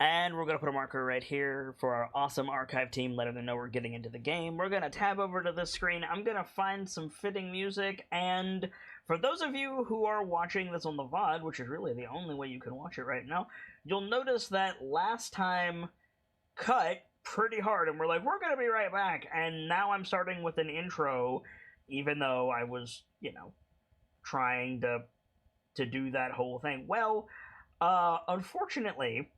And we're going to put a marker right here for our awesome archive team, letting them know we're getting into the game. We're going to tab over to this screen. I'm going to find some fitting music. And for those of you who are watching this on the VOD, which is really the only way you can watch it right now, you'll notice that last time cut pretty hard. And we're like, we're going to be right back. And now I'm starting with an intro, even though I was, trying to do that whole thing. Well, unfortunately,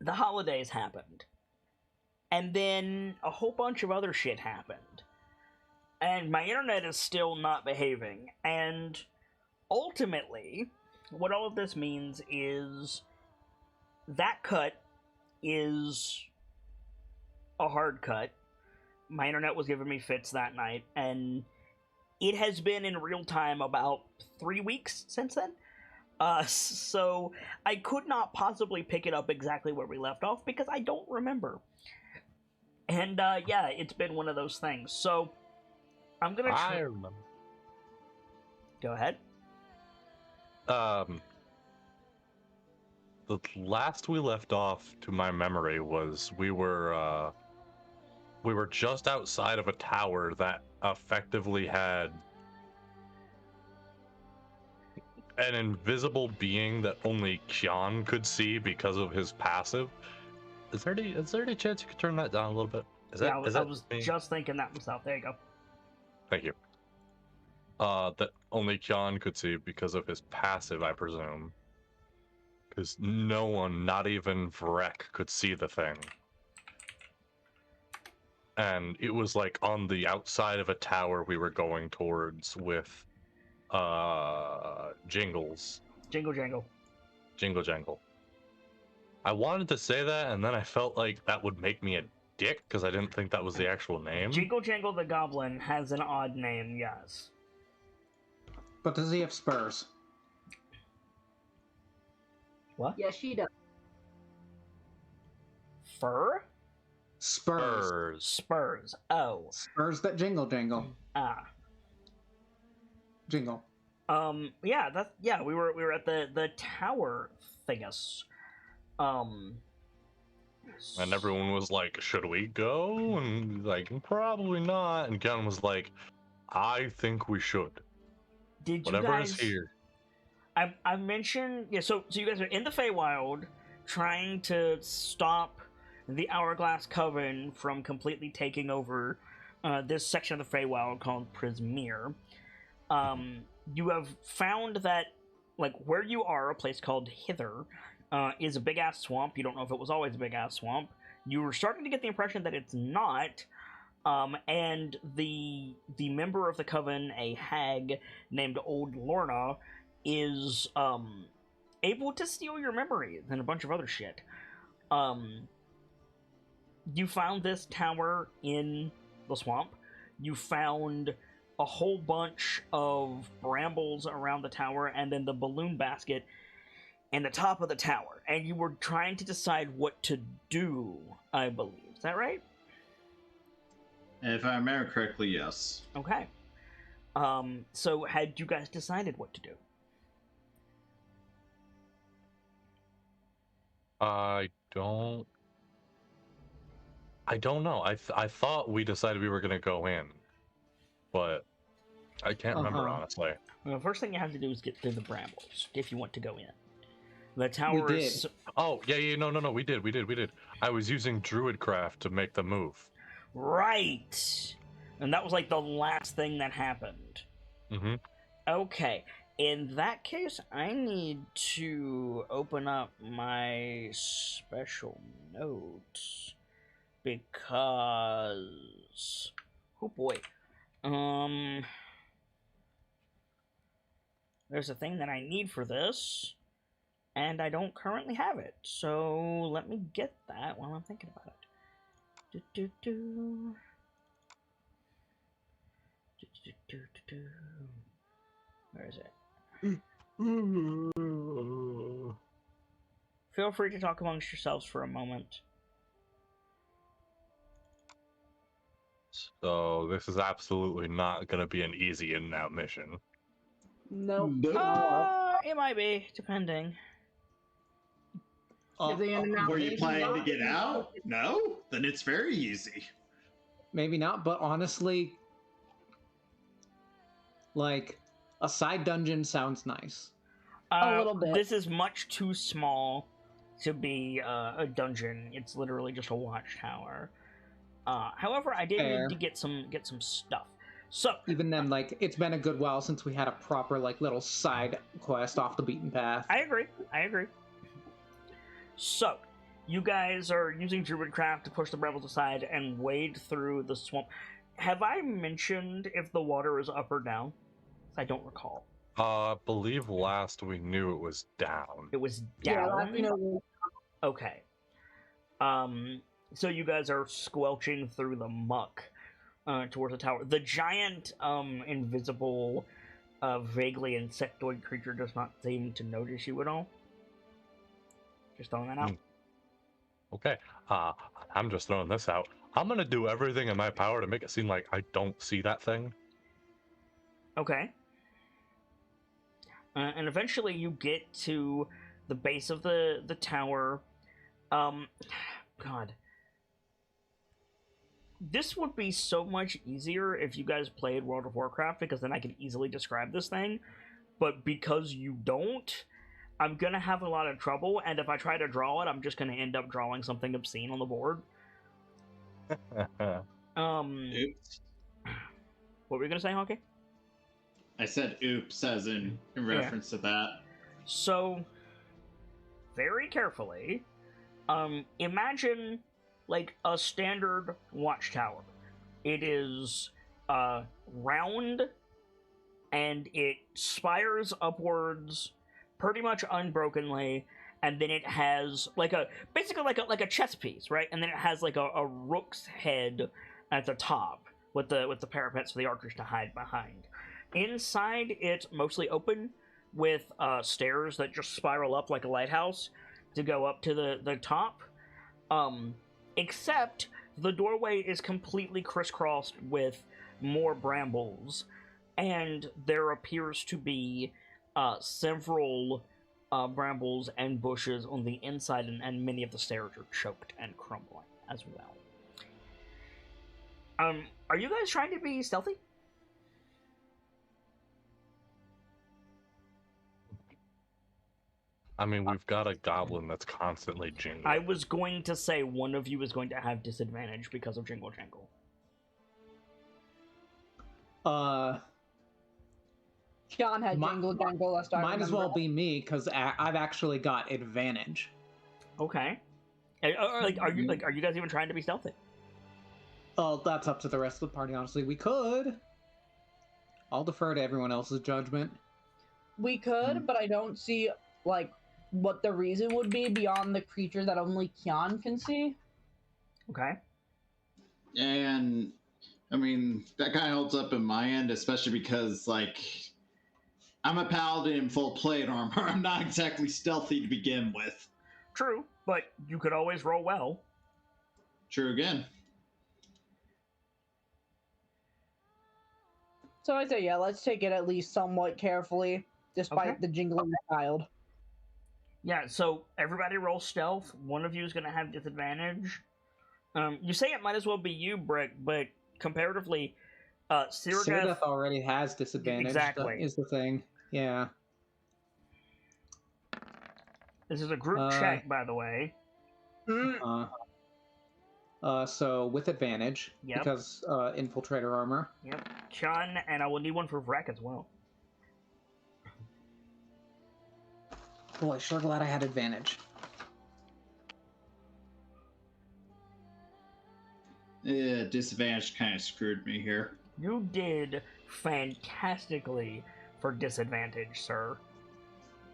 the holidays happened. And then a whole bunch of other shit happened. And my internet is still not behaving. And ultimately, what all of this means is that cut is a hard cut. My internet was giving me fits that night, and it has been in real time about 3 weeks since then. So I could not possibly pick it up exactly where we left off because I don't remember. And yeah, it's been one of those things. So I'm gonna. I remember. Go ahead. The last we left off, to my memory, was we were just outside of a tower that effectively had an invisible being that only Kian could see because of his passive. Is there any chance you could turn that down a little bit? I was just thinking that myself. There you go. Thank you. That only Kian could see because of his passive, I presume. Because no one, not even Vrek, could see the thing. And it was like on the outside of a tower we were going towards with Jingles. Jingle jangle. Jingle jangle. I wanted to say that, and then I felt like that would make me a dick because I didn't think that was the actual name. Jingle Jangle the Goblin has an odd name, yes. But does he have spurs? What? Yes, she does. Fur? Spurs. Spurs. Oh. Spurs that jingle jangle. Ah. Jingle. Yeah, we were at the tower thingus. And everyone was like, should we go? And like, probably not. And Ken was like, I think we should. Did Whatever you guys... is here. I mentioned... Yeah, so you guys are in the Feywild trying to stop the Hourglass Coven from completely taking over this section of the Feywild called Prismere. You have found that, like, where you are, a place called Hither, is a big-ass swamp. You don't know if it was always a big-ass swamp. You were starting to get the impression that it's not, and the member of the Coven, a hag named Old Lorna, is able to steal your memories and a bunch of other shit. You found this tower in the swamp. You found a whole bunch of brambles around the tower, and then the balloon basket in the top of the tower. And you were trying to decide what to do, I believe. Is that right? If I remember correctly, yes. Okay. So had you guys decided what to do? I don't know. I thought we decided we were gonna go in, but I can't remember honestly. Well, the first thing you have to do is get through the brambles if you want to go in. The tower is... Oh, yeah, no, we did. I was using Druidcraft to make the move. Right! And that was like the last thing that happened. Mm-hmm. Okay. In that case, I need to open up my special notes. Because... Oh boy. There's a thing that I need for this, and I don't currently have it. So let me get that while I'm thinking about it. Where is it? Feel free to talk amongst yourselves for a moment. So this is absolutely not going to be an easy in and out mission. No. It might be, depending. Uh, Is the in and out Were you maybe planning to not. get out? No? Then it's very easy. Maybe not, but honestly, like, a side dungeon sounds nice. A little bit. This is much too small to be a dungeon. It's literally just a watchtower. However, I did Fair. need to get some stuff. So Even then, like, it's been a good while since we had a proper, like, little side quest off the beaten path. I agree. So, you guys are using Druidcraft to push the rebels aside and wade through the swamp. Have I mentioned if the water is up or down? I don't recall. I believe last we knew it was down. It was Yeah, down. you know, Okay. So you guys are squelching through the muck towards the tower. The giant, invisible, vaguely insectoid creature does not seem to notice you at all. Just throwing that out. Okay. I'm just throwing this out. I'm gonna do everything in my power to make it seem like I don't see that thing. Okay. And eventually you get to the base of the tower. God. This would be so much easier if you guys played World of Warcraft, because then I could easily describe this thing. But because you don't, I'm gonna have a lot of trouble, and if I try to draw it, I'm just gonna end up drawing something obscene on the board. Oops. What were you gonna say, Honky? I said oops as in reference to that. So, very carefully, imagine like a standard watchtower. It is round, and it spires upwards pretty much unbrokenly, and then it has like basically like a chess piece, right? And then it has like a rook's head at the top with the parapets for the archers to hide behind. Inside, it's mostly open with stairs that just spiral up like a lighthouse to go up to the top. Except the doorway is completely crisscrossed with more brambles, and there appears to be several brambles and bushes on the inside, and many of the stairs are choked and crumbling as well. Are you guys trying to be stealthy? I mean, we've got a goblin that's constantly jingling. I was going to say one of you is going to have disadvantage because of Jingle Jangle. John had Jingle Jangle last time. Might as well be me, because I've actually got advantage. Okay. Are you guys even trying to be stealthy? Oh, that's up to the rest of the party, honestly. We could. I'll defer to everyone else's judgment. We could, but I don't see, like, what the reason would be beyond the creature that only Kian can see. Okay. And I mean, that kind of holds up in my end, especially because, like, I'm a paladin in full plate armor. I'm not exactly stealthy to begin with. True, but you could always roll well. True again. So I say, yeah, let's take it at least somewhat carefully, despite Okay. the jingling child. Yeah, so everybody roll stealth. One of you is going to have disadvantage. You say it might as well be you, Brick, but comparatively, Cyrdath already has disadvantage. Exactly. Is the thing. Yeah. This is a group check, by the way. So with advantage, Yep. because infiltrator armor. Yep. Chun, and I will need one for Vrek as well. Boy, sure glad I had advantage. Yeah, disadvantage kind of screwed me here. You did fantastically for disadvantage, sir.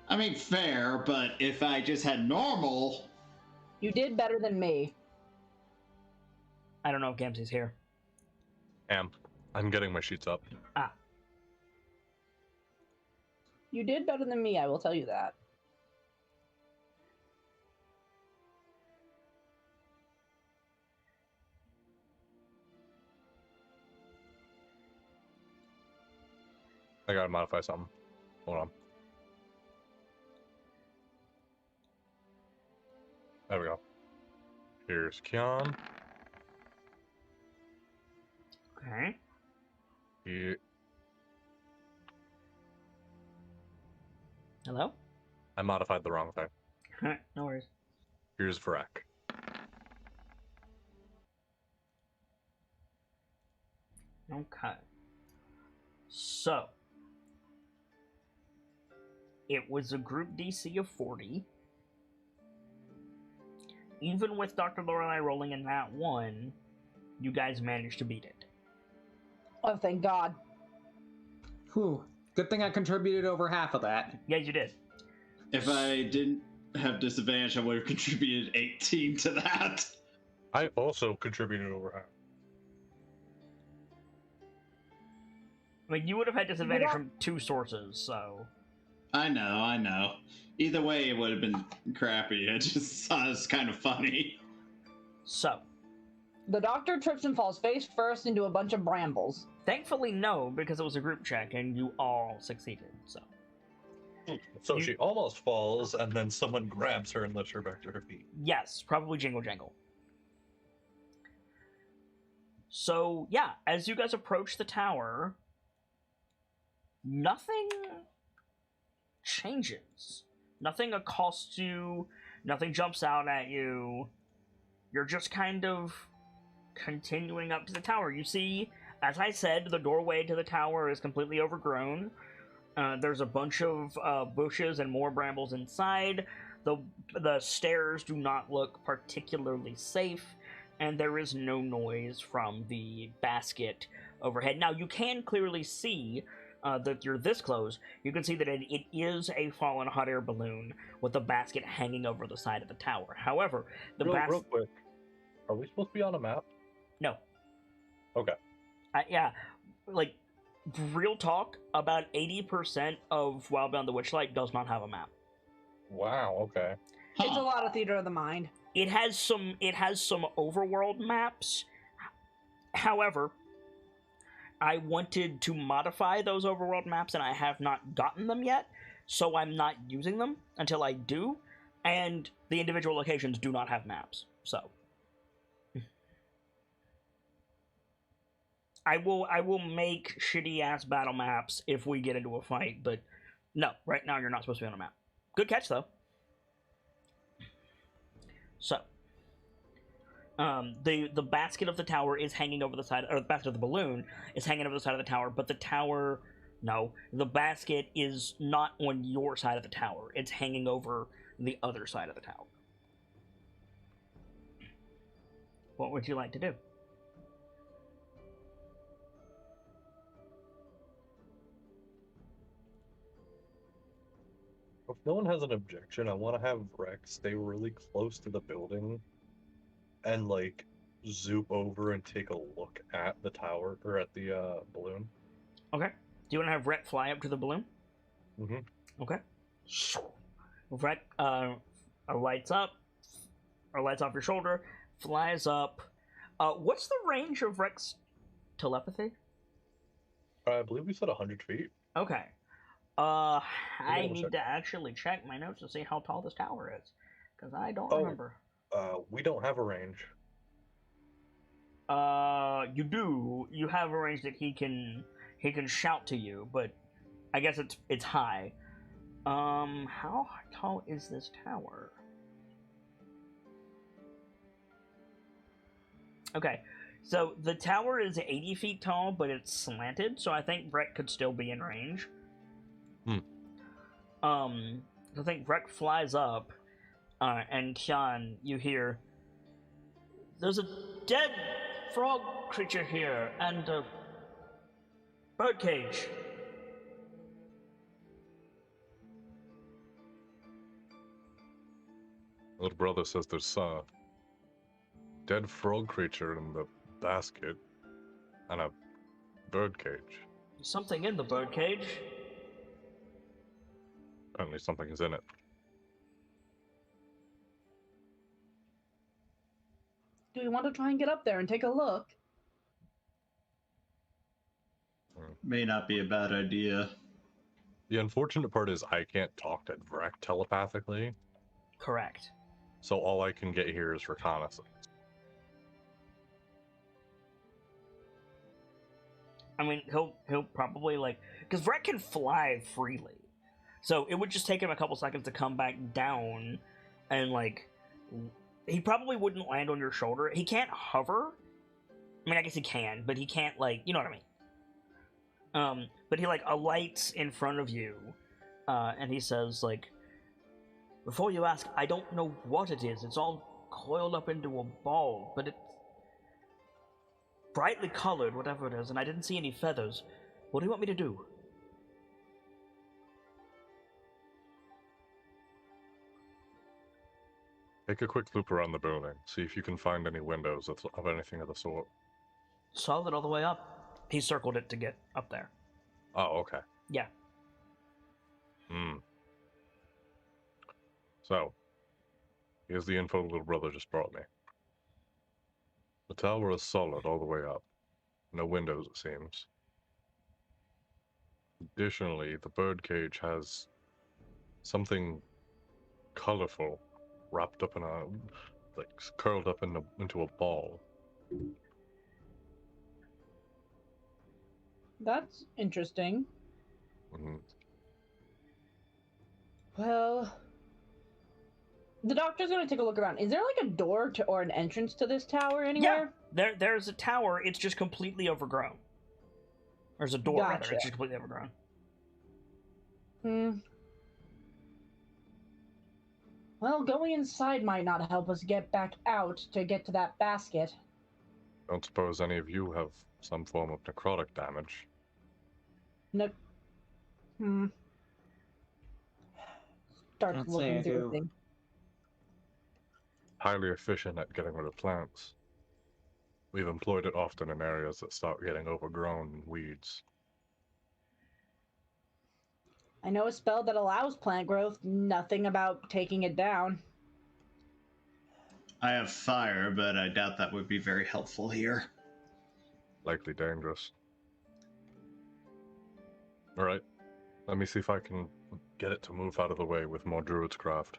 I mean, fair, but if I just had normal... You did better than me. I don't know if Gamsy's here. I'm getting my sheets up. You did better than me, I will tell you that. I gotta modify something. Hold on. There we go. Here's Kian. Okay. Here. Hello? I modified the wrong thing. No worries. Here's Vrek. Okay. So, it was a group DC of 40. Even with Dr. Lorelei rolling in that one, you guys managed to beat it. Oh, thank God. Whew. Good thing I contributed over half of that. Yeah, you did. If I didn't have disadvantage, I would have contributed 18 to that. I also contributed over half. I mean, you would have had disadvantage from 2 sources, so... I know. Either way, it would have been crappy. I just thought it was kind of funny. So, The doctor trips and falls face first into a bunch of brambles. thankfully no, because it was a group check and you all succeeded, so... So she almost falls, and then someone grabs her and lifts her back to her feet. Yes, probably Jingle Jangle. So, yeah, as you guys approach the tower, nothing changes. Nothing accosts you, nothing jumps out at you. You're just kind of continuing up to the tower. You see, as I said, the doorway to the tower is completely overgrown. There's a bunch of bushes and more brambles inside. The stairs do not look particularly safe, and there is no noise from the basket overhead. Now, you can clearly see that you're this close. You can see that it is a fallen hot air balloon with the basket hanging over the side of the tower. However, Real quick, are we supposed to be on a map? No. Okay. Yeah, like, real talk, about 80% of Wild Beyond the Witchlight does not have a map. Wow. Okay. It's a lot of theater of the mind. It has some overworld maps. However, I wanted to modify those overworld maps and I have not gotten them yet, so I'm not using them until I do, and the individual locations do not have maps. So I will make shitty ass battle maps if we get into a fight, but no, right now you're not supposed to be on a map. Good catch though. So the basket of the tower is hanging over the side, or the basket of the balloon is hanging over the side of the tower, but the basket is not on your side of the tower. It's hanging over the other side of the tower. What would you like to do? If no one has an objection, I want to have Rex stay really close to the building and, like, zoop over and take a look at the tower, or at the balloon. Okay. Do you want to have Rhett fly up to the balloon? Mm-hmm. Okay. Rhett lights up, or lights off your shoulder, flies up. What's the range of Rhett's telepathy? I believe we said 100 feet. Okay. I need to actually check my notes to see how tall this tower is, because I don't remember. We don't have a range. You do. You have a range that he can shout to you, but I guess it's high. How tall is this tower? Okay, so the tower is 80 feet tall, but it's slanted, so I think Brett could still be in range. I think Brett flies up, and Kian, you hear, "There's a dead frog creature here, and a birdcage." Little brother says there's a dead frog creature in the basket and a birdcage. Something in the birdcage. Apparently something is in it. Do we want to try and get up there and take a look? May not be a bad idea. The unfortunate part is I can't talk to Vrek telepathically. Correct. so all I can get here is reconnaissance. I mean, he'll probably like, because Vrek can fly freely, so it would just take him a couple seconds to come back down, and like, he probably wouldn't land on your shoulder. He can't hover. I mean, I guess he can, but he can't like, you know what I mean. But he like alights in front of you, and he says like, "Before you ask, I don't know what it is. It's all coiled up into a ball, but it's brightly colored, whatever it is, and I didn't see any feathers. What do you want me to do?" Take a quick loop around the building. See if you can find any windows of anything of the sort. Solid all the way up. He circled it to get up there. Oh, okay. Yeah. So, here's the info little brother just brought me. The tower is solid all the way up. No windows, it seems. Additionally, the birdcage has something colorful wrapped up in a, like, curled up into a ball. That's interesting. Mhm. Well, the doctor's gonna take a look around. Is there like a door to or an entrance to this tower anywhere? Yeah. There's a tower. It's just completely overgrown. There's a door, rather. Gotcha. It's just completely overgrown. Well, going inside might not help us get back out to get to that basket. Don't suppose any of you have some form of necrotic damage? No. Starts Can't say I looking through do. things. Highly efficient at getting rid of plants. We've employed it often in areas that start getting overgrown in weeds. I know a spell that allows plant growth, nothing about taking it down. I have fire, but I doubt that would be very helpful here. Likely dangerous. Alright, let me see if I can get it to move out of the way with more druid's craft.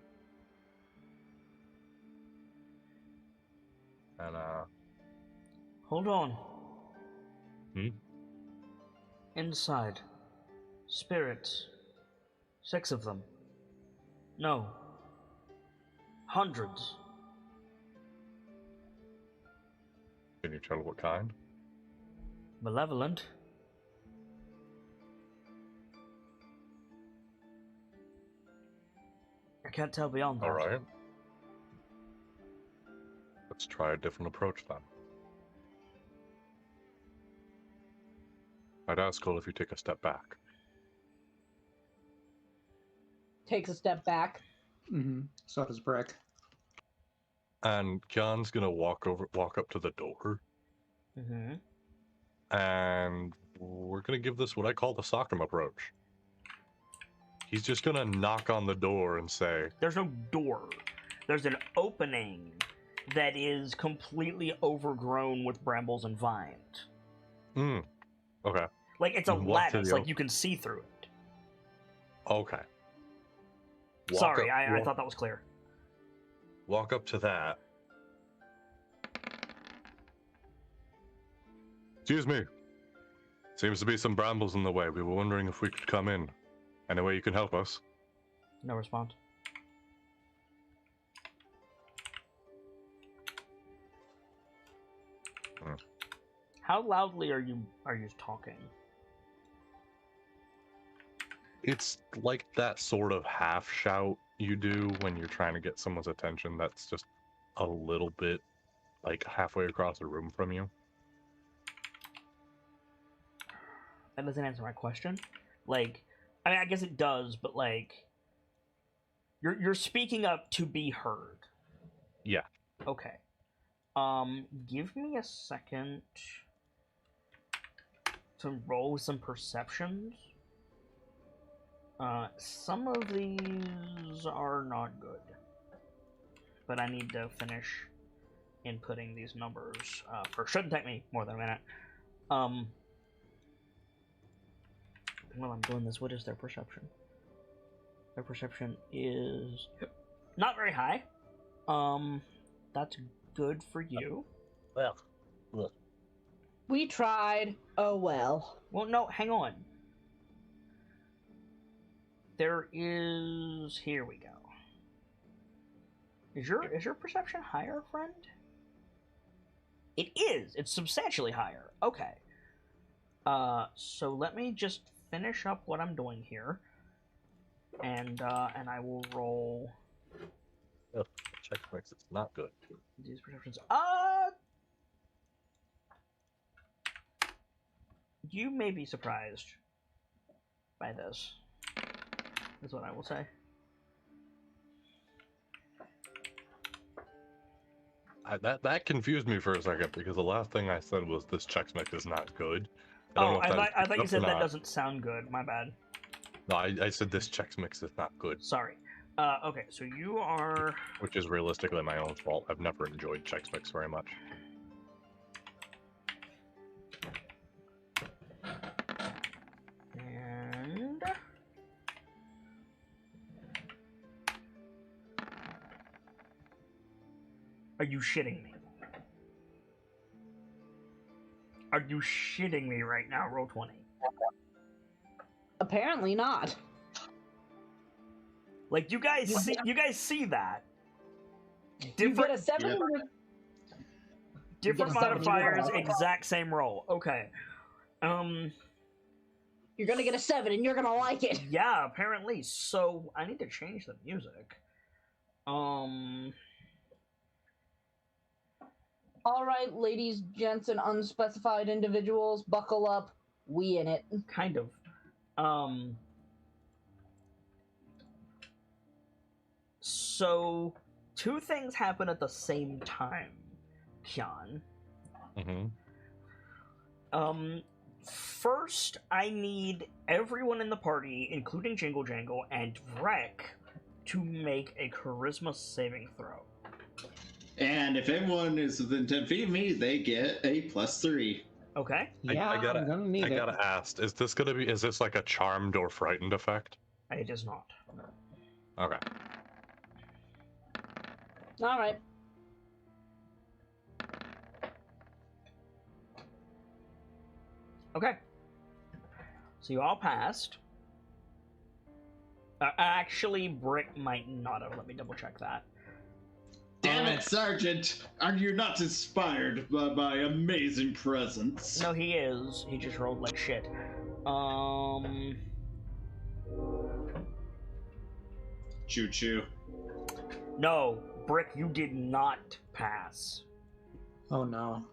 And, Hold on. Hmm? Inside. Spirits. 6 of them. No. Hundreds. Can you tell what kind? Malevolent. I can't tell beyond that. Alright. Let's try a different approach then. I'd ask Cole if you take a step back. Takes a step back. So does Brick. And Kion's gonna walk up to the door, Mm-hmm. and we're gonna give this what I call the Sock'em approach. He's just gonna knock on the door and say, There's no door. There's an opening that is completely overgrown with brambles and vines. okay, Like, it's a And walk to lattice, the like you can see through it. okay. Sorry, I thought that was clear. Walk up to that. Excuse me. Seems to be some brambles in the way. We were wondering if we could come in. Any way you can help us? No response. How loudly are you talking? It's like that sort of half shout you do when you're trying to get someone's attention that's just a little bit like halfway across the room from you. That doesn't answer my question. Like, I mean, I guess it does, but like, you're speaking up to be heard. Yeah. Okay. Give me a second to roll some perceptions. Some of these are not good, but I need to finish inputting these numbers. Shouldn't take me more than a minute. While I'm doing this, what is their perception? Their perception is not very high. That's good for you. Well, look. We tried. Oh well. Well, no, hang on. There is... Here we go. Is your perception higher, friend? It is! It's substantially higher. Okay. So let me just finish up what I'm doing here. And I will roll... Oh, check mix. It's not good. These perceptions. You may be surprised by this. Is what I will say. That confused me for a second because the last thing I said was this Chex Mix is not good. I thought you said that doesn't sound good. My bad. No, I said this Chex Mix is not good. Sorry. Okay, so you are... Which is realistically my own fault. I've never enjoyed Chex Mix very much. And... Are you shitting me? Are you shitting me right now? Roll 20. Apparently not. Like, you guys see that. You get a 7. Yeah. Different You get a 7, modifiers, you get a- exact same roll. Okay. You're gonna get a 7, and you're gonna like it. Yeah, apparently. So, I need to change the music. Alright, ladies, gents, and unspecified individuals, buckle up. We in it. Kind of. So, two things happen at the same time, Kian. Mm-hmm. First, I need everyone in the party, including Jingle Jangle and Vrek, to make a charisma saving throw. And if everyone is within 10 feet of me, they get a +3. Okay? Yeah, I gotta, I'm gonna need I it. gotta ask, is this like a charmed or frightened effect? It is not. Okay. Alright. Okay. So you all passed. Actually, Brick might not have. Let me double check that. Damn it, Sergeant! Are you not inspired by my amazing presence? No, he is. He just rolled like shit. Choo choo. No, Brick, you did not pass. Oh no.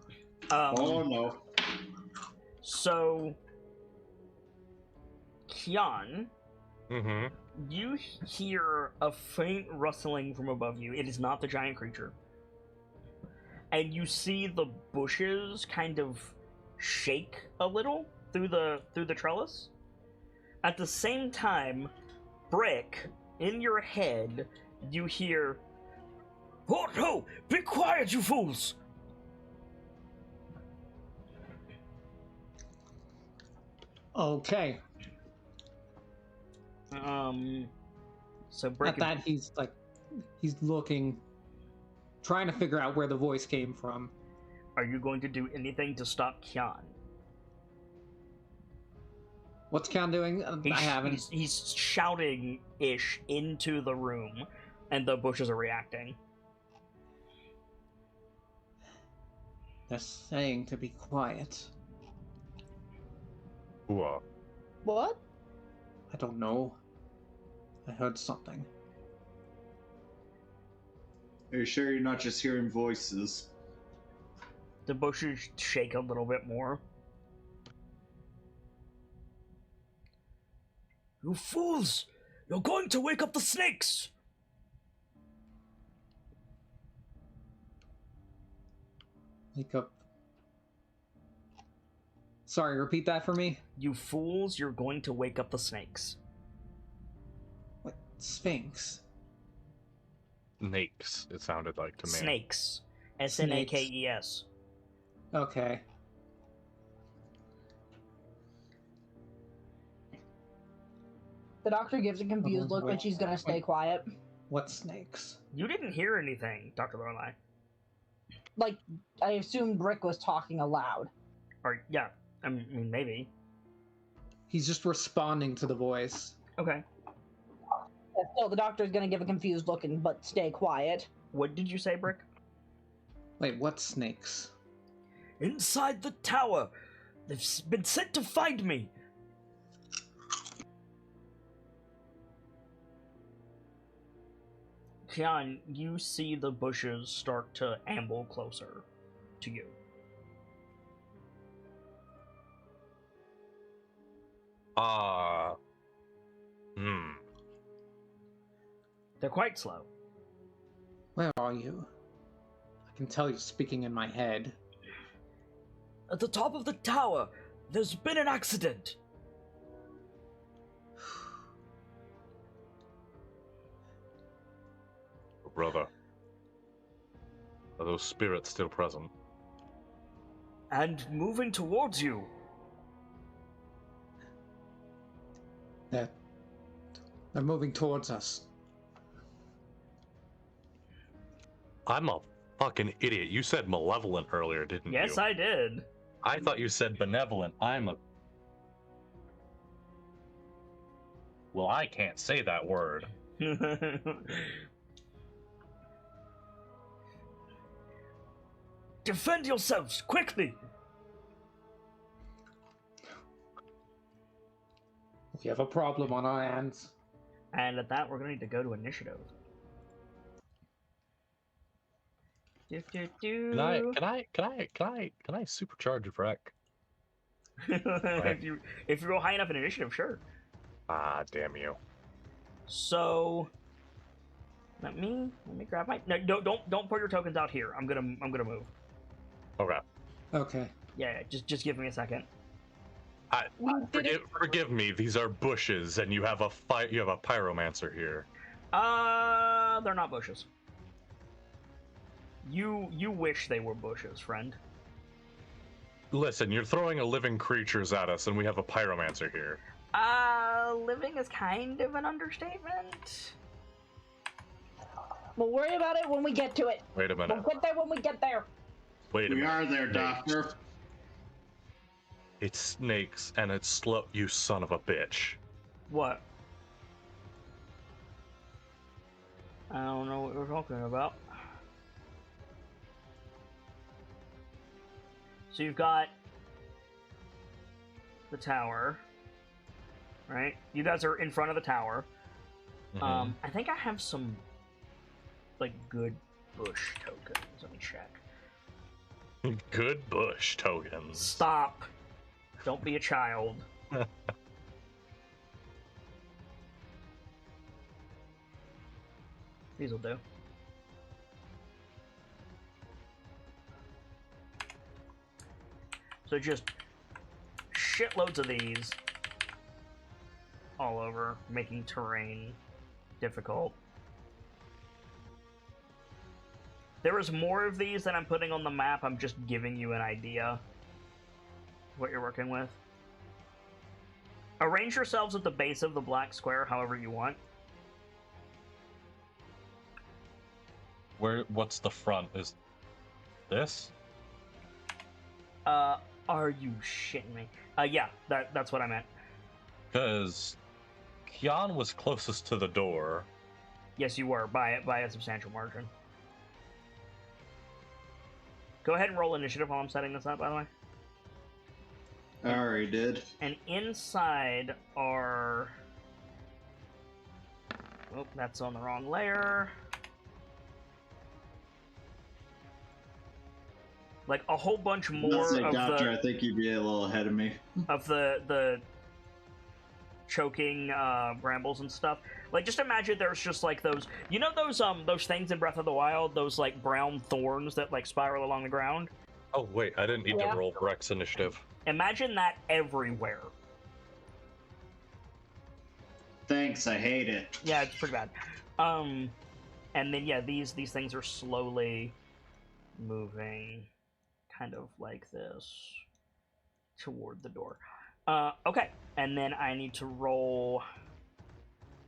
Oh no. So, Kian, Mm-hmm. you hear a faint rustling from above you. It is not the giant creature. And you see the bushes kind of shake a little through the trellis. At the same time, Brick, in your head, you hear, "Oh no! Be quiet, you fools!" Okay. So Brick. At that, he's looking, trying to figure out where the voice came from. Are you going to do anything to stop Kian? What's Count doing? I haven't. He's shouting-ish into the room, and the bushes are reacting. They're saying to be quiet. Ooh, What? I don't know. I heard something. Are you sure you're not just hearing voices? The bushes shake a little bit more. You fools! You're going to wake up the snakes! Wake up. Sorry, repeat that for me. You fools, you're going to wake up the snakes. What? Sphinx? snakes, it sounded like to me. Snakes. S-N-A-K-E-S. Okay. The doctor gives a confused look, but she's gonna stay quiet. What snakes? You didn't hear anything, Dr. Lorelei. Like, I assumed Brick was talking aloud. Or, yeah, I mean, maybe. He's just responding to the voice. Okay. Still, the doctor's gonna give a confused look but stay quiet. What did you say, Brick? Wait, what snakes? Inside the tower! They've been sent to find me! Kian, you see the bushes start to amble closer to you. They're quite slow. Where are you? I can tell you're speaking in my head. At the top of the tower, there's been an accident. Brother, are those spirits still present? And moving towards you. They're moving towards us. I'm a fucking idiot. You said malevolent earlier, didn't you? Yes, I did. I thought you said benevolent. Well, I can't say that word. Defend yourselves, quickly! We have a problem on our hands. And at that, we're gonna need to go to initiative. Can I supercharge Vrek? If you roll high enough in initiative, sure. Ah, damn you. So let me grab my don't put your tokens out here. I'm gonna move. Okay. Okay. Yeah, just give me a second. Forgive me. These are bushes, and you have a pyromancer here. They're not bushes. You wish they were bushes, friend. Listen, you're throwing living creatures at us, and we have a pyromancer here. Living is kind of an understatement. We'll worry about it when we get to it. Wait a minute. We'll get there when we get there. Wait a minute. We are there, Doctor. It's snakes, and it's slow. You son of a bitch. What? I don't know what we're talking about. So you've got the tower, right? You guys are in front of the tower. Mhm. I think I have some, like, good bush tokens. Let me check. Good bush tokens. Stop. Don't be a child. These will do. So just shitloads of these all over, making terrain difficult. There is more of these than I'm putting on the map. I'm just giving you an idea of what you're working with. Arrange yourselves at the base of the black square however you want. What's the front? Is this? Are you shitting me? Yeah, that's what I meant. Because Kian was closest to the door. Yes, you were, by a substantial margin. Go ahead and roll initiative while I'm setting this up, by the way. I already did. And inside are... Oh, that's on the wrong layer. Like, a whole bunch more Say, of Doctor, I the... think you'd be a little ahead of me. Of the choking brambles and stuff. Like, just imagine there's just, like, those... You know those things in Breath of the Wild? Those, like, brown thorns that, like, spiral along the ground? Oh, wait, I didn't need to roll Rex initiative. Imagine that everywhere. Thanks, I hate it. Yeah, it's pretty bad. And then, yeah, these things are slowly moving kind of like this toward the door. Okay, and then I need to roll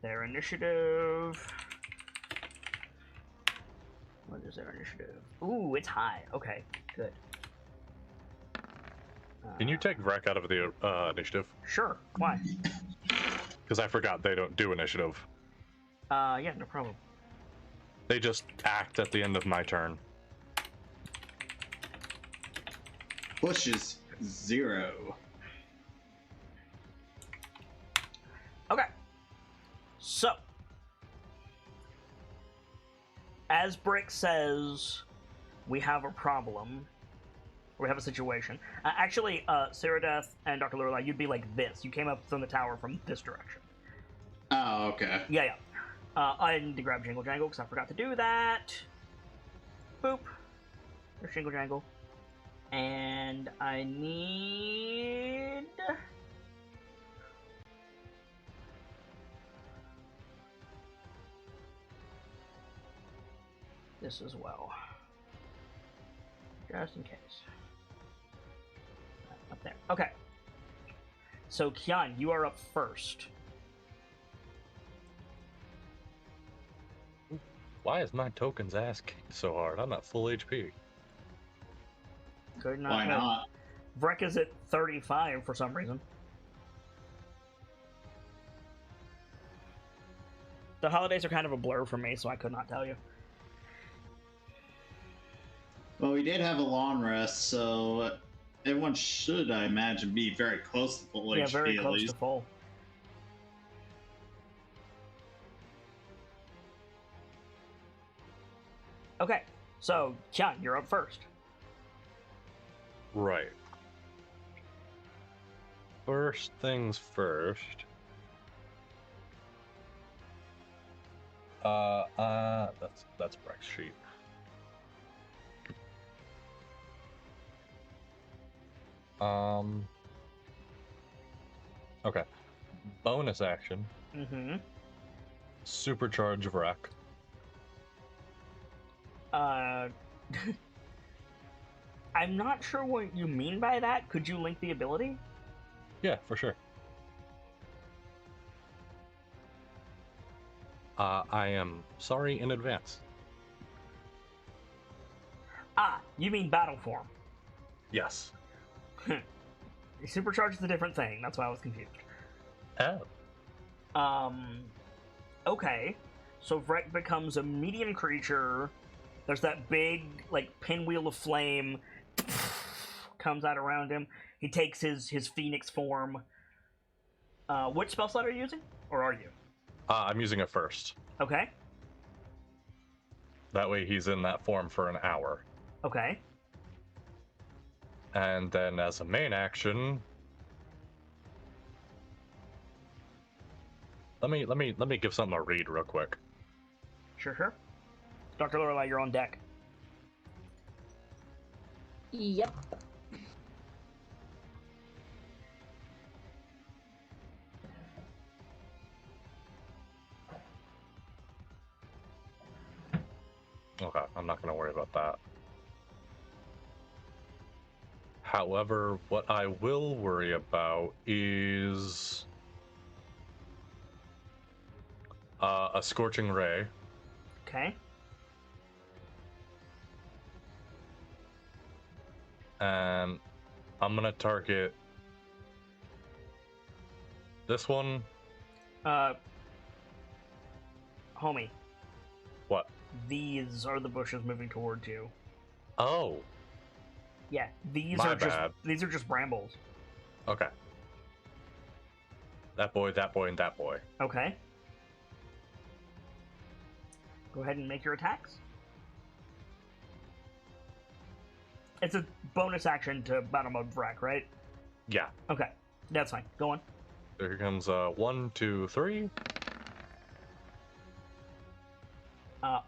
their initiative. What is their initiative? Ooh, it's high. Okay, good. Can you take Vrek out of the initiative? Sure. Why? Because I forgot they don't do initiative. Yeah, no problem. They just act at the end of my turn. Pushes 0. Okay. So, as Brick says, we have a problem. We have a situation. Actually, Ceradeath and Dr. Lorelei, you'd be like this. You came up from the tower from this direction. Oh, okay. Yeah. I need to grab Jingle Jangle because I forgot to do that. Boop. There's Jingle Jangle. And I need... this as well. Just in case. Up there. Okay. So, Kian, you are up first. Why is my token's ass kicked so hard? I'm at full HP. Could not. Why not? Vrek is at 35 for some reason. The holidays are kind of a blur for me, so I could not tell you. Well, we did have a long rest, so everyone should, I imagine, be very close to full Yeah, HP very at close least. to full. Okay, so Kian, you're up first. Right. First things first. That's Breck's sheet. Okay. Bonus action. Mm-hmm. Supercharge Vrek. I'm not sure what you mean by that. Could you link the ability? Yeah, for sure. I am sorry in advance. Ah, you mean battle form. Yes. Supercharge is a different thing. That's why I was confused. Oh. Okay. So Vrek becomes a medium creature. There's that big, like, pinwheel of flame comes out around him. He takes his phoenix form. Which spell slot are you using? Or are you? I'm using it first. Okay. That way he's in that form for an hour. Okay. And then as a main action, let me give something a read real quick. Sure. Dr. Lorelei, you're on deck. Yep. Okay, I'm not going to worry about that. However, what I will worry about is a Scorching Ray. Okay. And I'm going to target this one. Homie. What? These are the bushes moving towards you. Oh, Yeah, these My are bad. just brambles. okay. That boy, and that boy. Okay. Go ahead and make your attacks. It's a bonus action to battle mode Vrek, right? Yeah. Okay, that's fine. Go on. Here comes 1, 2, 3.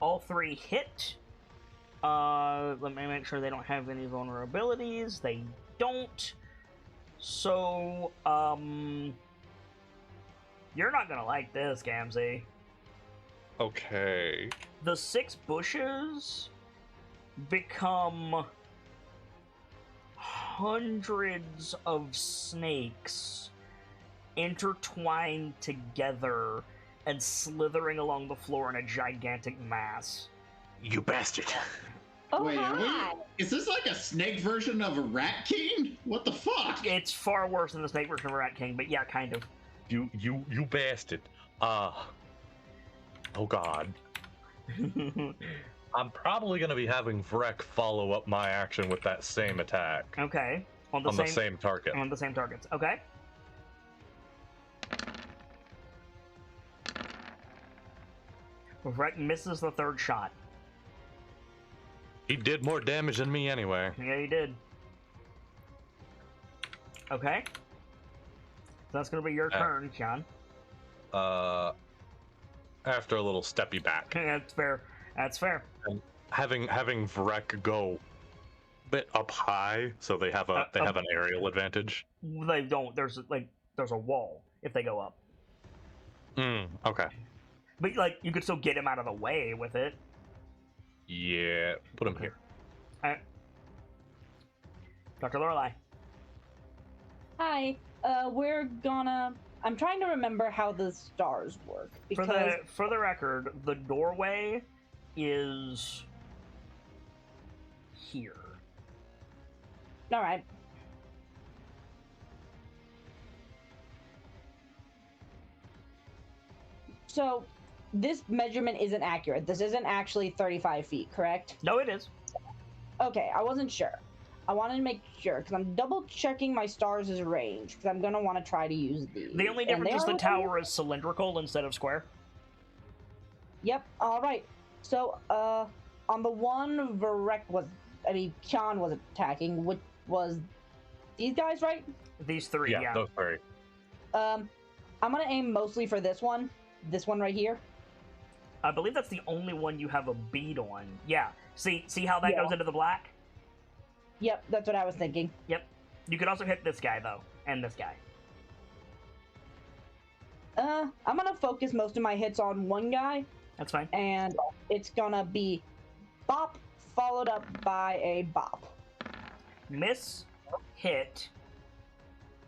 All three hit. Let me make sure they don't have any vulnerabilities. They don't. So, you're not gonna like this, Gamzee. Okay. The 6 bushes become hundreds of snakes intertwined together and slithering along the floor in a gigantic mass. You bastard. Oh, Wait, are hi. is this like a snake version of a rat king? What the fuck? It's far worse than the snake version of Rat King, but yeah, kind of. You bastard. Oh god. I'm probably gonna be having Vrek follow up my action with that same attack. Okay. On the same target. On the same targets. Okay. Vrek misses the third shot. He did more damage than me anyway. Yeah, he did. Okay. So that's gonna be your turn, John. After a little steppy back. That's fair. That's fair. And having Vrek go a bit up high, so they have an aerial advantage. They don't. There's a wall if they go up. Okay. But you could still get him out of the way with it. Yeah, put him here. Alright. Dr. Lorelei. Hi. I'm trying to remember how the stars work because For the record, the doorway is here. all right. So this measurement isn't accurate. This isn't actually 35 feet, correct? No, it is. Okay, I wasn't sure. I wanted to make sure because I'm double checking my stars' range because I'm gonna want to try to use these. The only difference is the tower is cylindrical instead of square. Yep. All right. So, on the one Kyan was attacking, which was these guys, right? These three, yeah. Those three. I'm gonna aim mostly for this one right here. I believe that's the only one you have a bead on. Yeah. See how that goes into the black? Yep, that's what I was thinking. Yep. You could also hit this guy though, and this guy. I'm gonna focus most of my hits on one guy. That's fine. And it's gonna be bop followed up by a bop. Miss, hit.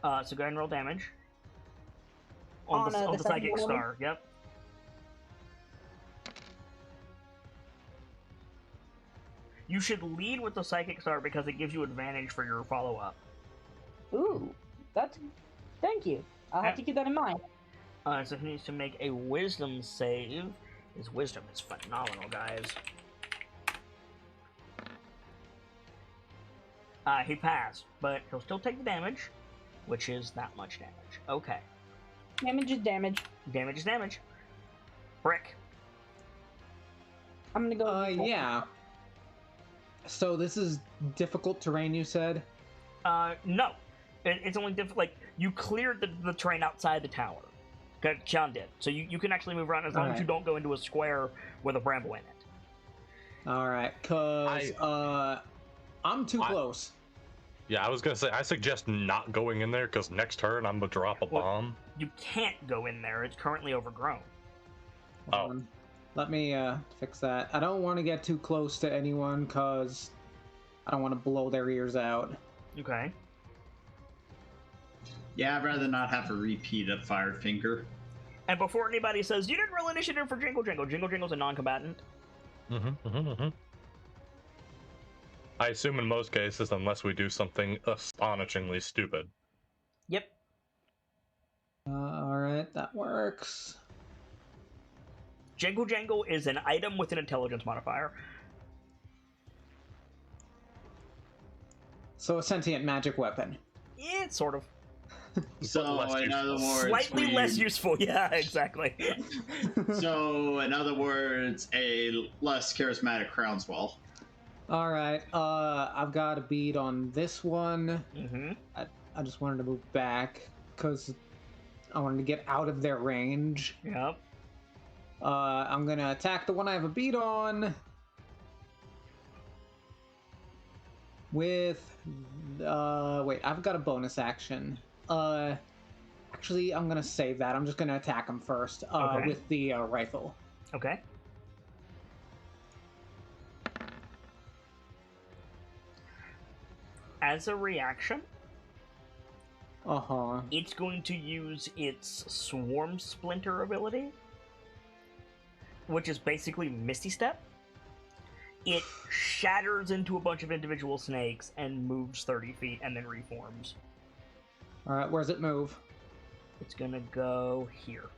So go ahead and roll damage. On the psychic star. Yep. You should lead with the psychic star because it gives you advantage for your follow-up. Ooh, thank you. I'll have to keep that in mind. So he needs to make a wisdom save. His wisdom is phenomenal, guys. He passed, but he'll still take the damage, which is that much damage. Okay. Damage is damage. Damage is damage. Brick. I'm gonna go. Yeah. So this is difficult terrain, you said? No. It's only difficult. You cleared the terrain outside the tower. Kyan did. So you can actually move around as long as you don't go into a square with a bramble in it. Alright, cause I'm too close. Yeah, I was gonna say, I suggest not going in there, because next turn I'm gonna drop a bomb. You can't go in there. It's currently overgrown. Let me fix that. I don't want to get too close to anyone, because I don't want to blow their ears out. Okay. Yeah, I'd rather not have a repeat of Firefinger. And before anybody says, you didn't roll initiative for Jingle Jingle, Jingle Jingle's a non-combatant. I assume in most cases, unless we do something astonishingly stupid. Yep. Alright, that works. Jingle Jangle is an item with an intelligence modifier. So a sentient magic weapon. Yeah, sort of. So, in other words... Slightly less useful, yeah, exactly. So, in other words, a less charismatic Crownswell. Alright, I've got a bead on this one. Mm-hmm. I just wanted to move back, because I wanted to get out of their range. Yep. I'm gonna attack the one I have a bead on. With... wait, I've got a bonus action. Actually, I'm gonna save that. I'm just gonna attack him first, Okay. with the rifle. Okay. As a reaction, it's going to use its Swarm Splinter ability, which is basically Misty Step. it shatters into a bunch of individual snakes and moves 30 feet and then reforms. Alright, where's it move? It's gonna go here.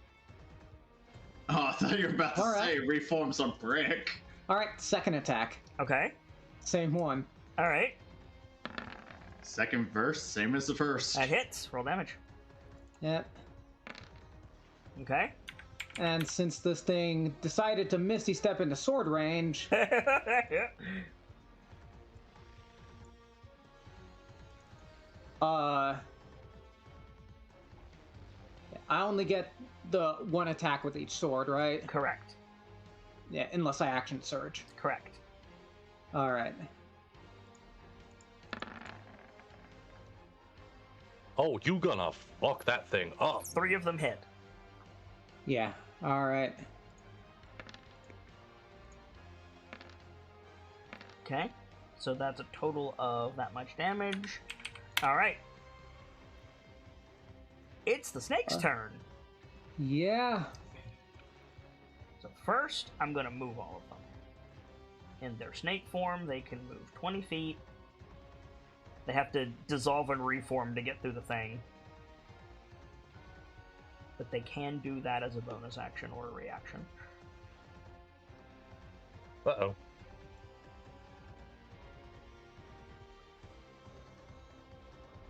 Oh, I thought you were about to All right. say reform some brick. Alright, second attack. Okay. Same one. Alright. Second verse, same as the first. That hits. Roll damage. Yep. Okay. And since this thing decided to Misty Step into sword range, I only get the one attack with each sword, right? Correct. Yeah, unless I action surge. Correct. Alright. Oh, you gonna fuck that thing up. 3 of them hit. Yeah, alright. Okay. So that's a total of that much damage. Alright. It's the snake's turn. Yeah. So first, I'm going to move all of them. In their snake form, they can move 20 feet. They have to dissolve and reform to get through the thing. But they can do that as a bonus action or a reaction. Uh-oh.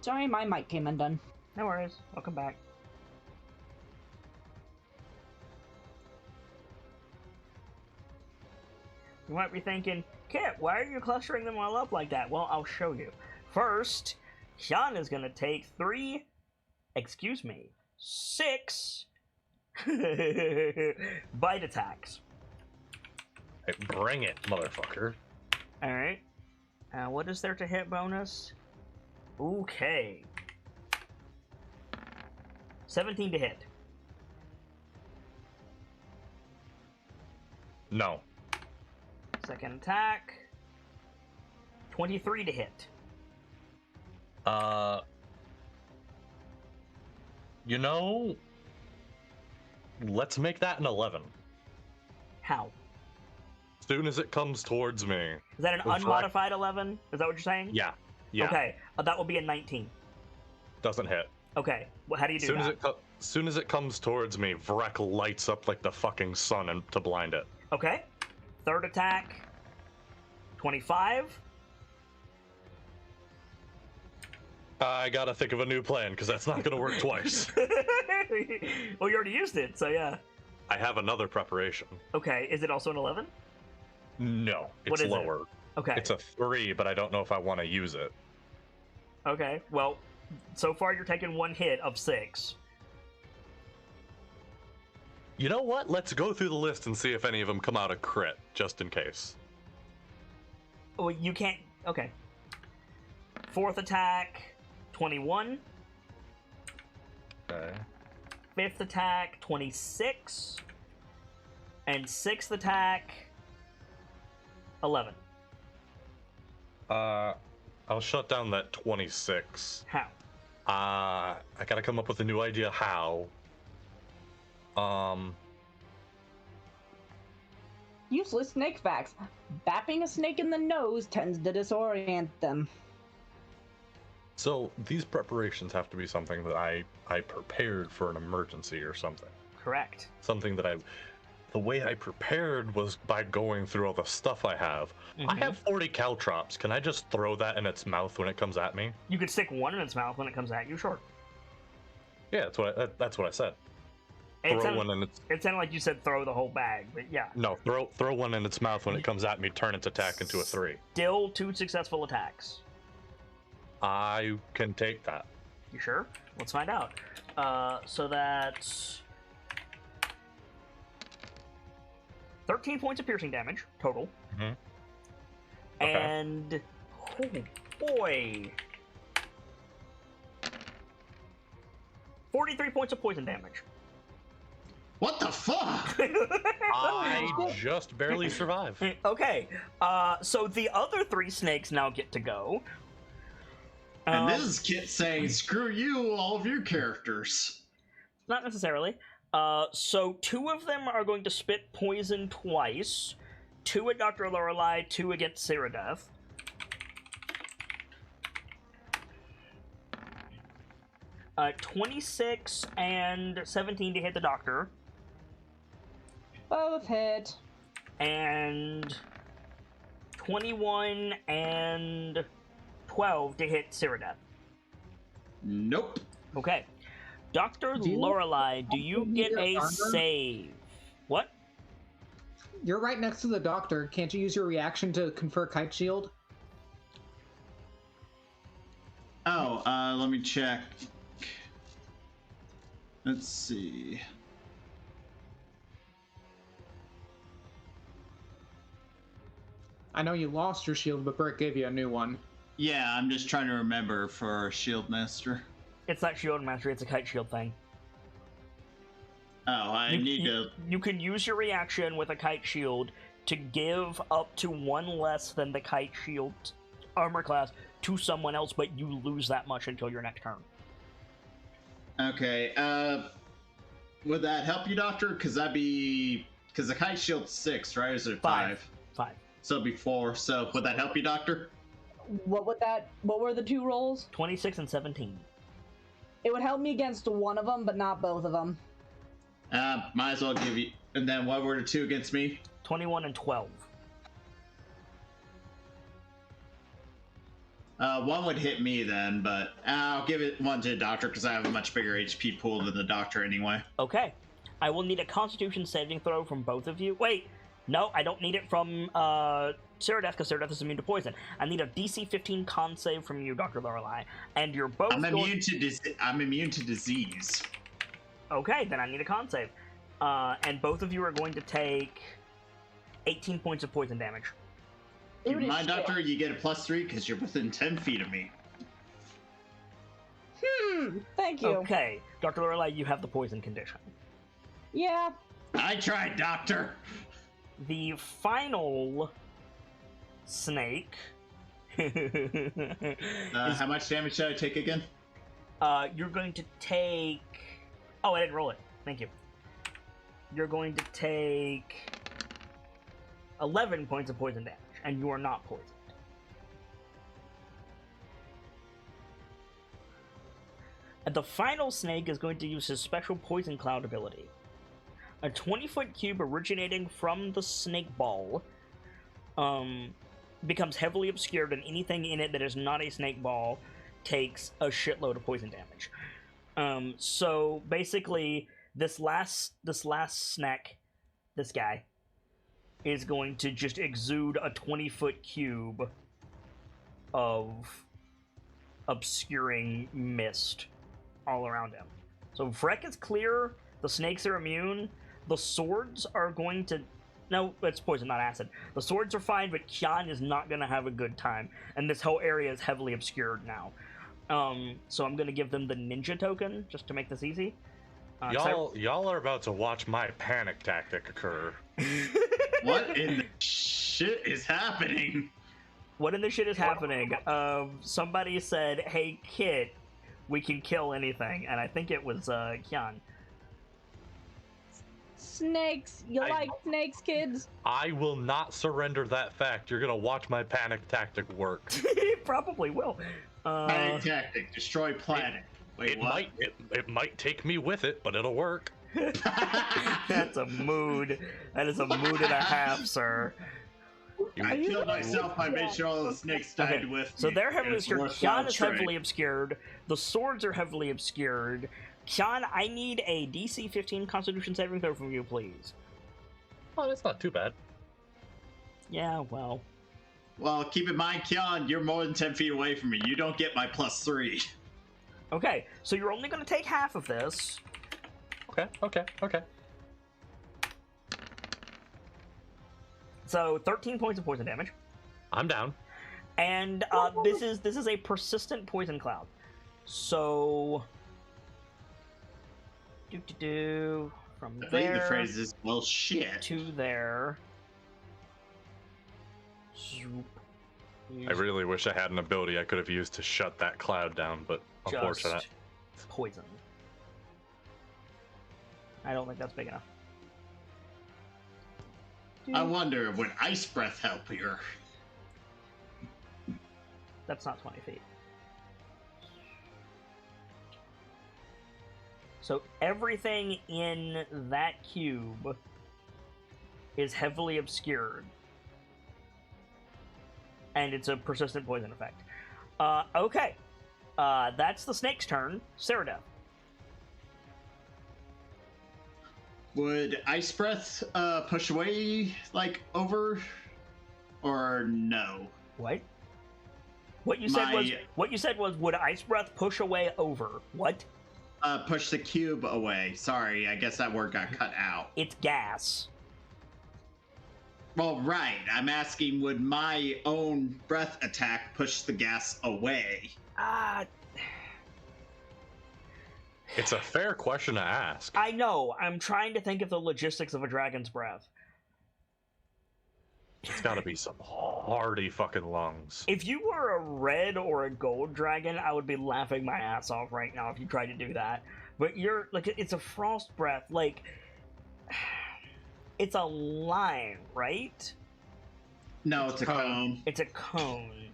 Sorry, my mic came undone. No worries. Welcome back. You might be thinking, Kit, why are you clustering them all up like that? Well, I'll show you. First, Hyun is going to take 6 bite attacks. Hey, bring it, motherfucker. Alright. What is there to hit bonus? Okay. 17 to hit. No. Second attack. 23 to hit. You know, let's make that an 11. How? Soon as it comes towards me. Is that an Right. unmodified 11? Is that what you're saying? Yeah. Yeah. Okay. That will be a 19. Doesn't hit. Okay. Well, how do you do that? Soon as it comes towards me, Vrek lights up like the fucking sun and to blind it. Okay. Third attack. 25. I gotta think of a new plan, because that's not gonna work twice. Well, you already used it, so yeah. I have another preparation. Okay. Is it also an 11? No, What it's is it? lower. Okay. It's a 3, but I don't know if I want to use it. Okay. Well, so far you're taking 1 hit of 6. You know what? Let's go through the list and see if any of them come out a crit, just in case. Well, you can't. Okay. Fourth attack. 21. Okay. Fifth attack, 26. And sixth attack, 11. I'll shut down that 26. How? I gotta come up with a new idea how. Useless snake facts. Bapping a snake in the nose tends to disorient them. So these preparations have to be something that I prepared for an emergency or something. Correct. Something that the way I prepared was by going through all the stuff I have. I have 40 caltrops. Can I just throw that in its mouth when it comes at me? You could stick one in its mouth when it comes at you, sure. Yeah, that's what I said. It Throw one in its. It sounded like you said throw the whole bag, but yeah. No, throw one in its mouth when it comes at me. Turn its attack into a 3. Still 2 successful attacks. I can take that. You sure? Let's find out. So that's 13 points of piercing damage total. Okay. And oh boy, 43 points of poison damage. What the fuck? I just barely survived. Okay, so the other 3 snakes now get to go. And this is Kit saying, screw you, all of your characters. Not necessarily. So 2 of them are going to spit poison twice. 2 at Dr. Lorelei, 2 against Cyrodiil. 26 and 17 to hit the doctor. Both hit. And 21 and 12 to hit Cyrodiil. Nope. Okay. Dr. Do you- Lorelei, do you get a armor? save? What? You're right next to the doctor. Can't you use your reaction to confer kite shield? Oh, let me check. Let's see. I know you lost your shield, but Brick gave you a new one. Yeah, I'm just trying to remember for Shield Master. It's not Shield Master, it's a kite shield thing. Oh, I need to. You can use your reaction with a kite shield to give up to 1 less than the kite shield armor class to someone else, but you lose that much until your next turn. Okay, would that help you, Doctor? Because the kite shield's 6, right? Or is it 5? 5. So it'd be 4. So would that help you, Doctor? What were the 2 rolls? 26 and 17. It would help me against one of them, but not both of them. Might as well give you. And then what were the 2 against me? 21 and 12. 1 would hit me then, but I'll give it 1 to the Doctor because I have a much bigger HP pool than the Doctor anyway. Okay. I will need a Constitution saving throw from both of you. Wait, no, I don't need it from Cyrodiil because Cyrodiil is immune to poison. I need a DC 15 con save from you, Dr. Lorelei, and you're both. I'm immune to disease. Okay, then I need a con save, and both of you are going to take 18 points of poison damage. Keep in mind, Doctor, you get a +3 because you're within 10 feet of me. Thank you. Okay, Dr. Lorelei, you have the poison condition. Yeah. I tried, Doctor. The final snake. How much damage should I take again? You're going to take. Oh, I didn't roll it. Thank you. You're going to take 11 points of poison damage, and you are not poisoned. And the final snake is going to use his special Poison Cloud ability. A 20-foot cube originating from the snake ball becomes heavily obscured, and anything in it that is not a snake ball takes a shitload of poison damage. So basically, this last snack, this guy, is going to just exude a 20-foot cube of obscuring mist all around him. So Vrek is clear, the snakes are immune, the swords are going to... No, it's poison, not acid. The swords are fine, but Kian is not going to have a good time, and this whole area is heavily obscured now. So I'm going to give them the ninja token, just to make this easy. Y'all are about to watch my panic tactic occur. What in the shit is happening? What in the shit is happening? Somebody said, "Hey, Kit, we can kill anything," and I think it was Kian. Snakes. You like snakes, kids? I will not surrender that fact. You're gonna watch my panic tactic work. It probably will. Panic tactic, destroy planet. Wait, what? It might take me with it, but it'll work. That's a mood. That is a mood and a half, sir. I killed myself by making sure all the snakes died with me. So they're heavily It's obscured. worthwhile Kian is trade. heavily obscured. The swords are heavily obscured. Kian, I need a DC 15 Constitution saving throw from you, please. Oh, that's not too bad. Yeah, well. Well, keep in mind, Kian, you're more than 10 feet away from me. You don't get my +3. Okay, so you're only going to take half of this. Okay. So 13 points of poison damage. I'm down. And this is a persistent poison cloud. So from I think there the phrase is, well, shit. to there. Zoop. I really wish I had an ability I could have used to shut that cloud down, but unfortunate. Just poison. I don't think that's big enough. I wonder, would ice breath help here? That's not 20 feet. So everything in that cube is heavily obscured. And it's a persistent poison effect. Okay. That's the snake's turn. Ceradeath. Would ice breath push away, like, over? Or no? What? What you said was would ice breath push away over? What? Push the cube away. Sorry, I guess that word got cut out. It's gas. Well, right. I'm asking, would my own breath attack push the gas away? It's a fair question to ask. I know. I'm trying to think of the logistics of a dragon's breath. It's got to be some hardy fucking lungs. If you were a red or a gold dragon, I would be laughing my ass off right now if you tried to do that. But you're like, it's a frost breath. Like, it's a line, right? No, it's a cone. It's a cone.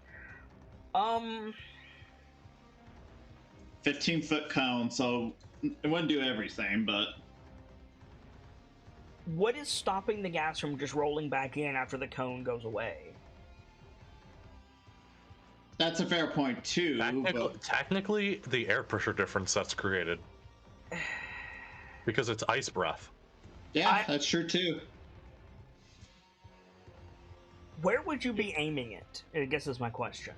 15-foot cone, so it wouldn't do everything, but... What is stopping the gas from just rolling back in after the cone goes away? That's a fair point, too. Technically, the air pressure difference that's created. Because it's ice breath. Yeah, that's true, too. Where would you be aiming it? I guess is my question.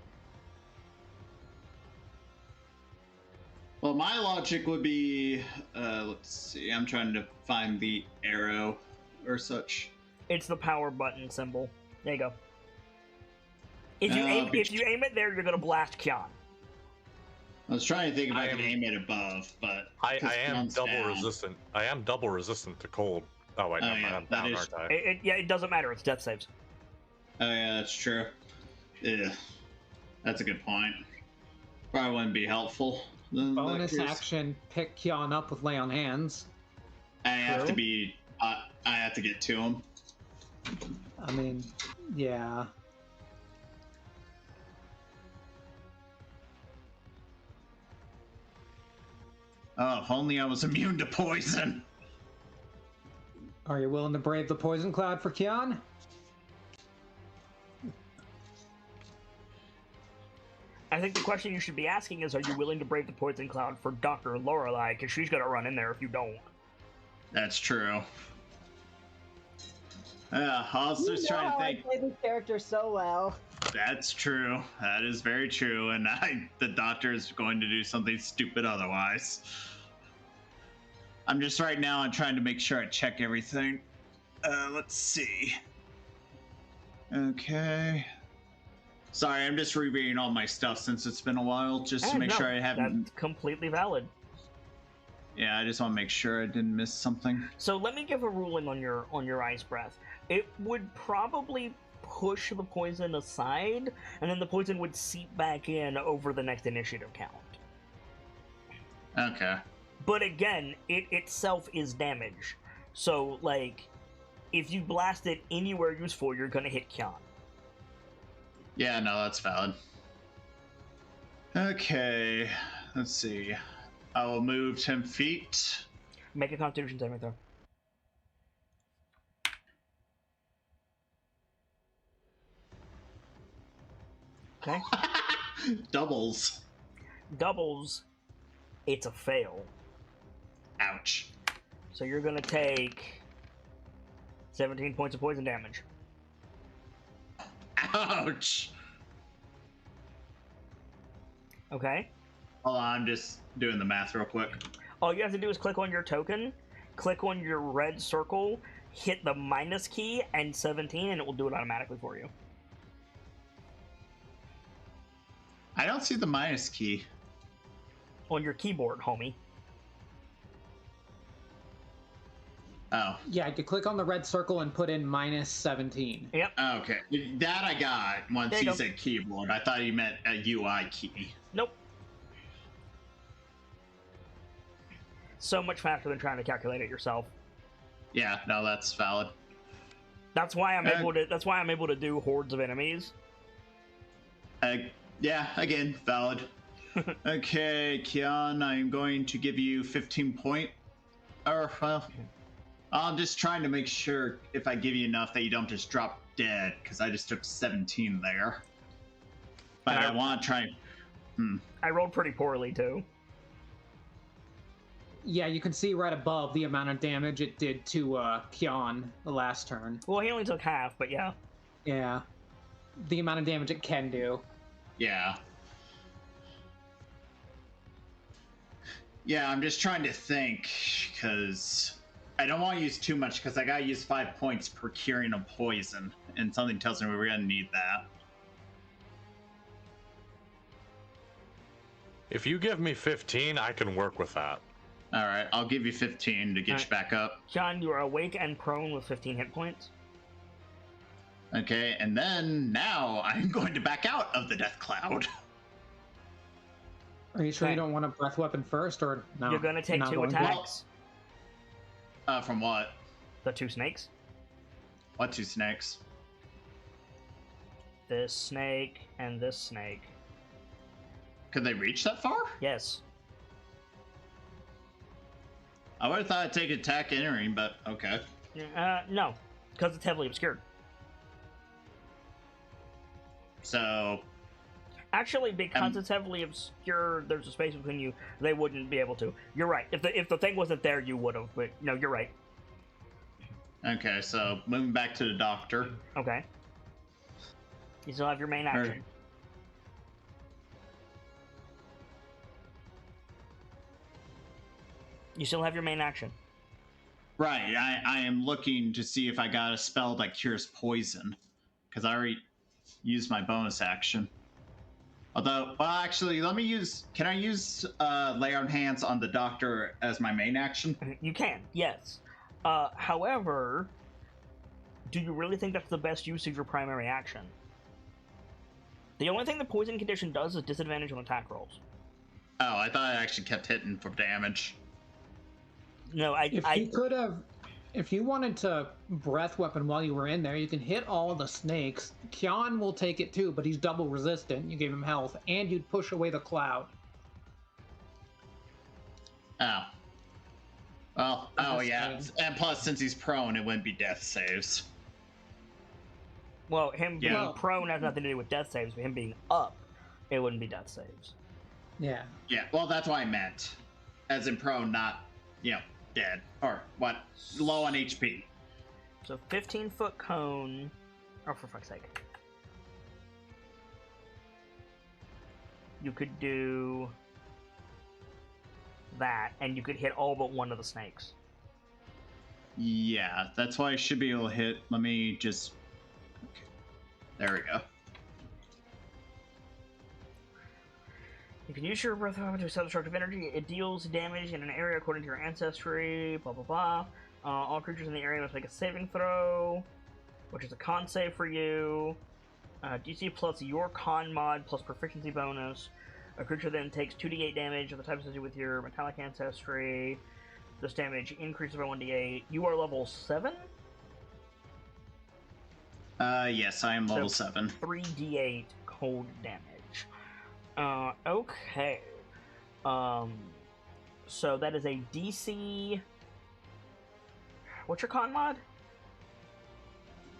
Well, my logic would be, let's see, I'm trying to find the arrow or such. It's the power button symbol. There you go. If you aim it there, you're gonna blast Kian. I was trying to think if I could aim it above, but I am double resistant. I am double resistant to cold. Oh wait, no, I'm down, aren't I? It doesn't matter. It's death saves. Oh yeah, that's true. Yeah, that's a good point. Probably wouldn't be helpful. Bonus action, pick Kian up with lay on hands. I have to be. I have to get to him. I mean, yeah. Oh, if only I was immune to poison. Are you willing to brave the poison cloud for Kian? I think the question you should be asking is, are you willing to brave the poison cloud for Dr. Lorelei? Because she's gonna run in there if you don't. That's true. I was just trying to think. I play this character so well. That's true. That is very true. And the doctor is going to do something stupid otherwise. I'm just right now. I'm trying to make sure I check everything. Let's see. Okay. Sorry, I'm just rereading all my stuff since it's been a while, just to make sure I haven't. That's completely valid. Yeah, I just want to make sure I didn't miss something. So let me give a ruling on your ice breath. It would probably push the poison aside, and then the poison would seep back in over the next initiative count. Okay. But again, it itself is damage. So, like, if you blast it anywhere useful, you're gonna hit Kian. Yeah, no, that's valid. Okay, let's see. I will move 10 feet. Make a Constitution saving throw. Okay. Doubles. Doubles, it's a fail. Ouch. So you're gonna take 17 points of poison damage. Ouch. Okay. Hold on, I'm just doing the math real quick. All you have to do is click on your token, click on your red circle, hit the minus key and 17, and it will do it automatically for you. I don't see the minus key. On your keyboard, homie. Oh. Yeah, you click on the red circle and put in minus 17. Yep. Okay. That I got once you said keyboard. I thought you meant a UI key. Nope. So much faster than trying to calculate it yourself. Yeah, no, that's valid. That's why I'm able to. That's why I'm able to do hordes of enemies. Yeah, again, valid. Okay, Kian, I'm going to give you 15 point. Or, well, I'm just trying to make sure if I give you enough that you don't just drop dead, because I just took 17 there. But I want to try. I rolled pretty poorly too. Yeah, you can see right above the amount of damage it did to Kian the last turn. Well, he only took half, but yeah. Yeah. The amount of damage it can do. Yeah. Yeah, I'm just trying to think, because I don't want to use too much, because I gotta use 5 points per curing of poison, and something tells me we're gonna need that. If you give me 15, I can work with that. Alright, I'll give you 15 to get you back up. John, you are awake and prone with 15 hit points. Okay, and then now I'm going to back out of the death cloud. Are you sure Okay. you don't want a breath weapon first, or no? You're gonna take not 2 going to? attacks. From what? The 2 snakes. What 2 snakes? This snake and this snake. Could they reach that far? Yes. I would have thought I'd take attack entering, but okay. No, because it's heavily obscured. So, Actually, because it's heavily obscured, there's a space between you. They wouldn't be able to. You're right. If the thing wasn't there, you would have. But no, you're right. okay, so moving back to the doctor. Okay. You still have your main action. You still have your main action. Right, I am looking to see if I got a spell that cures poison, because I already used my bonus action. Although, well, actually, let me use. Can I use lay on hands on the doctor as my main action? You can, yes. However, do you really think that's the best use of your primary action? The only thing the poison condition does is disadvantage on attack rolls. Oh, I thought I actually kept hitting for damage. No, If you wanted to breath weapon while you were in there, you can hit all the snakes. Kian will take it too, but he's double resistant. You gave him health, and you'd push away the cloud. Oh. Well, oh yeah, Death and plus since he's prone, it wouldn't be death saves. Well, him being Yeah. prone has nothing to do with death saves, but him being up, it wouldn't be death saves. Yeah. Yeah, well, that's what I meant. As in prone, not, dead. Or, what? Low on HP. So 15-foot cone. Oh, for fuck's sake. You could do that, and you could hit all but one of the snakes. Yeah, that's why I should be able to hit. Let me just... Okay. There we go. You can use your breath weapon to self-destructive energy. It deals damage in an area according to your ancestry. Blah blah blah. All creatures in the area must make a saving throw, which is a con save for you. DC plus your con mod plus proficiency bonus. A creature then takes 2d8 damage of the type associated with your metallic ancestry. This damage increases by 1d8. You are level 7? Yes, I am level 7. 3d8 cold damage. Okay. So that is a DC... What's your con mod?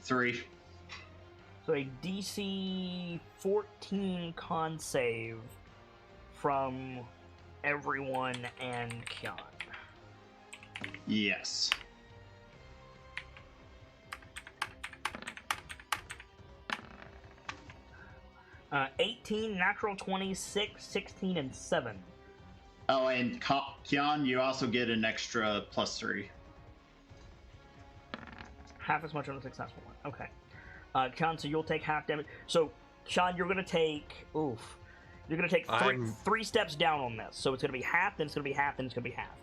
3. So a DC 14 con save from everyone and Kian. Yes. Uh, 18, natural 26, 16, and 7. Oh, and Kian, you also get an extra +3. Half as much on a successful one. Okay. Kian, so you'll take half damage. So, Sean, you're going to take... Oof. You're going to take three steps down on this. So it's going to be half, then it's going to be half, then it's going to be half.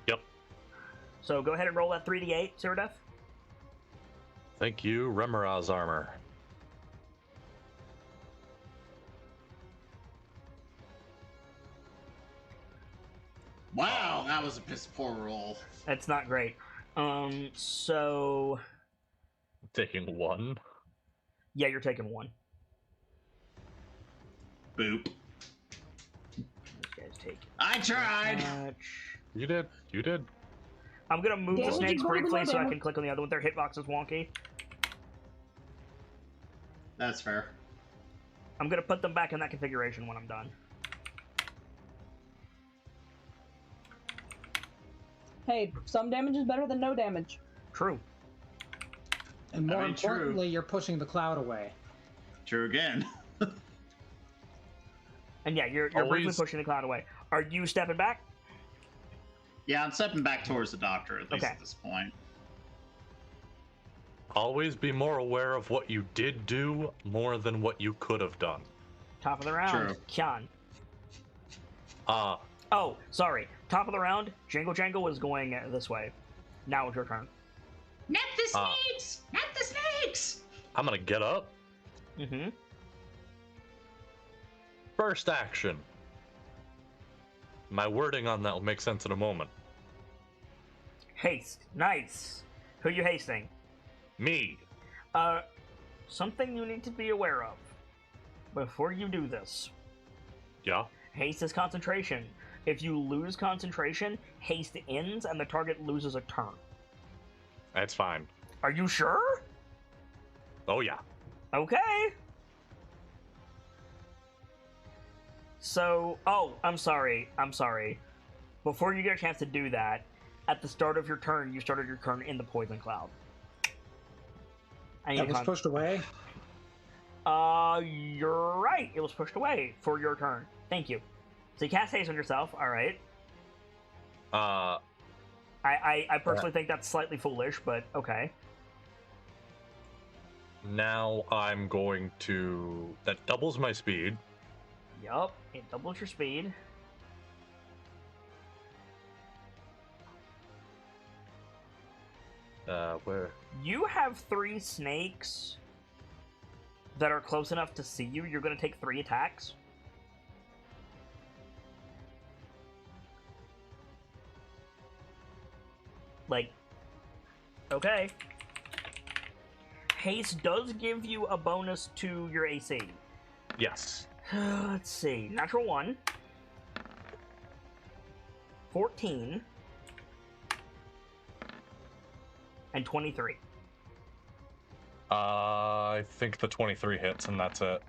Yep. So go ahead and roll that 3d8, Cyrodiff. Thank you, Remoraz armor. Wow, that was a piss poor roll. That's not great. So Taking 1. Yeah, you're taking 1. Boop. This guy's taking. I tried. Much. You did. You did. I'm gonna move the Damage is snakes better than briefly no so I damage. can click on the other one. Their hitbox is wonky. That's fair. I'm gonna put them back in that configuration when I'm done. Hey, some damage is better than no damage. True. And more I mean, true. importantly, you're pushing the cloud away. True again. And yeah, you're briefly Always- pushing the cloud away. Are you stepping back? Yeah, I'm stepping back towards the doctor at least Okay. at this point. Always be more aware of what you did do more than what you could have done. Top of the round. True. Kyan. Ah, Oh, sorry. Top of the round. Jangle Jangle is going this way. Now it's your turn. Not the Ah. snakes! Not the snakes! I'm gonna get up. Mm-hmm. First action. My wording on that will make sense in a moment. Haste. Nice. Who you hasting? Me. Something you need to be aware of before you do this. Yeah. Haste is concentration. If you lose concentration, haste ends and the target loses a turn. That's fine. Are you sure? Oh yeah. Okay. So, I'm sorry. Before you get a chance to do that, at the start of your turn, you started your turn in the poison cloud. I need That was pushed away. You're right. It was pushed away for your turn. Thank you. So you cast haste on yourself. All right. I personally think that's slightly foolish, but okay. Now I'm going to. That doubles my speed. Yup. It doubles your speed. Where? You have 3 snakes that are close enough to see you. You're going to take 3 attacks. Like, okay. Haste does give you a bonus to your AC. Yes. Let's see. Natural 1. 14. And 23. I think the 23 hits, and that's it.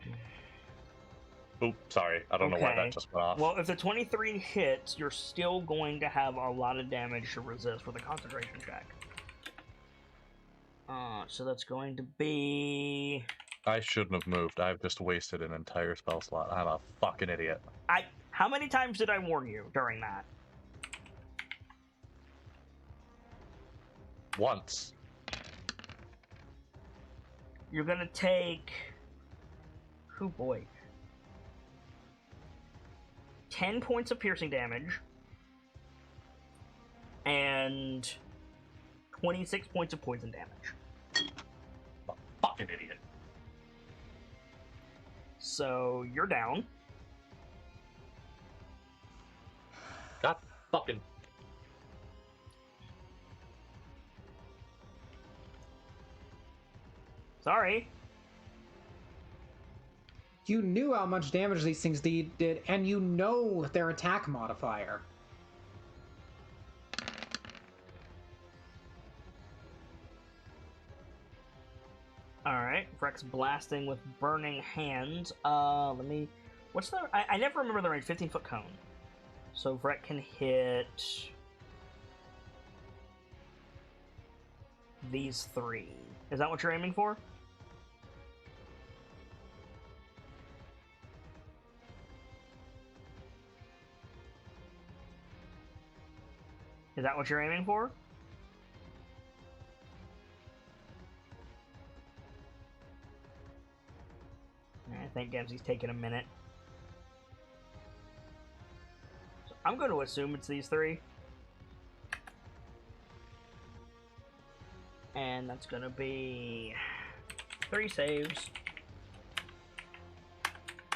Oop, sorry. I don't know why Okay. that just went off. Well, if the 23 hits, you're still going to have a lot of damage to resist with a concentration check. So that's going to be... I shouldn't have moved. I've just wasted an entire spell slot. I'm a fucking idiot. How many times did I warn you during that? Once. You're gonna take... Oh boy. 10 points of piercing damage. And 26 points of poison damage. I'm a fucking idiot. So, you're down. God fucking. Sorry. You knew how much damage these things did, and you know their attack modifier. Alright, Vreck's blasting with burning hands. Let me... What's the... I never remember the range. 15-foot cone. So Vreck can hit... these 3. Is that what you're aiming for? Is that what you're aiming for? I think Dempsey's taking a minute. So I'm going to assume it's these 3. And that's going to be 3 saves.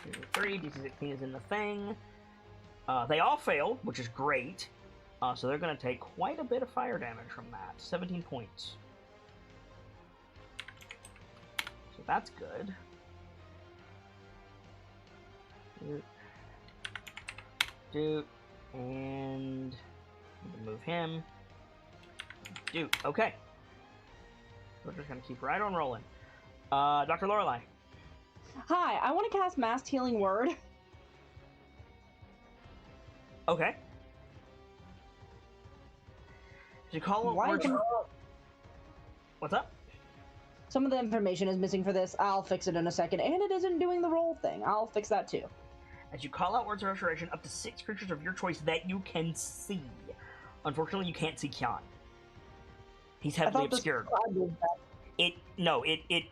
2, 3, DC-16 is in the thing. They all failed, which is great. So they're going to take quite a bit of fire damage from that. 17 points. that's good. And move him. Okay. We're just gonna keep right on rolling. Dr. Lorelei. Hi, I want to cast Mass Healing Word. Okay. So you call it. Why? What's up? Some of the information is missing for this. I'll fix it in a second, and it isn't doing the roll thing. I'll fix that too. As you call out words of restoration, up to 6 creatures of your choice that you can see. Unfortunately, you can't see Kyan. He's heavily obscured. It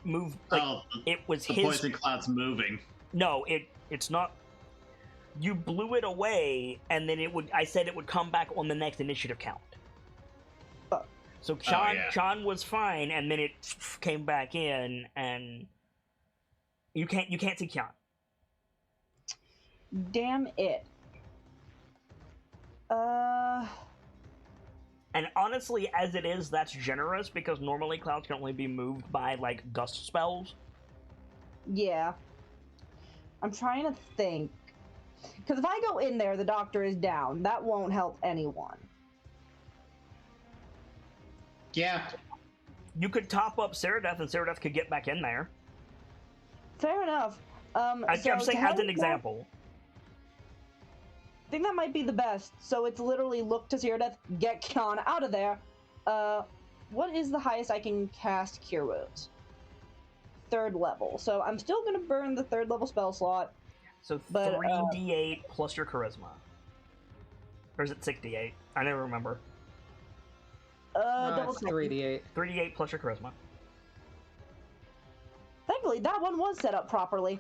moved. Like, it was the his. poison cloud's moving. No, it's not. You blew it away, and then it would. I said it would come back on the next initiative count. So Chan was fine, and then it came back in, and you can't see Kyan. Damn it. And honestly, as it is, that's generous, because normally clouds can only be moved by, like, gust spells. Yeah. I'm trying to think. Because if I go in there, the doctor is down. That won't help anyone. Yeah. You could top up Ceradeth, and Ceradeth could get back in there. Fair enough. I'm saying as an example. I think that might be the best. So it's literally look to Ceradeth, get Kyan out of there. What is the highest I can cast Cure Wounds? 3rd level. So I'm still going to burn the 3rd level spell slot. So 3d8 plus your charisma. Or is it 6d8? I never remember. It's 3d8. 3d8 plus your charisma. Thankfully, that one was set up properly.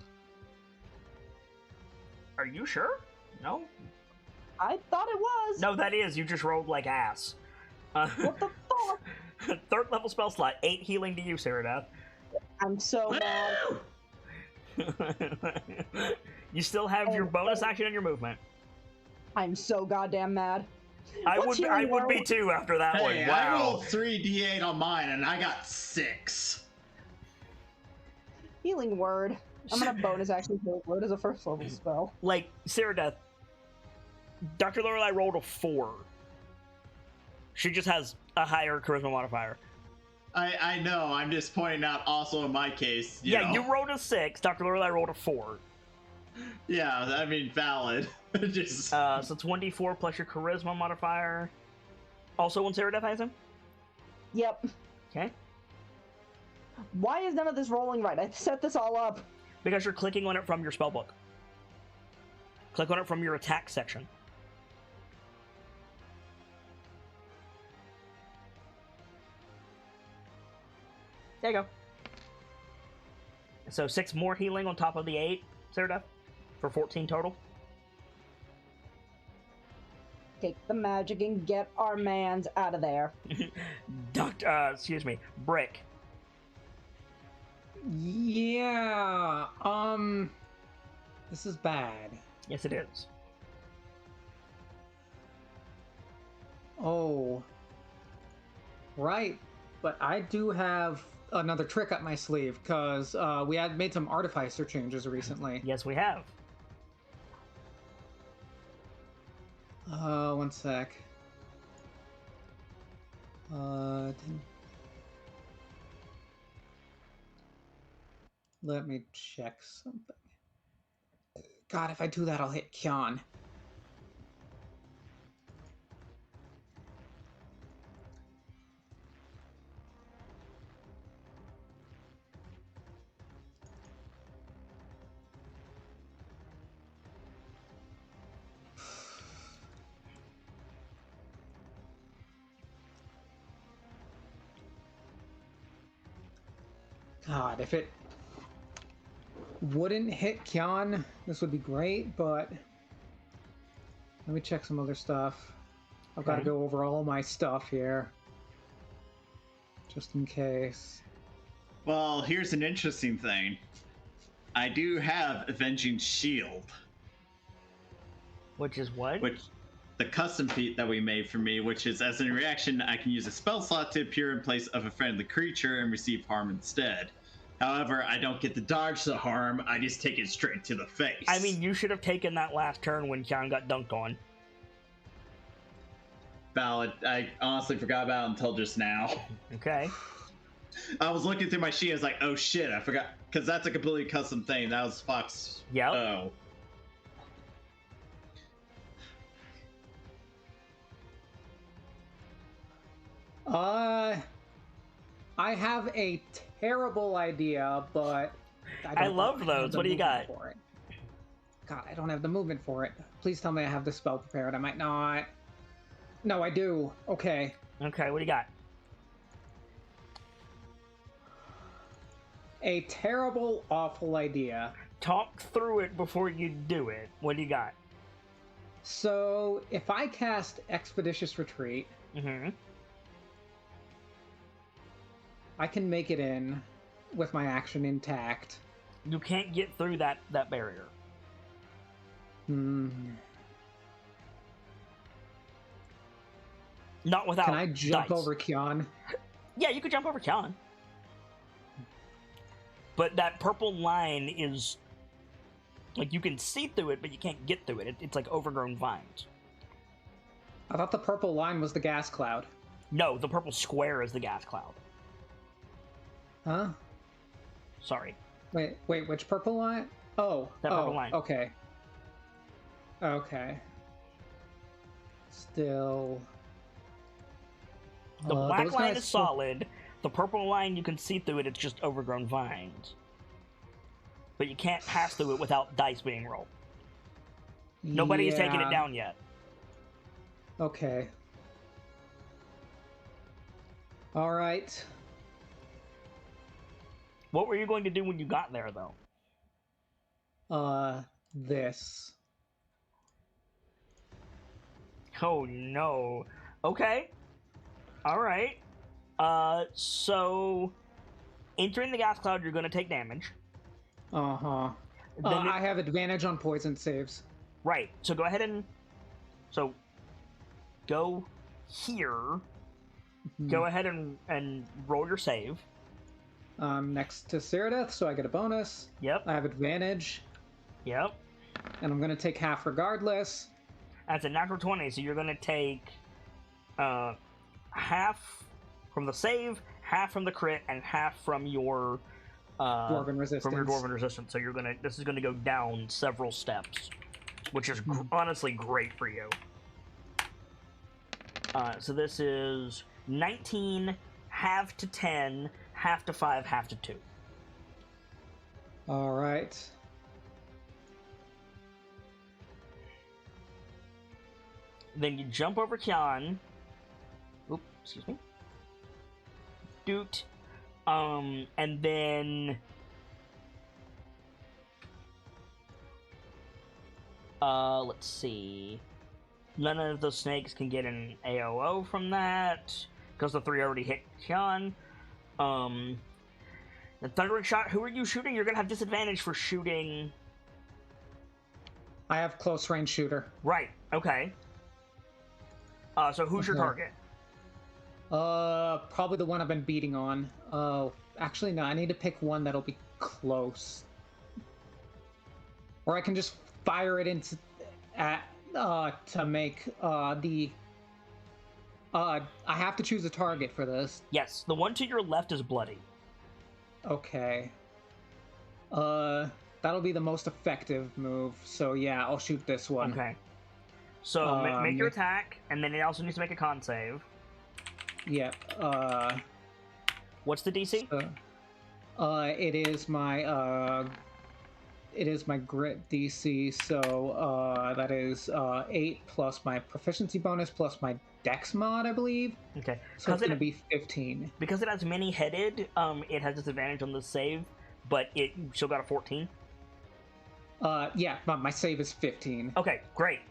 Are you sure? No? I thought it was. No, that is. You just rolled like ass. What the fuck? 3rd level spell slot. 8 healing to you, Ceradeth. I'm so mad. You still have your bonus action and your movement. I'm so goddamn mad. I would be too after that one. Wow. I rolled 3d8 on mine and I got 6. Healing Word. I'm gonna bonus action Healing Word as a 1st level spell. Like, Ceradeth, Dr. Lorelei rolled a 4. She just has a higher charisma modifier. I know, I'm just pointing out also in my case. You know. You rolled a 6, Dr. Lorelei rolled a 4. Yeah, I mean, valid. Just... So 1d4 plus your charisma modifier. Also on Ceradeth, I assume? Yep. Okay. Why is none of this rolling right? I set this all up. Because you're clicking on it from your spellbook. Click on it from your attack section. There you go. So 6 more healing on top of the 8, Ceradeth, for 14 total. Take the magic and get our mans out of there. Excuse me, Brick. Yeah, this is bad. Yes, it is. Oh. Right, but I do have another trick up my sleeve, because we had made some artificer changes recently. Yes, we have. One sec. Let me check something. God, if I do that, I'll hit Kyan. God, if it wouldn't hit Kyan, this would be great, but let me check some other stuff. I've got to go over all my stuff here, just in case. Well, here's an interesting thing. I do have Avenging Shield. Which is what? Which, the custom feat that we made for me, which is as a reaction, I can use a spell slot to appear in place of a friendly creature and receive harm instead. However, I don't get to dodge the harm. I just take it straight to the face. I mean, you should have taken that last turn when Kian got dunked on. Valid. I honestly forgot about it until just now. Okay. I was looking through my sheet. I was like, oh shit, I forgot. Because that's a completely custom thing. That was Fox. Yep. Oh. I have a terrible idea, but I love have those. the What do you movement got? For it. God, I don't have the movement for it. Please tell me I have the spell prepared. I might not. No, I do. Okay. Okay, what do you got? A terrible, awful idea. Talk through it before you do it. What do you got? So, if I cast Expeditious Retreat, Mm-hmm. I can make it in with my action intact. You can't get through that barrier. Hmm. Not without Can I jump dice. over Kian? Yeah, you could jump over Kian. But that purple line is... Like, you can see through it, but you can't get through it. It's like overgrown vines. I thought the purple line was the gas cloud. No, the purple square is the gas cloud. Huh? Sorry. Wait, which purple line? Oh, That purple line. Okay. Okay. Still... The black those line guys is solid. The purple line, you can see through it. It's just overgrown vines. But you can't pass through it without dice being rolled. Nobody has taken it Yeah. down yet. Okay. All right. What were you going to do when you got there, though? This. Oh, no. Okay. All right. So... Entering the gas cloud, you're going to take damage. Uh-huh. Then I have advantage on poison saves. Right. So go ahead and... So, go here. Go ahead and roll your save. Next to Cyrodiil, so I get a bonus. Yep. I have advantage, Yep. and I'm going to take half regardless. That's a natural 20, so you're going to take half from the save, half from the crit, and half from your Dwarven resistance. From your dwarven resistance. So you're gonna. This is going to go down several steps, which is honestly great for you. So this is 19, half to 10, half to 5, half to 2. All right. Then you jump over Kian. Oop, excuse me. Doot. And then... let's see. None of the snakes can get an AOO from that, because the 3 already hit Kian. The thundering shot, who are you shooting? You're gonna have disadvantage for shooting... I have close range shooter. Right, okay. So who's your Okay. target? Probably the one I've been beating on. Actually, no, I need to pick one that'll be close. Or I can just fire it into to make the. I have to choose a target for this. Yes, the one to your left is bloody. Okay. That'll be the most effective move. So yeah, I'll shoot this one. Okay. So make your attack, and then it also needs to make a con save. Yep. What's the DC? It is my grit DC, so that is 8 plus my proficiency bonus plus my dex mod, I believe. Okay. So it's going to be 15. Because it has many-headed, it has disadvantage on the save, but it still got a 14. Yeah, my save is 15. Okay, great.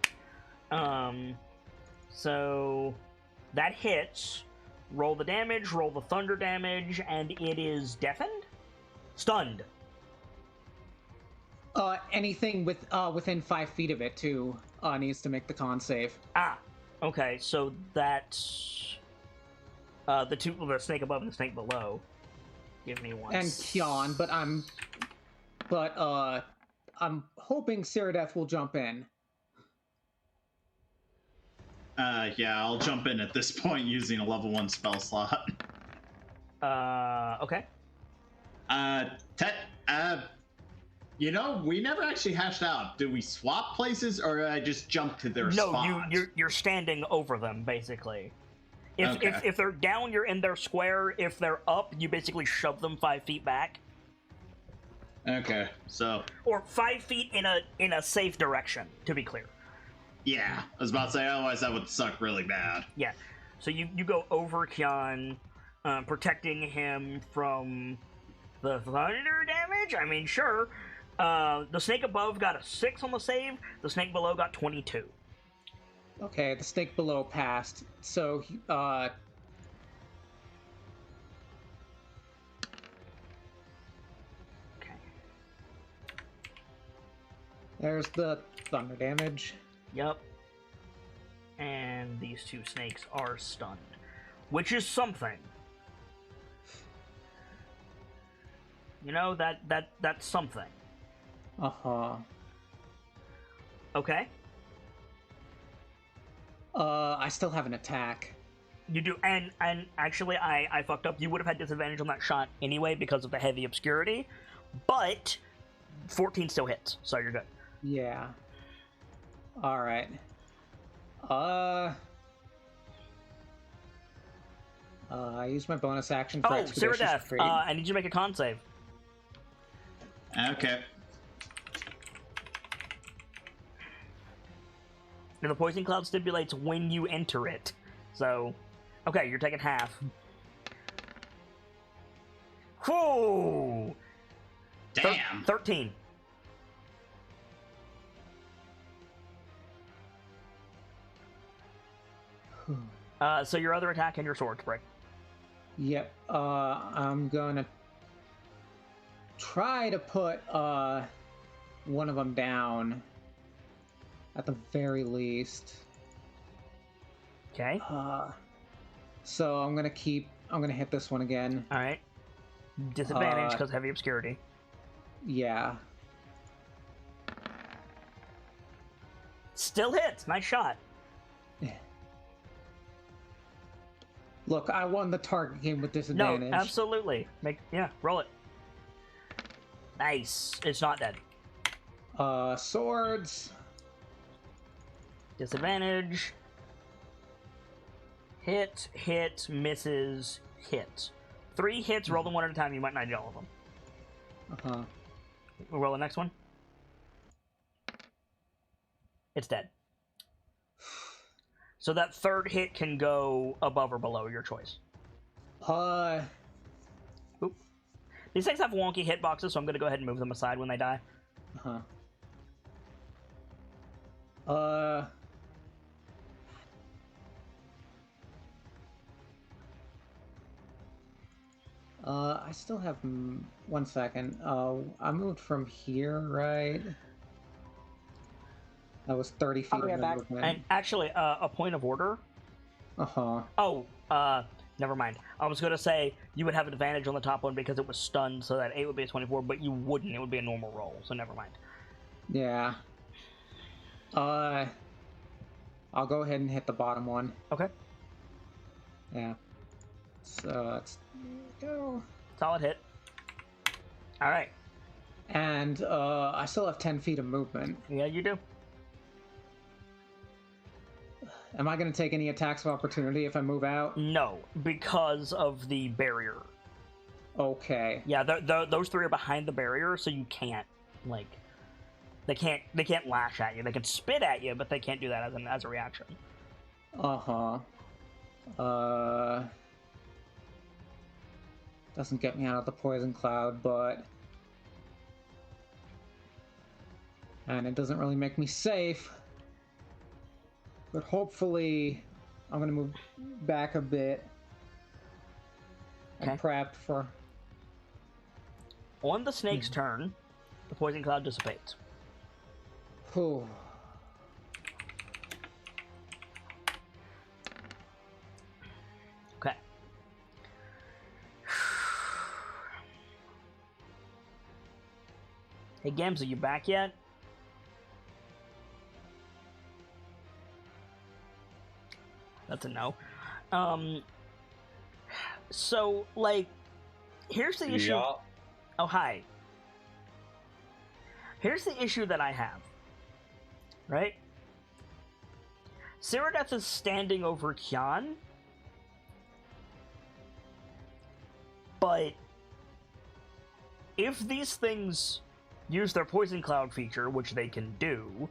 So that hits. Roll the damage, roll the thunder damage, and it is deafened? Stunned. Anything within 5 feet of it too needs to make the con save. Ah, okay, so that's the snake above and the snake below. Give me one. And Kion, but I'm hoping Cyrodiil will jump in. Yeah, I'll jump in at this point using a level 1 spell slot. Okay. We never actually hashed out. Do we swap places, or did I just jump to their spot? No, you're standing over them, basically. Okay. If they're down, you're in their square. If they're up, you basically shove them 5 feet back. Okay, so... Or 5 feet in a safe direction, to be clear. Yeah, I was about to say, otherwise that would suck really bad. Yeah. So you go over Kion, protecting him from the thunder damage? I mean, sure. The snake above got a 6 on the save. The snake below got 22. Okay, the snake below passed. So, Okay. There's the thunder damage. Yep. And these 2 snakes are stunned, which is something. You know, that's something. Uh-huh. Okay. I still have an attack. You do, and actually, I fucked up. You would have had disadvantage on that shot anyway because of the heavy obscurity, but 14 still hits, so you're good. Yeah. Alright. I used my bonus action for Expeditious Cyrodiil, Retreat. I need you to make a con save. Okay. And the poison cloud stipulates when you enter it. So, okay, you're taking half. Whew! Damn. 13. So your other attack and your swords break. Yep. I'm gonna try to put one of them down at the very least. Okay. So I'm gonna hit this one again. All right. Disadvantage because heavy obscurity. Yeah. Still hits. Nice shot. Look, I won the target game with No, disadvantage. absolutely. Roll it. Nice. It's not dead. Swords. Disadvantage. Hit, misses, hit. 3 hits, roll them one at a time. You might not get all of them. Uh-huh. We'll roll the next one. It's dead. So that third hit can go above or below, your choice. Oop. These things have wonky hitboxes, so I'm going to go ahead and move them aside when they die. I still have 1 second. I moved from here, right? That was 30 feet I'll be of right back. movement. And actually, a point of order. Uh-huh. Oh, never mind. I was going to say you would have an advantage on the top one because it was stunned, so that 8 would be a 24, but you wouldn't. It would be a normal roll, so never mind. Yeah. I'll go ahead and hit the bottom one. Okay. Yeah. So let's go. Solid hit. All right. And I still have 10 feet of movement. Yeah, you do. Am I going to take any attacks of opportunity if I move out? No, because of the barrier. Okay. Yeah, those 3 are behind the barrier, so you can't, like, they can't lash at you. They can spit at you, but they can't do that as a reaction. Uh-huh. Doesn't get me out of the poison cloud, but... And it doesn't really make me safe. But hopefully, I'm going to move back a bit. And Okay. prep for... On the snake's turn, the poison cloud dissipates. Whew. Okay. Hey, Gams, are you back yet? That's a no. So, like, here's the issue. Yeah. Oh, hi. Here's the issue that I have. Right? Cyrodiil is standing over Kian. But if these things use their Poison Cloud feature, which they can do,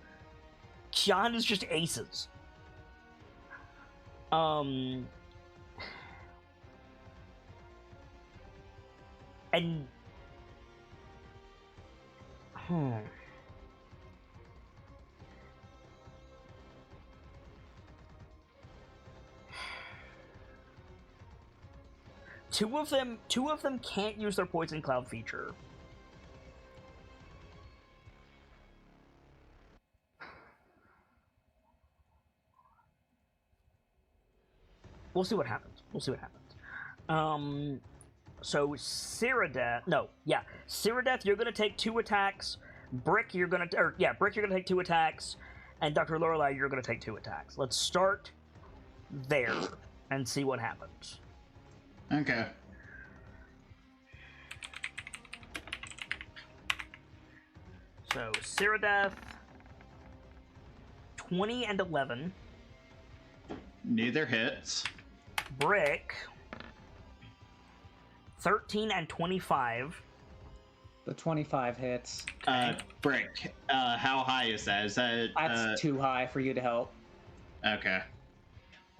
Kian is just aces. And two of them can't use their Poison Cloud feature. We'll see what happens. So Cyrodiil, you're gonna take 2 attacks. Brick, you're gonna take 2 attacks, and Dr. Lorelei, you're gonna take 2 attacks. Let's start there and see what happens. Okay. So Cyrodiil, 20 and 11. Neither hits. Brick, 13 and 25. The 25 hits. Brick, how high is that? Is that... That's too high for you to help. Okay.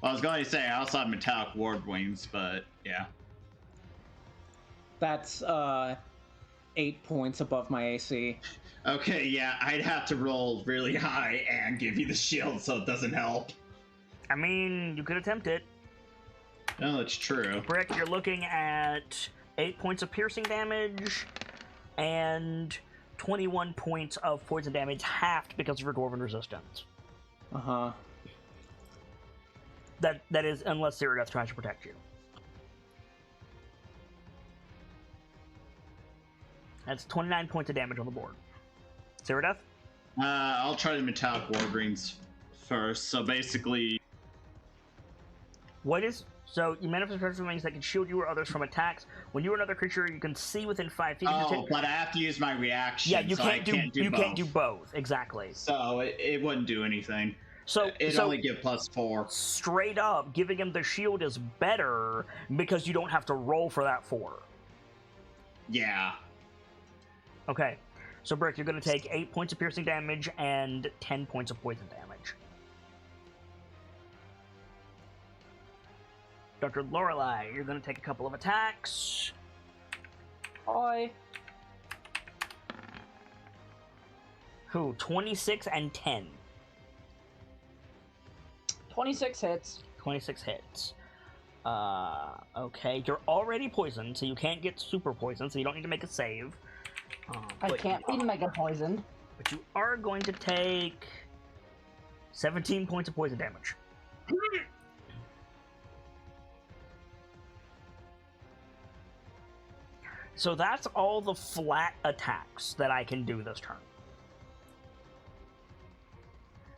Well, I was going to say, I also have metallic ward wings, but yeah. That's 8 points above my AC. Okay, yeah, I'd have to roll really high and give you the shield so it doesn't help. I mean, you could attempt it. No, that's true. Brick, you're looking at 8 points of piercing damage and 21 points of poison damage, halved because of your dwarven resistance. Uh-huh. That is, unless Cyrodiil tries to protect you. That's 29 points of damage on the board. Cyrodiil? I'll try the metallic ward rings first. So basically... So, you manifest pressure wings that can shield you or others from attacks. When you or another creature you can see within 5 feet. Oh, but I have to use my reaction. Yeah, you so can't do both. can't do both. Exactly. So it wouldn't do anything. So It'd only give +4. Straight up, giving him the shield is better because you don't have to roll for that 4. Yeah. Okay. So, Brick, you're going to take 8 points of piercing damage and 10 points of poison damage. Dr. Lorelei, you're going to take a couple of attacks. Hi. Who? 26 and 10. 26 hits. 26 hits. Okay. You're already poisoned, so you can't get super poisoned, so you don't need to make a save. I can't be mega poisoned. But you are going to take 17 points of poison damage. So that's all the flat attacks that I can do this turn.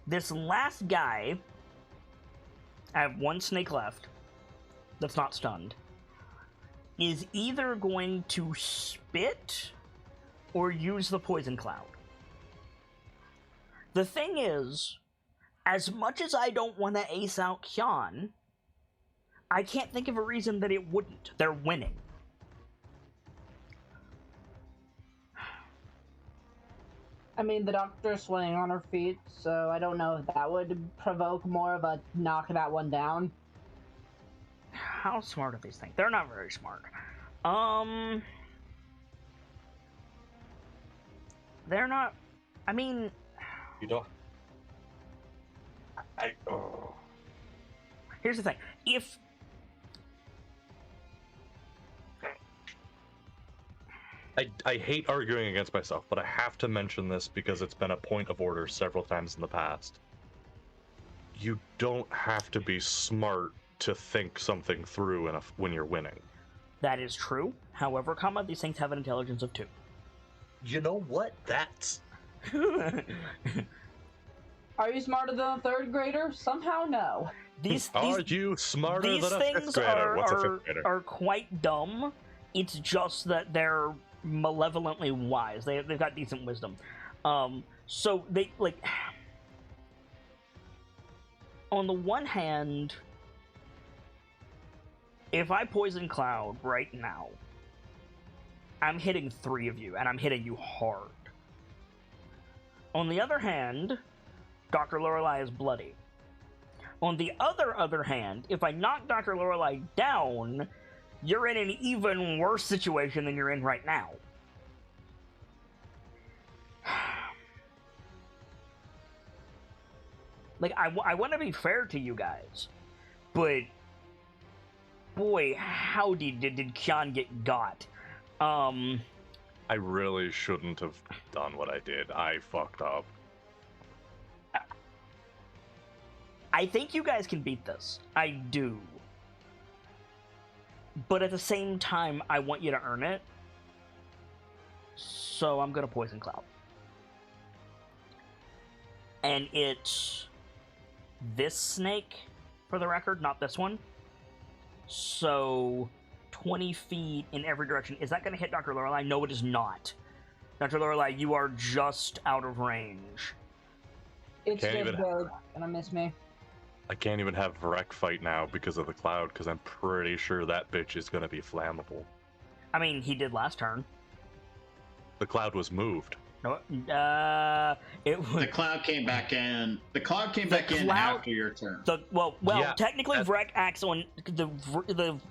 This last guy, I have 1 snake left that's not stunned, is either going to spit or use the poison cloud. The thing is, as much as I don't want to ace out Kian, I can't think of a reason that it wouldn't. They're winning. I mean, the doctor's swaying on her feet, so I don't know if that would provoke more of a knock that one down. How smart are these things? They're not very smart. They're not... I mean... You don't... Oh. Here's the thing. If... I hate arguing against myself, but I have to mention this because it's been a point of order several times in the past. You don't have to be smart to think something through when you're winning. That is true. However, these things have an intelligence of 2. You know what? That's... Are you smarter than a third grader? Somehow, no. Are you smarter these than a fifth things grader? What's a fifth grader? are quite dumb. It's just that they're malevolently wise. They've got decent wisdom. So they, like... On the one hand, if I poison Cloud right now, I'm hitting 3 of you, and I'm hitting you hard. On the other hand, Dr. Lorelei is bloody. On the other hand, if I knock Dr. Lorelei down, you're in an even worse situation than you're in right now. Like, I want to be fair to you guys, but boy, howdy did Kian get got. I really shouldn't have done what I did. I fucked up. I think you guys can beat this. I do. But at the same time, I want you to earn it. So I'm gonna poison Cloud. And it's this snake, for the record, not this one. So 20 feet in every direction. Is that gonna hit Dr. Lorelei? No, it is not. Dr. Lorelei, you are just out of range. It's just gonna miss me. I can't even have Vrek fight now because of the cloud, because I'm pretty sure that bitch is gonna be flammable. I mean, he did last turn. The cloud was moved. No, it was... The cloud came back in. The cloud came back in after your turn. Well, Yeah, technically, Vrek acts on the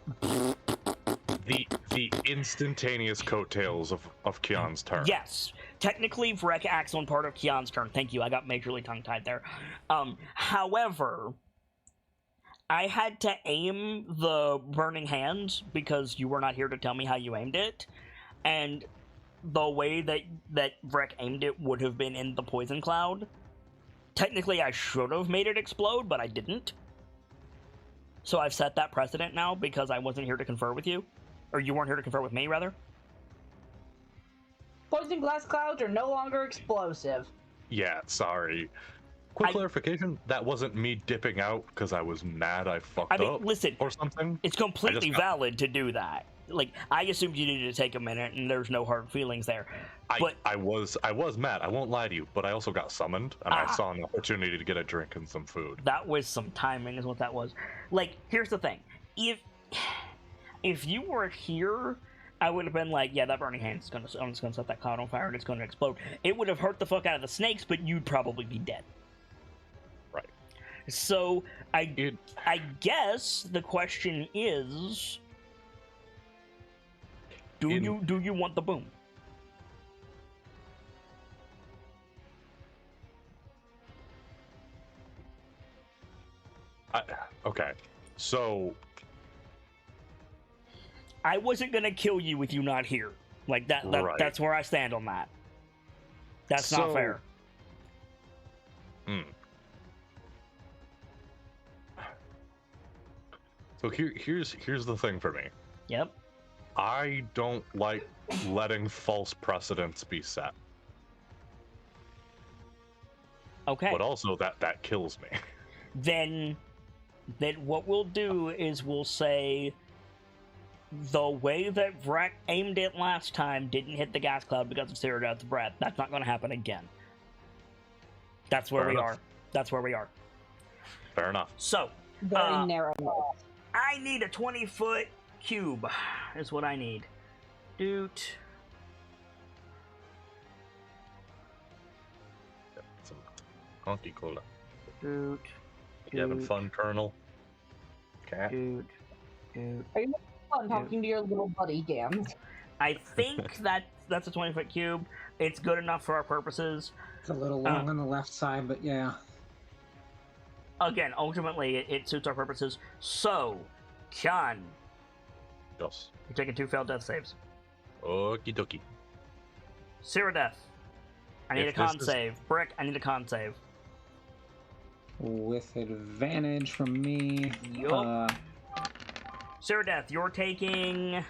instantaneous coattails of Kian's turn. Yes. Technically, Vrek acts on part of Kian's turn. Thank you, I got majorly tongue-tied there. However, I had to aim the Burning Hands because you were not here to tell me how you aimed it. And the way that Vrek aimed it would have been in the Poison Cloud. Technically, I should have made it explode, but I didn't. So I've set that precedent now because I wasn't here to confer with you. Or you weren't here to confer with me, rather. Poison glass clouds are no longer explosive. Yeah, sorry. Quick clarification, that wasn't me dipping out because I was mad I fucked up listen, or something. It's completely valid to do that. Like, I assumed you needed to take a minute, and there's no hard feelings there. But I was mad, I won't lie to you, but I also got summoned, and I saw an opportunity to get a drink and some food. That was some timing is what that was. Like, here's the thing. If you were here, I would have been like, yeah, that Burning Hand is I'm just gonna set that cloud on fire and it's gonna explode. It would have hurt the fuck out of the snakes, but you'd probably be dead. Right. So I guess the question is, do you want the boom? Okay, so I wasn't gonna kill you with you not here. Like that. Right. That's where I stand on that. That's not fair. So here's the thing for me. Yep. I don't like letting false precedents be set. Okay. But also that kills me. Then what we'll do is we'll say the way that Vrek aimed it last time didn't hit the gas cloud because of Cyrodiil's breath. That's not going to happen again. That's where we are. That's where we are. Fair enough. So, Very narrow. I need a 20-foot cube, is what I need. Doot. Some honky cola. Doot. You having fun, Colonel? Cat? Doot. Doot. Are you having fun talking to your little buddy, Gams? I think that's a 20-foot cube. It's good enough for our purposes. It's a little long on the left side, but yeah. Again, ultimately, it suits our purposes. So, Kian, Yes. you're taking 2 failed death saves. Okie dokie. Cyrodiil, I need If a con this is- save. Brick, I need a con save. With advantage from me. Yup. Cyrodiil, you're taking...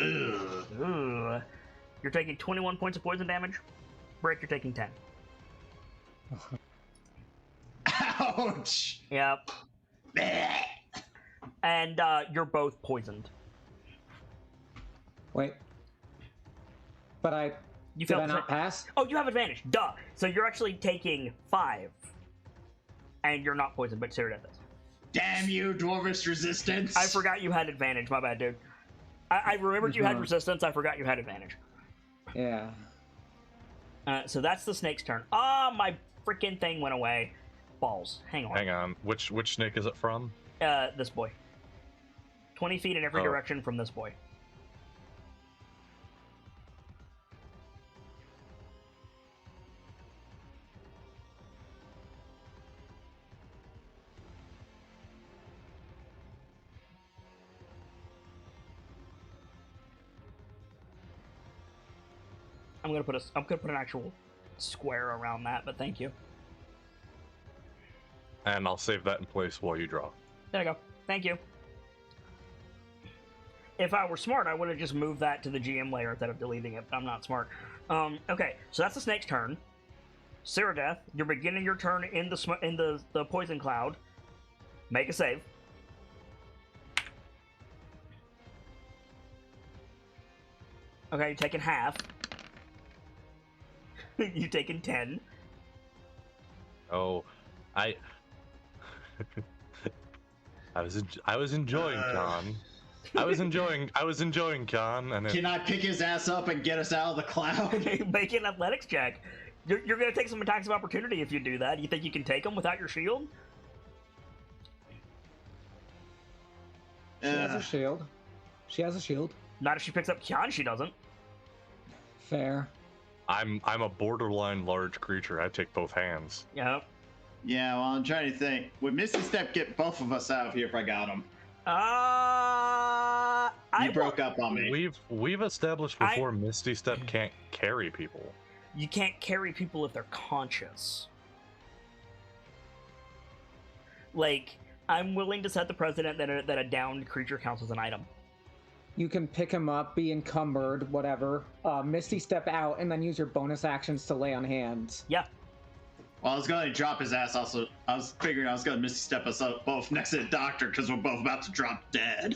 Ooh. You're taking 21 points of poison damage. Brick, you're taking 10. Ouch! Yep. And you're both poisoned. Wait. But I... You Did failed I to not save. pass? Oh, you have advantage. Duh. So you're actually taking 5. And you're not poisoned, but Cyrodiil is. Damn you, Dwarvish resistance! I forgot you had advantage. My bad, dude. I remembered you had Mhm. resistance. I forgot you had advantage. Yeah. So that's the snake's turn. Ah, my freaking thing went away. Balls. Hang on. Hang on. Which snake is it from? This boy. 20 feet in every Oh. direction from this boy. I'm gonna put an actual square around that, but thank you. And I'll save that in place while you draw. There you go. Thank you. If I were smart, I would have just moved that to the GM layer instead of deleting it, but I'm not smart. Okay, so that's the snake's turn. Cyrodiil, you're beginning your turn in the poison cloud. Make a save. Okay, you're taking half. You're taking 10. Oh, I was enjoying Khan. I was enjoying Khan, and Can I pick his ass up and get us out of the cloud? Make an athletics check. You're going to take some attacks of opportunity if you do that. You think you can take them without your shield? She has a shield. She has a shield. Not if she picks up Kian, she doesn't. Fair. I'm a borderline large creature. I take both hands. Yep. Yeah, well, I'm trying to think. Would Misty Step get both of us out of here if I got him? You broke up on me. We've established before Misty Step can't carry people. You can't carry people if they're conscious. Like, I'm willing to set the precedent that a downed creature counts as an item. You can pick him up, be encumbered, whatever. Misty Step out, and then use your bonus actions to lay on hands. Yeah. Well, I was going to drop his ass also. I was figuring I was going to Misty Step us up both next to the doctor because we're both about to drop dead.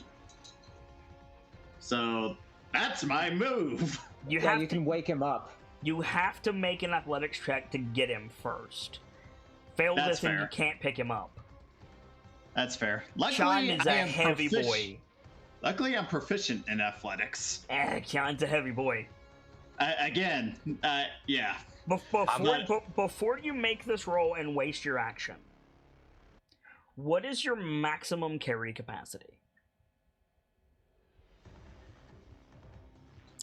So, that's my move. You can wake him up. You have to make an athletics check to get him first. Fail That's this and fair. you can't pick him up. That's fair. Sean is a heavy boy. Luckily, I'm proficient in athletics. Kion's a heavy boy. Yeah. Before you make this roll and waste your action, what is your maximum carry capacity?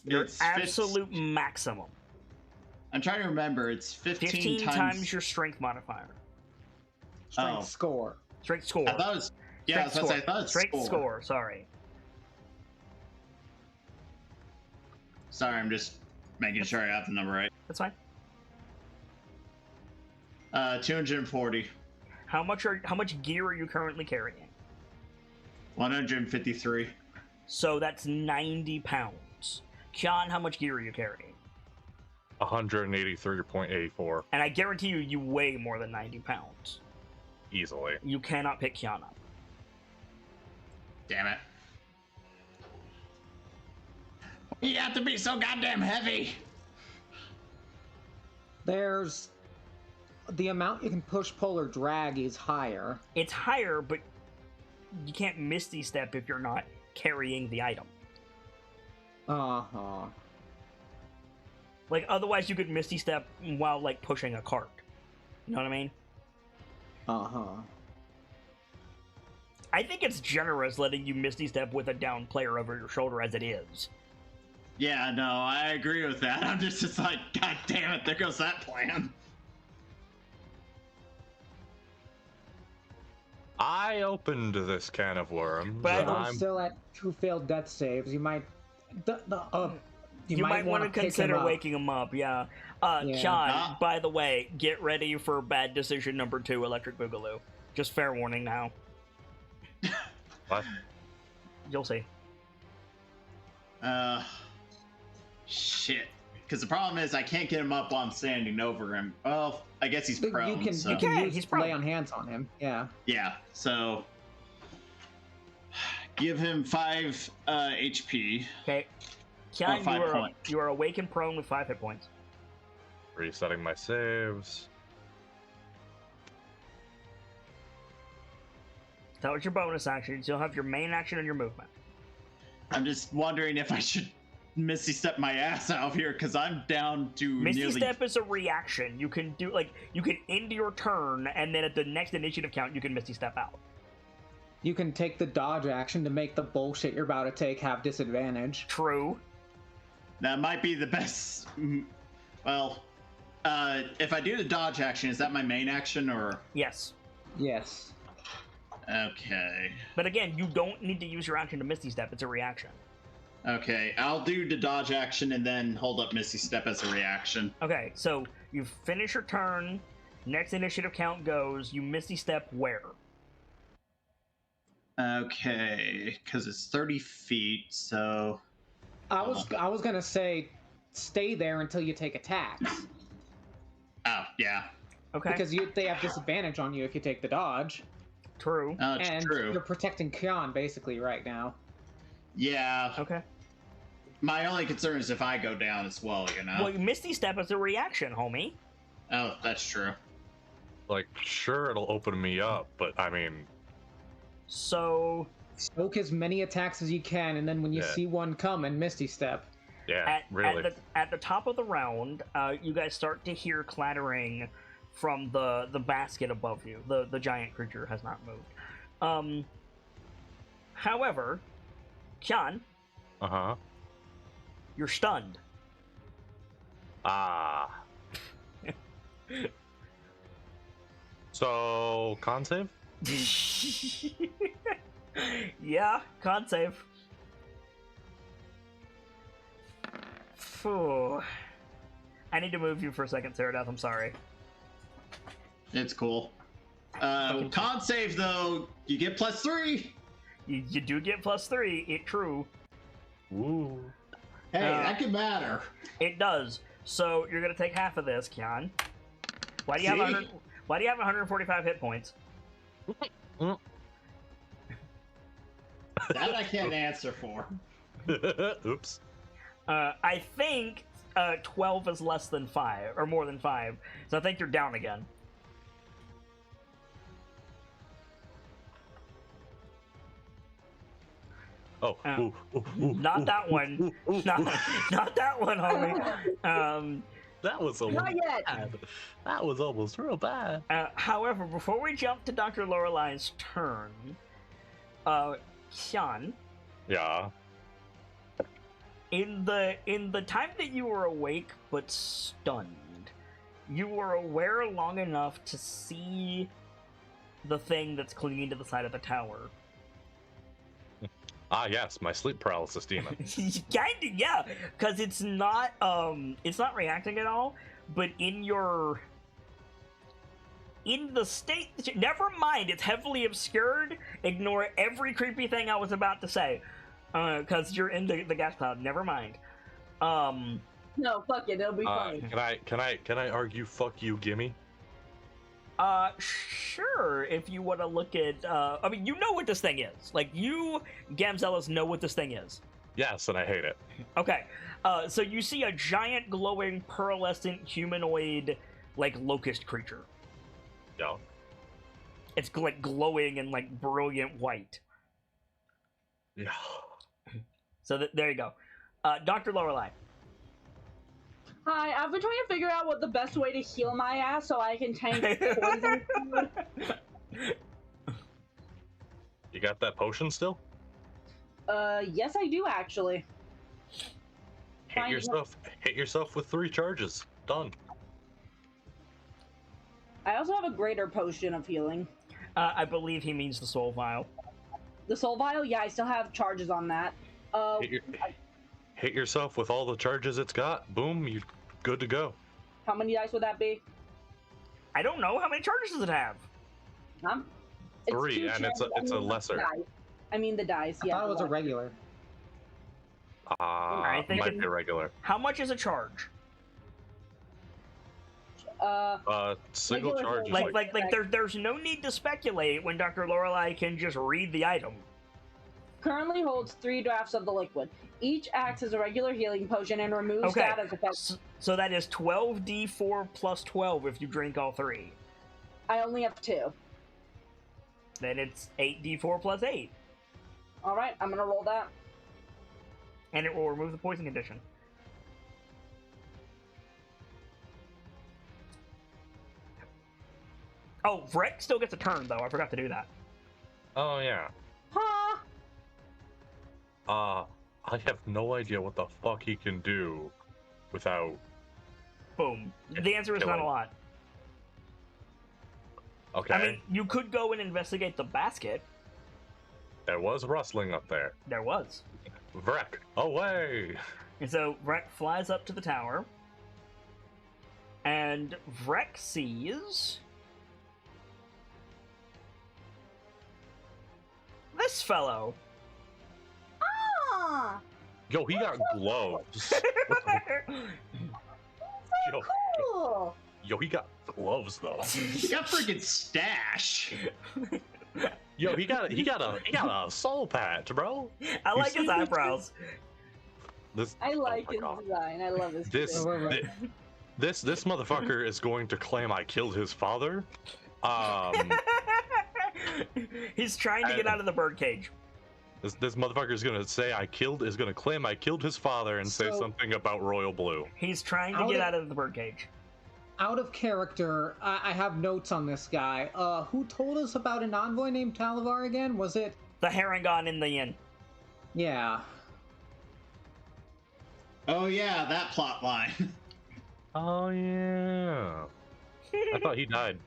Your It's absolute maximum. I'm trying to remember. It's 15 times your strength modifier. Strength score. Strength score. I thought it was. Yeah, I was about to say, I thought it's strength score. Sorry. Sorry, I'm just making sure I have the number right. That's fine. 240. How much gear are you currently carrying? 153. So that's 90 pounds. Kian, how much gear are you carrying? 183.84. And I guarantee you weigh more than 90 pounds. Easily. You cannot pick Kian up. Damn it. You have to be so goddamn heavy. There's... The amount you can push, pull, or drag is higher. It's higher, but you can't Misty Step if you're not carrying the item. Uh-huh. Like, otherwise you could Misty Step while, like, pushing a cart. You know what I mean? Uh-huh. I think it's generous letting you Misty Step with a down player over your shoulder as it is. Yeah, no, I agree with that. I'm just like, god damn it, there goes that plan. I opened this can of worms. But and I'm still at 2 failed death saves. You might... You might want to consider waking him up, yeah. Sean, Ah. by the way, get ready for bad decision number 2, Electric Boogaloo. Just fair warning now. What? You'll see. Shit. Because the problem is I can't get him up while I'm standing over him. Well, I guess he's prone. You can, so. you can Yeah, use he's prone. lay on hands on him. Yeah. Yeah, so give him 5 HP. Okay. Or Kian, 5 points. you are awake and prone with 5 hit points. Resetting my saves. That was your bonus action. So you'll have your main action and your movement. I'm just wondering if I should Misty Step my ass out of here because I'm down to Misty nearly. Step is a reaction. You can do you can end your turn, and then at the next initiative count, you can Misty Step out. You can take the dodge action to make the bullshit you're about to take have disadvantage. True. That might be the best. Well, if I do the dodge action, is that my main action or? Yes. Yes. Okay. But again, you don't need to use your action to Misty Step. It's a reaction. Okay, I'll do the dodge action and then hold up Misty Step as a reaction. Okay, so you finish your turn. Next initiative count goes. You Misty Step where? Okay, because it's 30 feet, so. I was gonna say, stay there until you take attacks Oh, yeah. Okay. because they have disadvantage on you if you take the dodge, True. It's and true. you're protecting Kian basically right now. Yeah. Okay. My only concern is if I go down as well, you know? Well, Misty Step is a reaction, homie. Oh, that's true. Like, sure, it'll open me up, but I mean, So Soak as many attacks as you can, and then when you Yeah. see one coming, Misty Step. yeah, really. at the top of the round, you guys start to hear clattering from the basket above you. The giant creature has not moved. However, Kian, Uh-huh. you're stunned. Ah. So, con save? Yeah, con save. Phew. I need to move you for a second, Saradoth. I'm sorry. It's cool. Con save, though, you get +3. You do get +3. It true. Woo. Hey, that could matter. It does. So you're gonna take half of this, Kian. Why do you have See? 100, Why do you have 145 hit points? That I can't answer for. Oops. I think 12 is less than 5 or more than 5. So I think you're down again. Oh, Not that one. Not that one, homie. That was almost Not yet. bad. That was almost real bad. However, before we jump to Dr. Lorelai's turn, Xian, Yeah. in the time that you were awake but stunned, you were aware long enough to see the thing that's clinging to the side of the tower. Ah, yes, my sleep paralysis demon. Kinda, yeah, because it's not reacting at all. But in the state that never mind, it's heavily obscured. Ignore every creepy thing I was about to say, because you're in the gas cloud. Never mind. No, fuck it, it'll be fine. Can I argue fuck you, gimme? Sure, if you want to look at, I mean, you know what this thing is. Like, you, Gamzelas, know what this thing is. Yes, and I hate it. Okay, so you see a giant, glowing, pearlescent, humanoid, like, locust creature. Yeah. It's, like, glowing and, like, brilliant white. Yeah. So, there you go. Dr. Lorelai. Hi, I've been trying to figure out what the best way to heal my ass so I can tank poison food. You got that potion still? Yes I do actually. Hit yourself with 3 charges. Done. I also have a greater potion of healing. I believe he means the soul vial. The soul vial? Yeah, I still have charges on that. Hit yourself with all the charges it's got. Boom, you good to go. How many dice would that be? I don't know. How many charges does it have? It's 3, 2 and charges. it's a lesser. I mean the dice, I yeah. thought it was a regular. I think Might be regular. How much is a charge? Single Regular charge is charge. like There's no need to speculate when Dr. Lorelei can just read the item. Currently holds 3 drafts of the liquid. Each acts as a regular healing potion and removes Okay, status effects. so that is 12d4 plus 12 if you drink all 3. I only have 2. Then it's 8d4 plus 8. Alright, I'm gonna roll that. And it will remove the poison condition. Oh, Vrek still gets a turn, though. I forgot to do that. Oh, yeah. Huh? I have no idea what the fuck he can do without... Boom. The answer is not a lot. Okay. I mean, you could go and investigate the basket. There was rustling up there. There was. Vrek, away! And so Vrek flies up to the tower. And Vrek sees... this fellow. Ah! Yo, he got gloves. Yo, Cool! yo, he got gloves though. You got freaking stash. Yo, he got a soul patch, bro. I like his eyebrows. I like oh my his God. design. I love his This, design. this motherfucker is going to claim I killed his father. He's trying to get out of the birdcage. This motherfucker is gonna claim I killed his father and say So- something about royal blue. He's trying to Out get of- out of the birdcage. Out of character, I have notes on this guy. Who told us about an envoy named Talavar again? Was it? The Harangon in the inn. Yeah. Oh yeah, that plot line. Oh yeah. I thought he died.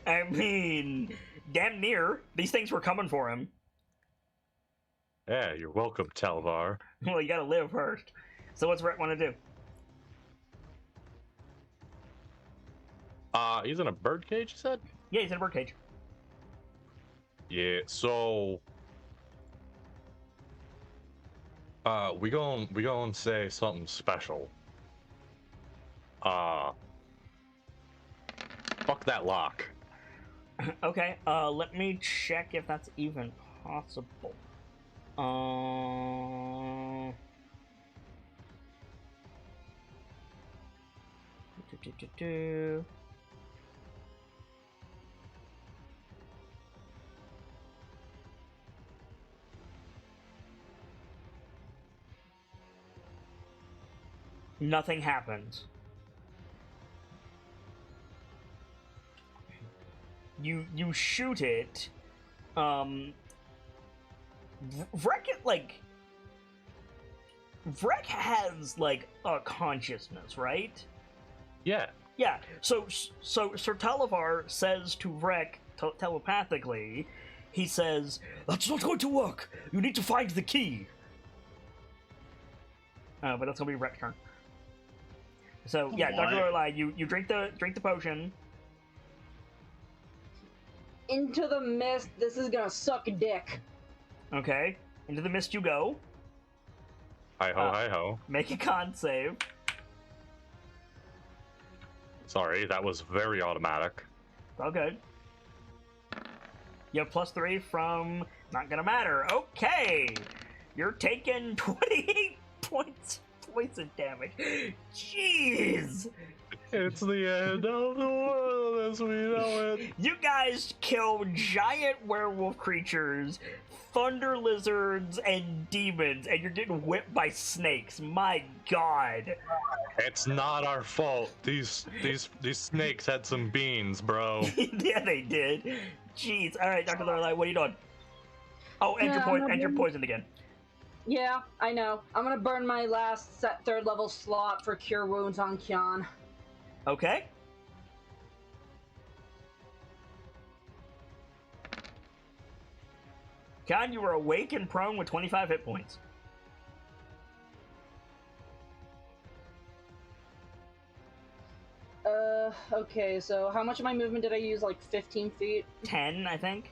I mean, damn near. These things were coming for him. Yeah, you're welcome, Talvar. Well, you gotta live first. So what's Rhett want to do? He's in a birdcage, you said? Yeah, he's in a birdcage. Yeah, so we gon' say something special. Fuck that lock. Okay, let me check if that's even possible. Do. Nothing happens. You shoot it. Vrek, Vrek has like a consciousness, right? Yeah. Yeah. So Sir Talavar says to Vrek telepathically, he says, "That's not going to work. You need to find the key." But that's gonna be Vrek's turn. So yeah, What? Dr. Lorelei, you drink the potion. Into the mist. This is gonna suck dick. Okay. Into the mist you go. Hi ho, hi ho. Make a con save. Sorry, that was very automatic. All good. You have +3 from not gonna matter. Okay. You're taking 28 points poison damage. Jeez. It's the end of the world as we know it. You guys kill giant werewolf creatures, thunder lizards, and demons, and you're getting whipped by snakes. My god. It's not our fault. These snakes had some beans, bro. Yeah, they did. Jeez. All right, Dr. Lorelei, what are you doing? Oh, and Yeah, you're poisoned again. Yeah, I know. I'm gonna burn my last set 3rd level slot for Cure Wounds on Kian. Okay. Con, you were awake and prone with 25 hit points. Okay, so how much of my movement did I use? Like 15 feet? 10, I think.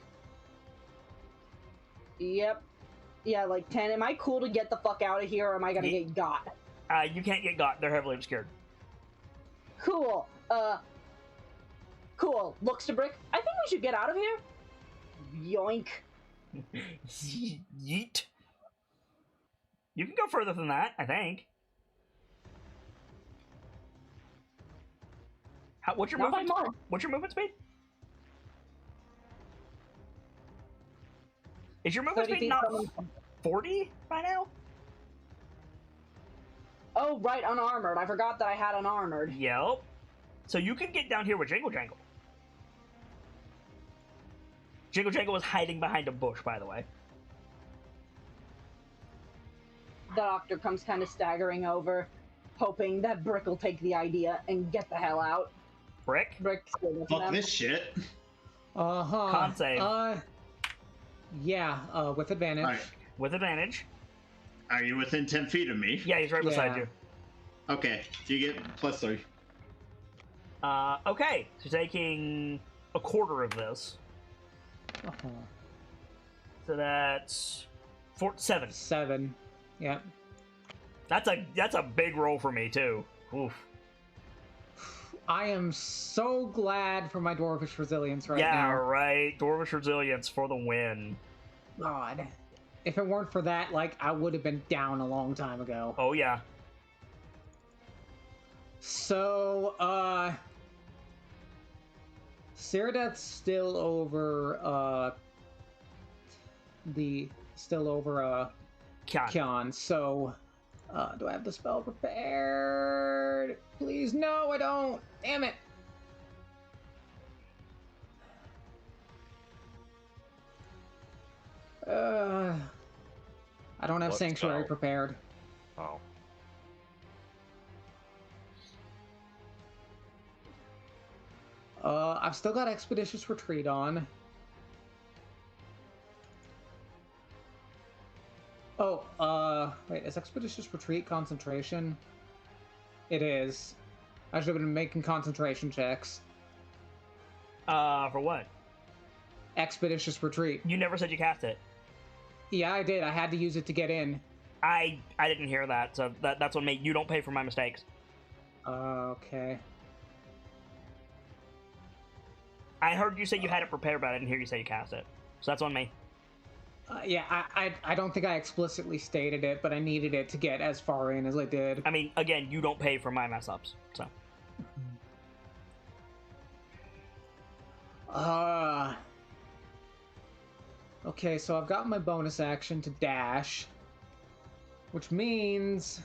Yep. Yeah, like 10. Am I cool to get the fuck out of here, or am I gonna get got? You can't get got. They're heavily obscured. Cool. Cool. Looks to Brick. I think we should get out of here. Yoink. Yeet. You can go further than that, I think. What's your Not by movement? much. What's your movement speed? Is your movement 30 speed feet not from- 40 by now? Oh, right, unarmored. I forgot that I had unarmored. Yep. So you can get down here with Jingle Jangle. Jingle Jangle was hiding behind a bush, by the way. The doctor comes kind of staggering over, hoping that Brick will take the idea and get the hell out. Brick? Brick, Fuck this shit. Uh-huh. Con save. Yeah, with advantage. All right. With advantage. Are you within 10 feet of me? Yeah, he's right beside Yeah. you. Okay, so you get +3. Okay. So taking a quarter of this. Uh-huh. So that's 7. 7. Yeah. That's a big roll for me too. Oof. I am so glad for my Dwarvish Resilience right yeah, now. right. Dwarvish Resilience for the win. God. If it weren't for that, like, I would have been down a long time ago. Oh yeah. So, Ceradeath's still over, Kyan. Kyan, so, do I have the spell prepared? Please, no, I don't! Damn it! I don't have What Sanctuary spell? prepared. Oh. I've still got Expeditious Retreat on. Oh, wait, is Expeditious Retreat concentration? It is. I should have been making concentration checks. For what? Expeditious Retreat. You never said you cast it. Yeah, I did. I had to use it to get in. I didn't hear that, so that's what made you don't pay for my mistakes. Okay. I heard you say you had it prepared, but I didn't hear you say you cast it. So that's on me. Yeah, I don't think I explicitly stated it, but I needed it to get as far in as I did. I mean, again, you don't pay for my mess ups, so. Okay, so I've got my bonus action to dash, which means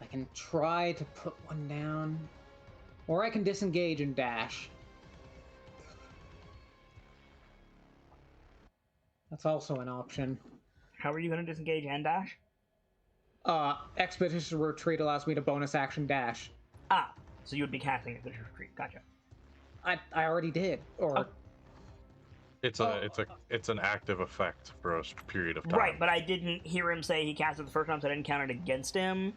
I can try to put one down, or I can disengage and dash. That's also an option. How are you going to disengage and dash? Expeditious Retreat allows me to bonus action dash. Ah, so you would be casting Expeditious Retreat. Gotcha. I already did, or... Oh. It's an active effect for a period of time. Right, but I didn't hear him say he cast it the first time, so I didn't count it against him.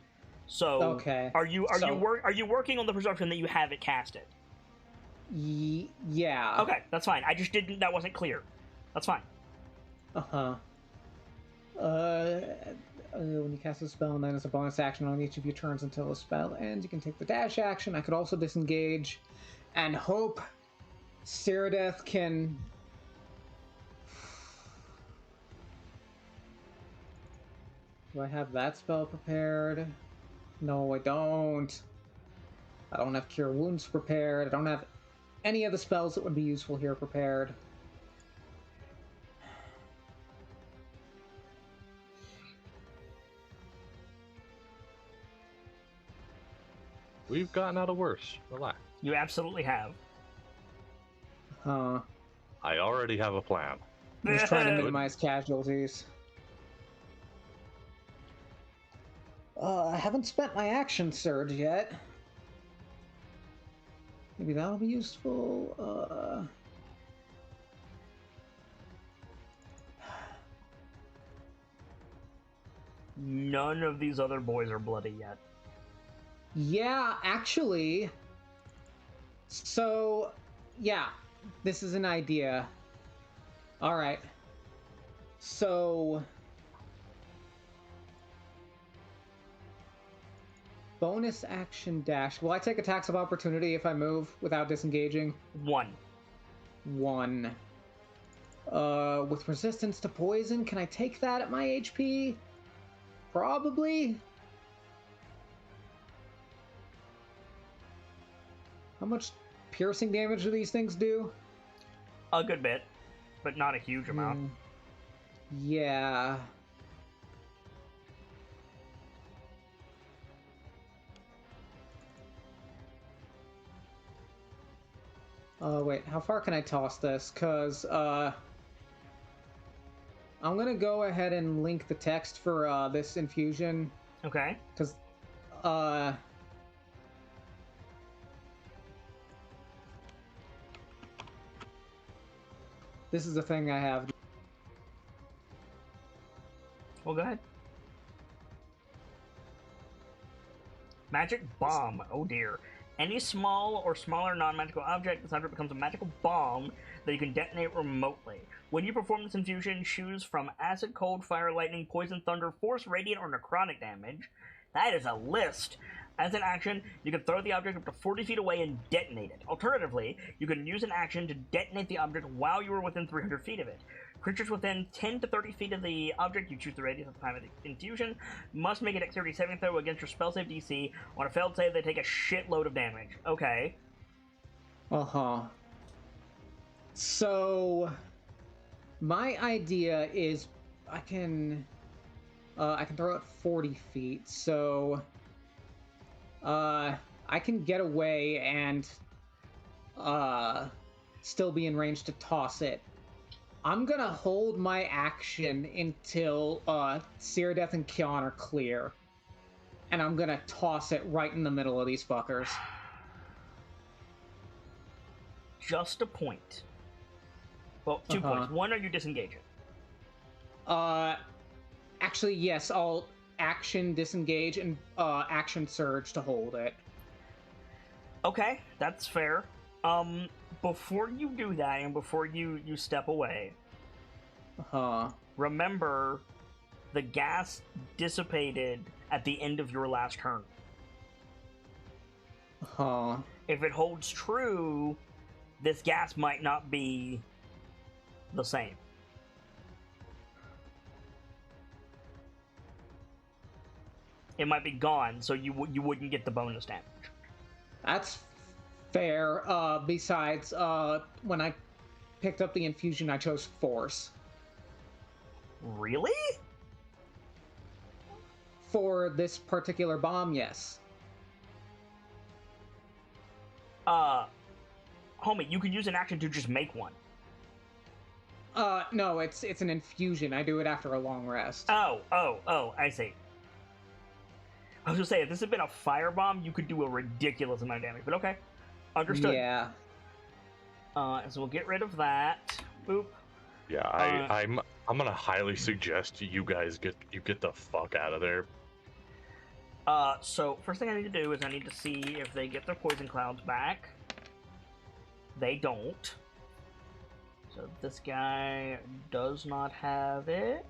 So, Okay. Are you working on the presumption that you have it casted? Yeah. Okay, that's fine. I just didn't. That wasn't clear. That's fine. Uh-huh. When you cast a spell, and then as a bonus action on each of your turns until the spell ends, you can take the dash action. I could also disengage and hope Ceradeath can... Do I have that spell prepared? No, I don't. I don't have Cure Wounds prepared. I don't have any of the spells that would be useful here prepared. We've gotten out of worse. Relax. You absolutely have. Huh. I already have a plan. I'm just trying to minimize casualties. I haven't spent my action surge yet. Maybe that'll be useful. None of these other boys are bloody yet. Yeah, actually. So, yeah, this is an idea. All right. So bonus action dash. Will I take attacks of opportunity if I move without disengaging? 1. 1. With resistance to poison, can I take that at my HP? Probably. How much piercing damage do these things do? A good bit, but not a huge amount. Yeah. Wait, how far can I toss this? Because, I'm gonna go ahead and link the text for, this infusion. Okay. Because, this is the thing I have. Well, go ahead. Magic bomb. Oh dear. Any small or smaller non-magical object this object becomes a magical bomb that you can detonate remotely. When you perform this infusion, choose from acid, cold, fire, lightning, poison, thunder, force, radiant, or necrotic damage. That is a list. As an action, you can throw the object up to 40 feet away and detonate it. Alternatively, you can use an action to detonate the object while you are within 300 feet of it. Creatures within 10 to 30 feet of the object, you choose the radius at the time of the infusion, must make a dexterity saving throw against your spell save DC. On a failed save, they take a shitload of damage. Okay. Uh-huh. So, my idea is I can throw it 40 feet, so I can get away and still be in range to toss it. I'm gonna hold my action until Searadeth and Kion are clear, and I'm gonna toss it right in the middle of these fuckers. Just a point. Well, 2 points. 1, are you disengaging? Actually, yes, I'll action disengage and action surge to hold it. Okay, that's fair. Before you do that and before you step away, remember the gas dissipated at the end of your last turn. If it holds true, this gas might not be the same. It might be gone, so you wouldn't get the bonus damage. That's fair. Besides, when I picked up the infusion, I chose force. Really? For this particular bomb, yes. Homie, you could use an action to just make one. No, it's an infusion. I do it after a long rest. Oh, I see. I was gonna say, if this had been a firebomb, you could do a ridiculous amount of damage, but okay. Understood. Yeah. So we'll get rid of that. Boop. Yeah, I'm gonna highly suggest you guys get the fuck out of there. So first thing I need to do is I need to see if they get their poison clouds back. They don't. So this guy does not have it.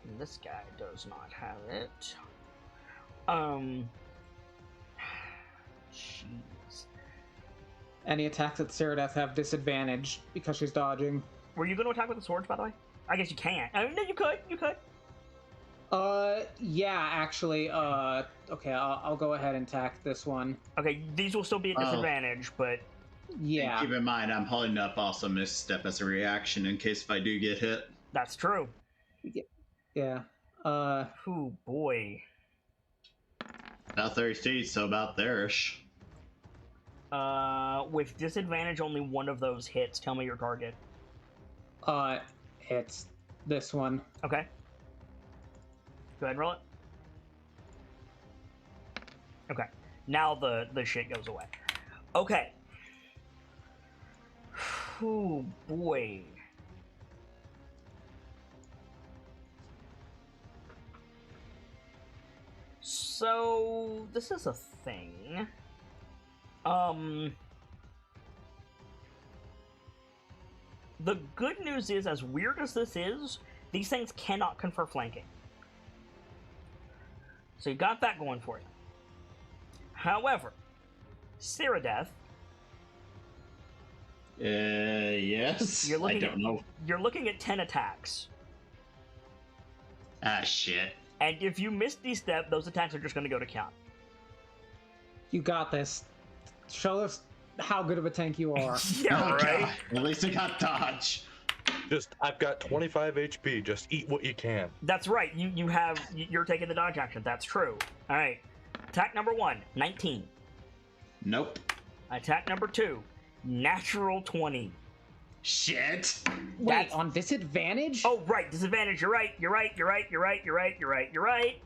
And this guy does not have it. Jeez. Any attacks at Searadeth have disadvantage because she's dodging. Were you going to attack with the swords, by the way? I guess you can't. I mean, no, you could. You could. Yeah, actually, okay, I'll go ahead and attack this one. Okay, these will still be at disadvantage, but... Yeah. And keep in mind, I'm holding up also misstep as a reaction in case if I do get hit. That's true. Yeah. Oh, boy. About 30 feet, so about there-ish. With disadvantage, only one of those hits. Tell me your target. It's this one. Okay. Go ahead and roll it. Okay. Now the shit goes away. Okay. Oh, boy. So, this is a thing. The good news is, as weird as this is, these things cannot confer flanking. So you got that going for you. However, Cyrodiil, Yes. You're looking I don't know. you're looking at 10 attacks. Ah, shit. And if you Misty Step, those attacks are just going to go to Kian. You got this. Show us how good of a tank you are. Yeah, Oh, right? God. At least I got dodge. I've got 25 HP. Just eat what you can. That's right. You're taking the dodge action. That's true. All right. Attack number 1, 19. Nope. Attack number 2, natural 20. Shit. Wait, That's- on disadvantage? Oh, right. Disadvantage. You're right. You're right.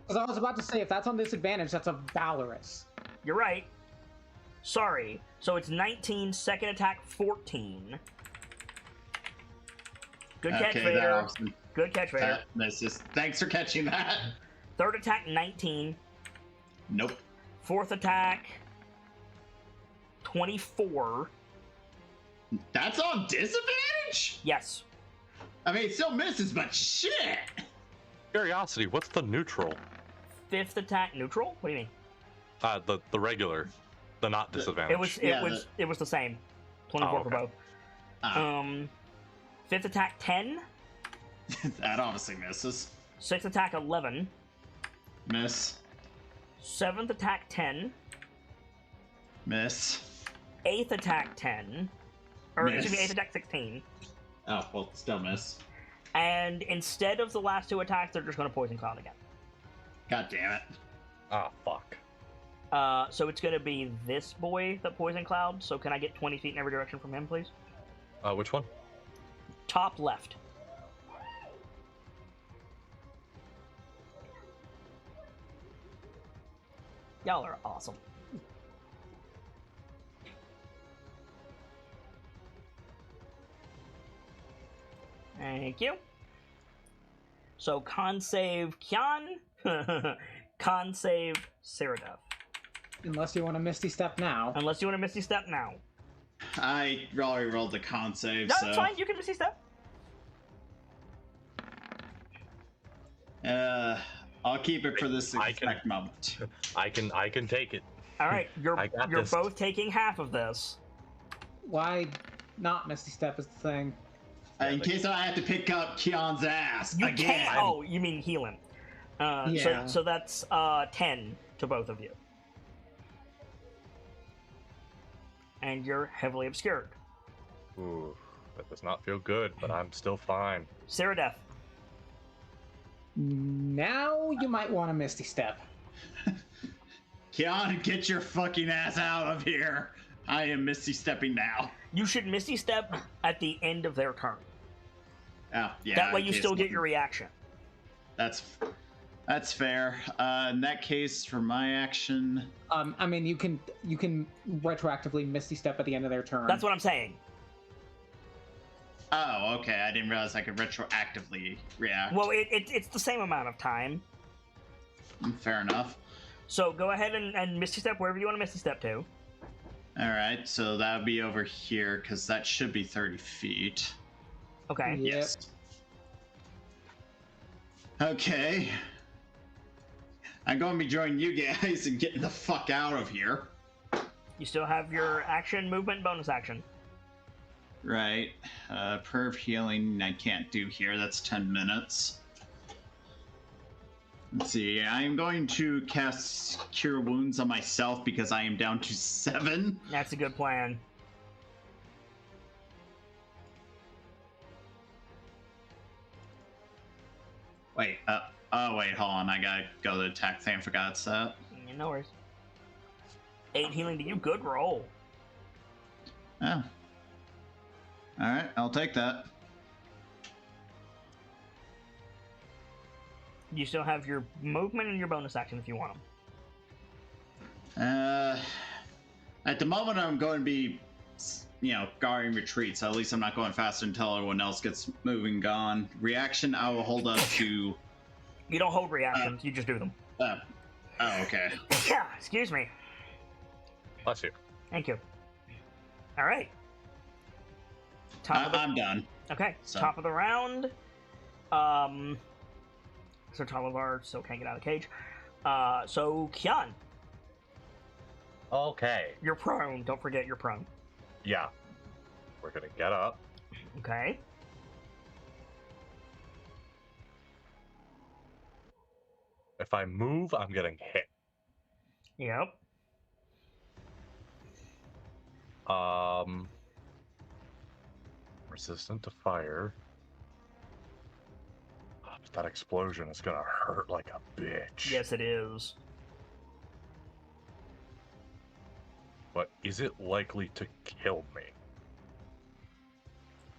Because I was about to say, if that's on disadvantage, that's a Valorous. You're right. Sorry. So it's 19, second attack 14. Good catch, Okay, Vader. that was- Good catch, Vader. that misses. Thanks for catching that. Third attack 19. Nope. Fourth attack 24. That's on disadvantage? Yes. I mean, it still misses, but shit. Curiosity, what's the neutral? Fifth attack neutral? What do you mean? The regular, the not disadvantage. It was the same. 24 for okay. both. Ah, Fifth attack 10. that obviously misses. Sixth attack 11. Miss. Seventh attack 10. Miss. Eighth attack 10. Or Miss. excuse me, eighth attack 16. Oh, well, still miss. And instead of the last 2 attacks, they're just going to poison cloud again. God damn it. Ah, fuck. So it's going to be this boy that poison cloud. So can I get 20 feet in every direction from him, please? Which one? Top left. Y'all are awesome. Thank you. So con save Kian, con save Cyrodiil. Unless you want to Misty Step now. Unless you want to Misty Step now. I already rolled the con save, No, so... it's fine. You can Misty Step. I'll keep it for this I can- exact moment. I can take it. All right, I got you're this. both taking half of this. Why not Misty Step is the thing? In case I have to pick up Kian's ass You again. can't. Oh, you mean heal him? Yeah. So that's 10 to both of you, and you're heavily obscured. Ooh, that does not feel good, but I'm still fine. Cyrodiil. Now you might want to Misty Step. Kian, get your fucking ass out of here. I am Misty stepping now. You should Misty Step at the end of their turn. Oh, yeah. That way in you case still get nothing- your reaction. That's fair. In that case, for my action... I mean, you can retroactively Misty Step at the end of their turn. That's what I'm saying. Oh, okay. I didn't realize I could retroactively react. Well, it's the same amount of time. Fair enough. So go ahead and Misty Step wherever you want to Misty Step to. Alright, so that would be over here, because that should be 30 feet. Okay. Yep. Yes. Okay. I'm going to be joining you guys and getting the fuck out of here. You still have your action, movement, bonus action. Right. Perv healing I can't do here. That's 10 minutes. Let's see. I'm going to cast Cure Wounds on myself because I am down to 7. That's a good plan. Wait. Wait. Hold on. I gotta go to the attack thing. I forgot it's that. No worries. 8 healing to you. Good roll. Oh. Alright. I'll take that. You still have your movement and your bonus action if you want them. At the moment, I'm going to be, guarding retreat, so at least I'm not going fast until everyone else gets moving gone. Reaction, I will hold up to... You don't hold reactions, you just do them. Oh, okay. Yeah, excuse me. Bless you. Thank you. Alright. Top of the- I'm done. Okay, So- top of the round. So Talivar still can't get out of the cage. So Kian, Okay. you're prone. Don't forget you're prone. Yeah. We're gonna get up. Okay. If I move, I'm getting hit. Yep. Resistant to fire. Oh, but that explosion is gonna hurt like a bitch. Yes, it is. But is it likely to kill me?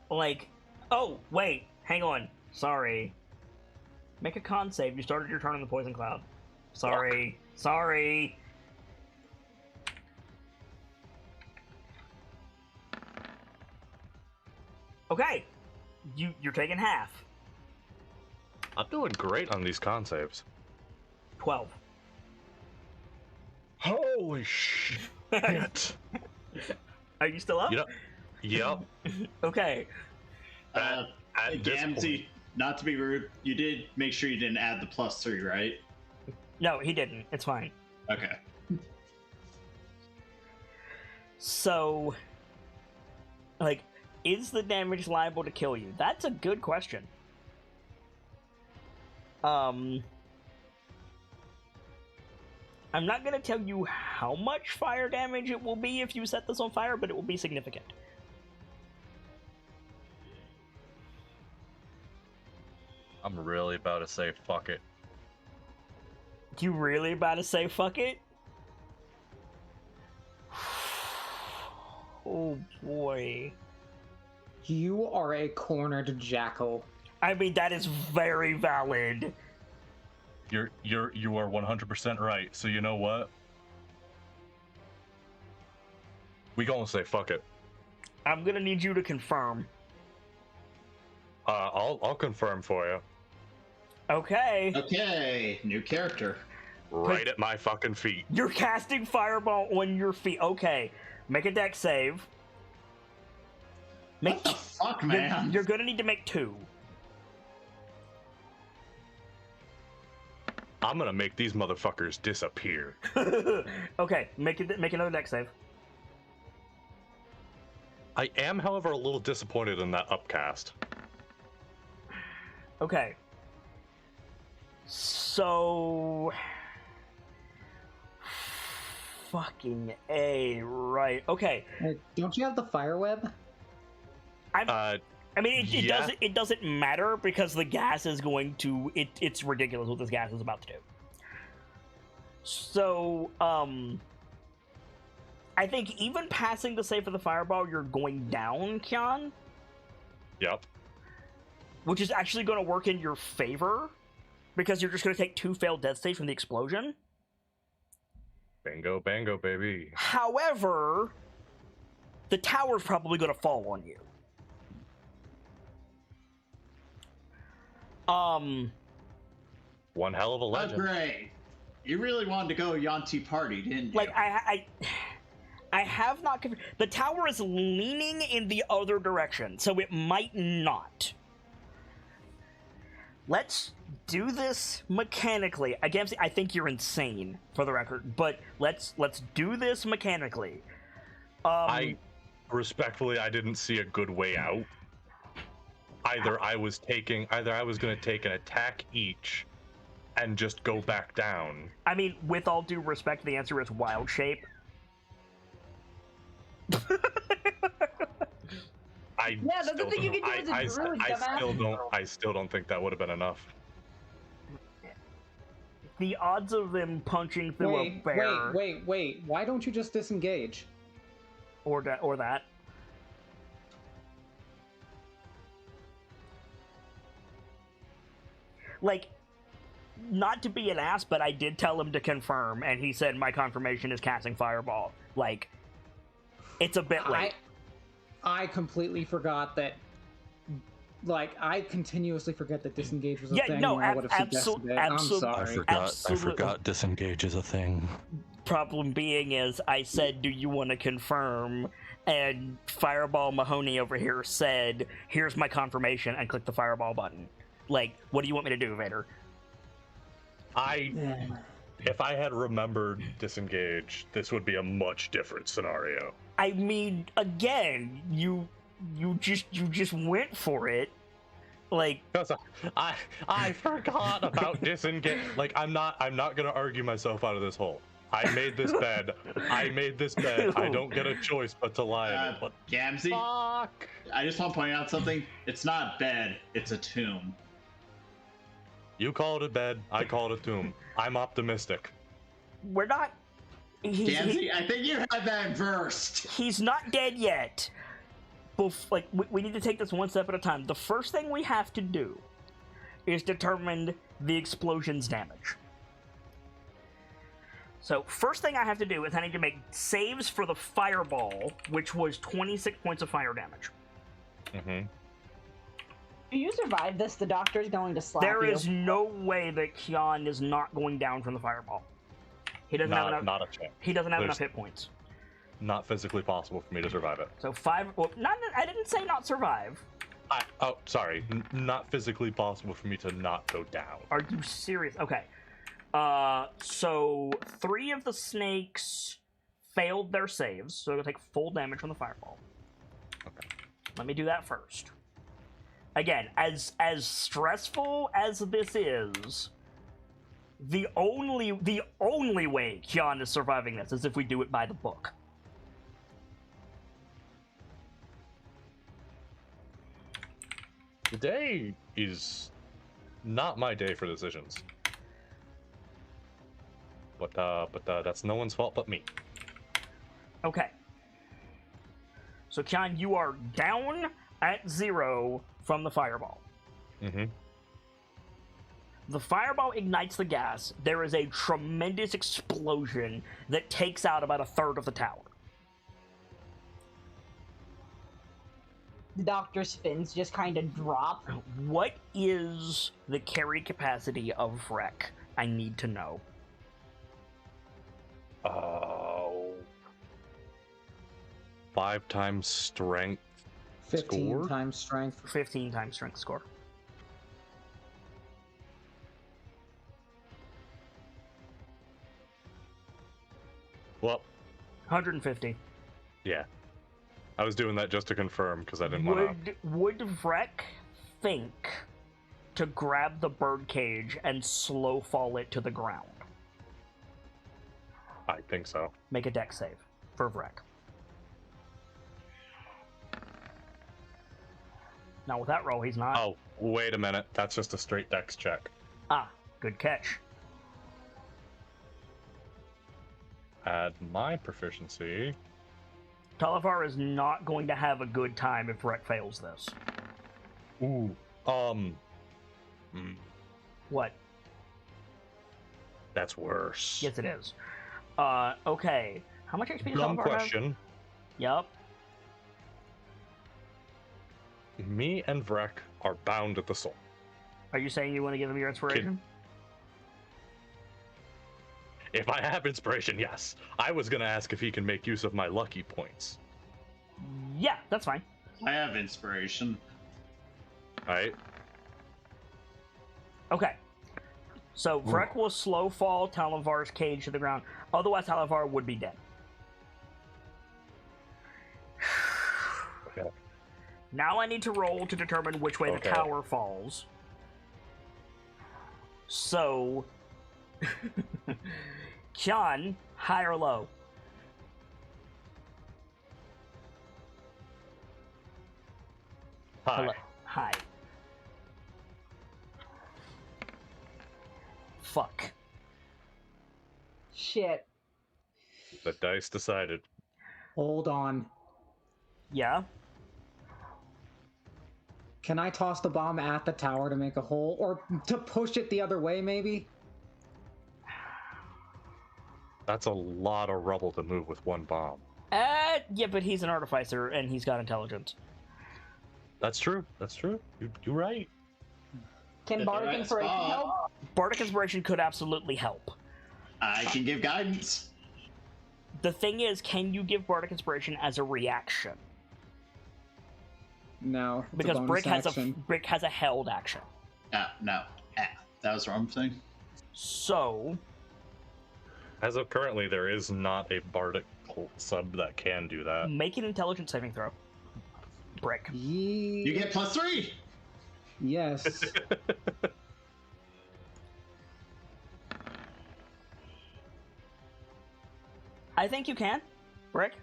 Like, oh, wait, hang on. Sorry. Make a con save. You started your turn in the poison cloud. Sorry. Sorry. Okay. You're taking half. I'm doing great on these con saves. 12. Holy shit! Are you still up? You know, yep. Okay. Uh, At this Gamzee, point- not to be rude, you did make sure you didn't add the +3, right? No, he didn't. It's fine. Okay. So, like, is the damage liable to kill you? That's a good question. I'm not gonna tell you how much fire damage it will be if you set this on fire, but it will be significant. I'm really about to say fuck it. You really about to say fuck it? Oh boy. You are a cornered jackal. I mean, that is very valid. You are 100% right. So you know what? We gonna say fuck it. I'm gonna need you to confirm. I'll confirm for you. Okay. Okay, new character. Right at my fucking feet. You're casting Fireball on your feet. Okay. Make a dex save. What the fuck, man? You're gonna need to make 2. I'm gonna make these motherfuckers disappear. Okay, make another dex save. I am, however, a little disappointed in that upcast. Okay. So... Fucking A, right. Okay. Don't you have the fire web? I mean, yeah. it doesn't matter because the gas is going to... It's ridiculous what this gas is about to do. So, I think even passing the save for the fireball, you're going down, Kian. Yep. Which is actually going to work in your favor, because you're just going to take 2 failed death saves from the explosion. Bingo, bango, baby. However, the tower's probably going to fall on you. One hell of a Oh, legend. great. You really wanted to go Yanti party, didn't you? Like, I have not... The tower is leaning in the other direction, so it might not. Let's do this mechanically. Again, I think you're insane, for the record, but let's do this mechanically. Respectfully, I didn't see a good way out. Either I was going to take an attack each and just go back down. I mean, with all due respect, the answer is wild shape. Yeah, that's the thing you can do as a druid, dumbass. I still don't think that would have been enough. The odds of them punching through a bear Wait. Why don't you just disengage? or that. Like, not to be an ass, but I did tell him to confirm, and he said my confirmation is casting Fireball. Like, it's a bit late. I completely forgot that. Like, I continuously forget that disengage was a Yeah, thing. no, and I would have suggested it. I'm absolutely. sorry. I forgot disengage is a thing. Problem being is, I said, do you want to confirm? And Fireball Mahoney over here said, here's my confirmation, and click the Fireball button. Like, what do you want me to do, Vader? If I had remembered Disengage, this would be a much different scenario. I mean, again, you just went for it. Like, Because I forgot about Disengage. Like, I'm not gonna argue myself out of this hole. I made this bed. I don't get a choice but to lie in it. Gamzee, Fuck. I just want to point out something. It's not a bed, it's a tomb. You call it a bed, I call it a tomb. I'm optimistic. we're not... Gamzee, I think you had that first. He's not dead yet. We need to take this one step at a time. The first thing we have to do is determine the explosion's damage. So, first thing I have to do is I need to make saves for the fireball, which was 26 points of fire damage. Mm-hmm. If you survive this, the doctor's going to slap you. There is no way that Kian is not going down from the fireball. He doesn't have enough. Not a chance. He doesn't have There's- enough hit points. Not physically possible for me to survive it. So 5. Well, I didn't say not survive. Sorry. Not physically possible for me to not go down. Are you serious? Okay. So 3 of the snakes failed their saves, so they'll take full damage from the fireball. Okay. Let me do that first. Again, as stressful as this is, the only way Kian is surviving this is if we do it by the book. Today is not my day for decisions. But that's no one's fault but me. Okay. So Kian, you are down at 0 from the fireball. Mm-hmm. The fireball ignites the gas. There is a tremendous explosion that takes out about a third of the tower. The doctor's fins just kind of drop. What is the carry capacity of Wreck? I need to know. Oh. 5 times strength. 15 Score? times strength. 15 times strength score. Well, 150. yeah. I was doing that just to confirm because I didn't want to. Would Vrek think to grab the birdcage and slow fall it to the ground? I think so. Make a dex save for Vrek. Now with that roll, he's not. Oh, wait a minute. That's just a straight dex check. Ah, good catch. Add my proficiency. Talavar is not going to have a good time if Vrek fails this. Ooh. What? That's worse. Yes, it is. Okay. How much XP does Dumb Talavar question. have? Yup. Me and Vrek are bound at the soul. Are you saying you want to give him your inspiration? If I have inspiration, yes. I was going to ask if he can make use of my lucky points. Yeah, that's fine. I have inspiration. Right? Okay. So Vrek will slow fall Talavar's cage to the ground. Otherwise, Talavar would be dead. Okay. Now I need to roll to determine which way the Okay. tower falls. So, Kian, high or low? Hi. Hello. High. Fuck. Shit. The dice decided. Hold on. Yeah? Can I toss the bomb at the tower to make a hole? Or to push it the other way, maybe? That's a lot of rubble to move with one bomb. Yeah, but he's an artificer and he's got intelligence. That's true. That's true. You're right. Can At the Bardic right Inspiration spot. help? Bardic Inspiration could absolutely help. I can give guidance. The thing is, can you give Bardic Inspiration as a reaction? No, it's Because a bonus Brick has a held action. No. That was the wrong thing. So, As of currently, there is not a bardic sub that can do that. make an intelligence saving throw. Brick. You get +3. Yes. I think you can. Brick.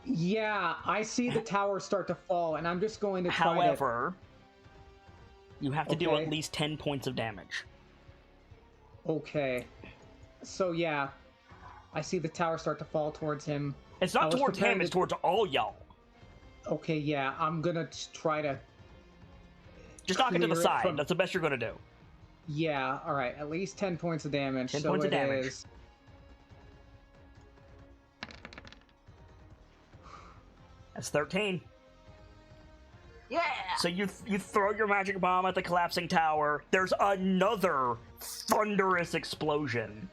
Yeah, I see the tower start to fall, and I'm just going to try However, you have to do Okay. at least 10 points of damage. Okay. So yeah, I see the tower start to fall towards him. It's I not was towards him, prepared it's to- towards all y'all. Okay, yeah, I'm gonna try to. Just knock it to the Clear it side. from- That's the best you're gonna do. Yeah, all right, at least 10 points of damage. 10 so points of it damage. is- That's 13. Yeah. So you throw your magic bomb at the collapsing tower. There's another thunderous explosion.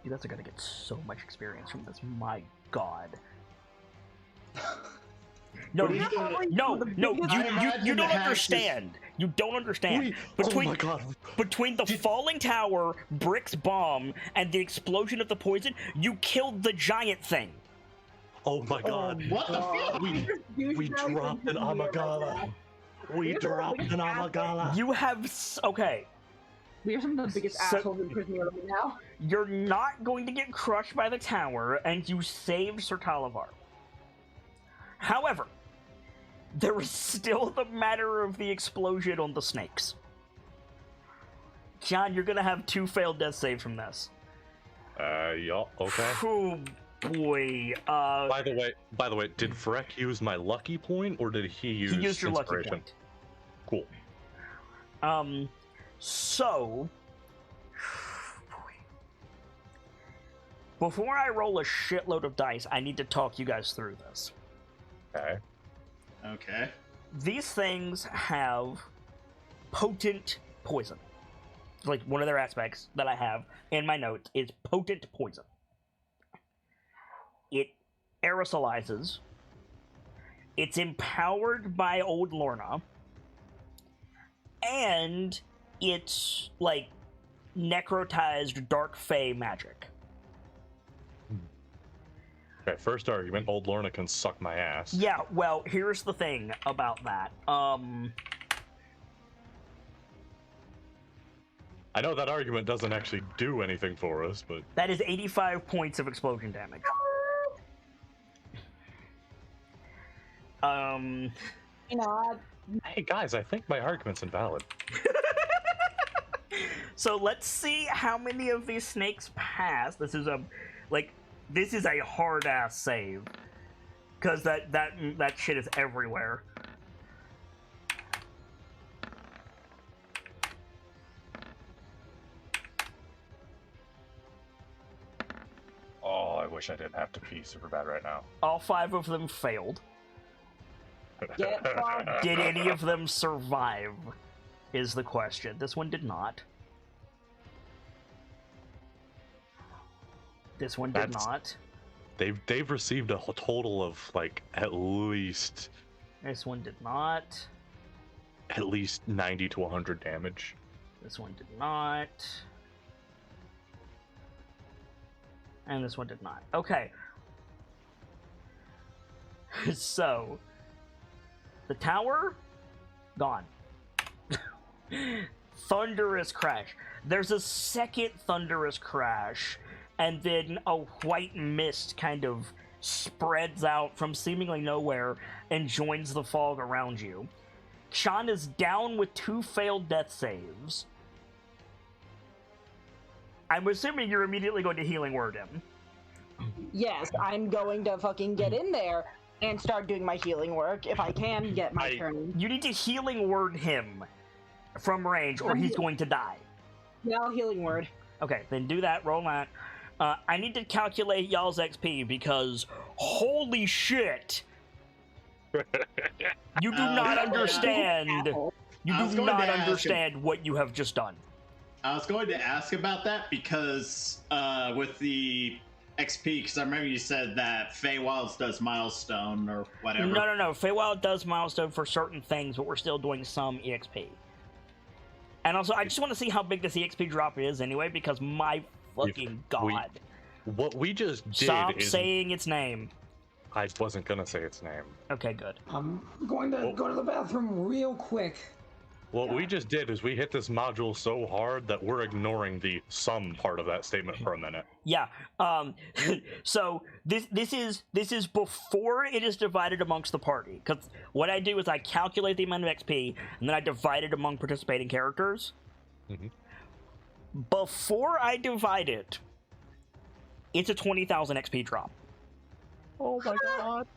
You guys are gonna get so much experience from this. My God. No, What are you doing? no, I imagine you the don't hack is- understand. You don't understand. Oh my god. Between the falling tower, Brick's bomb, and the explosion of the poison, you killed the giant thing. Oh my god. What the fuck? We dropped an Amagala. We dropped an Amagala. You have okay. We are some of the biggest So- assholes in prison right now. You're not going to get crushed by the tower, and you saved Sir Talivar. However, there is still the matter of the explosion on the snakes. John, you're gonna have 2 failed death saves from this. Yeah, okay. Oh boy. By the way, did Freck use my lucky point or did he use He used your lucky inspiration? point. Cool. So, boy. Before I roll a shitload of dice, I need to talk you guys through this. Okay. Okay. These things have potent poison. Like, one of their aspects that I have in my notes is potent poison. It aerosolizes. It's empowered by Old Lorna. And it's, like, necrotized dark fae magic. Okay, first argument, old Lorna can suck my ass. Yeah, well, here's the thing about that. I know that argument doesn't actually do anything for us, but That is 85 points of explosion damage. You know, hey guys, I think my argument's invalid. So let's see how many of these snakes pass. This is a hard ass save. Cause that shit is everywhere. Oh, I wish I didn't have to pee super bad right now. All 5 of them failed. get fucked. Did any of them survive? Is the question. This one did not. This one did That's- not. They've received a total of like at least This one did not. 90 to 100 damage. This one did not. And this one did not. Okay. So, the tower, gone. Thunderous crash. There's a second thunderous crash, and then a white mist kind of spreads out from seemingly nowhere and joins the fog around you. Sean is down with 2 failed death saves. I'm assuming you're immediately going to healing word him. Yes, I'm going to fucking get in there and start doing my healing work if I can get my turn. You need to healing word him from range, or he's going to die. Now healing word. Okay, then do that. Roll that. I need to calculate y'all's XP because holy shit! You do not understand. Asshole. You I was do going to not ask understand what you have just done. I was going to ask about that because with the XP, because I remember you said that Feywilds does milestone or whatever. No. Feywild does milestone for certain things, but we're still doing some EXP. And also, I just want to see how big this EXP drop is anyway, because my fucking god. What we just did Stop is... saying its name. I wasn't gonna say its name. Okay, good. I'm going to go to the bathroom real quick. What we just did is we hit this module so hard that we're ignoring the sum part of that statement for a minute. Yeah. So this is before it is divided amongst the party. Because what I do is I calculate the amount of XP and then I divide it among participating characters. Mm-hmm. Before I divide it, it's a 20,000 XP drop. Oh my god.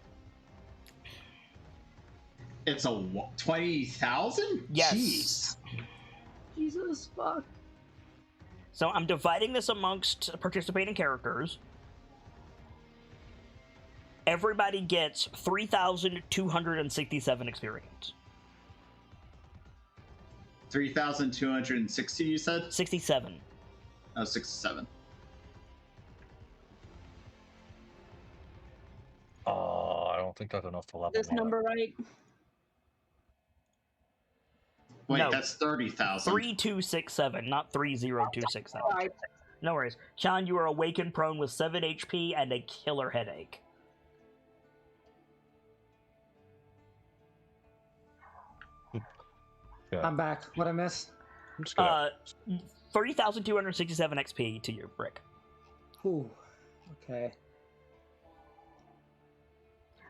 It's a 20,000? Yes. Jeez. Jesus fuck. So I'm dividing this amongst participating characters. Everybody gets 3,267 experience. 3,260, you said? 67. Oh, 67. Oh, I don't think that's enough to level This up. number right? Wait, No. that's 30,000. 3,267, not 3,0267. Alright. No worries. Chan, you are awake and prone with 7 HP and a killer headache. Yeah. I'm back. What I miss? I'm just gonna... 3,267 XP to your brick. Ooh. Okay.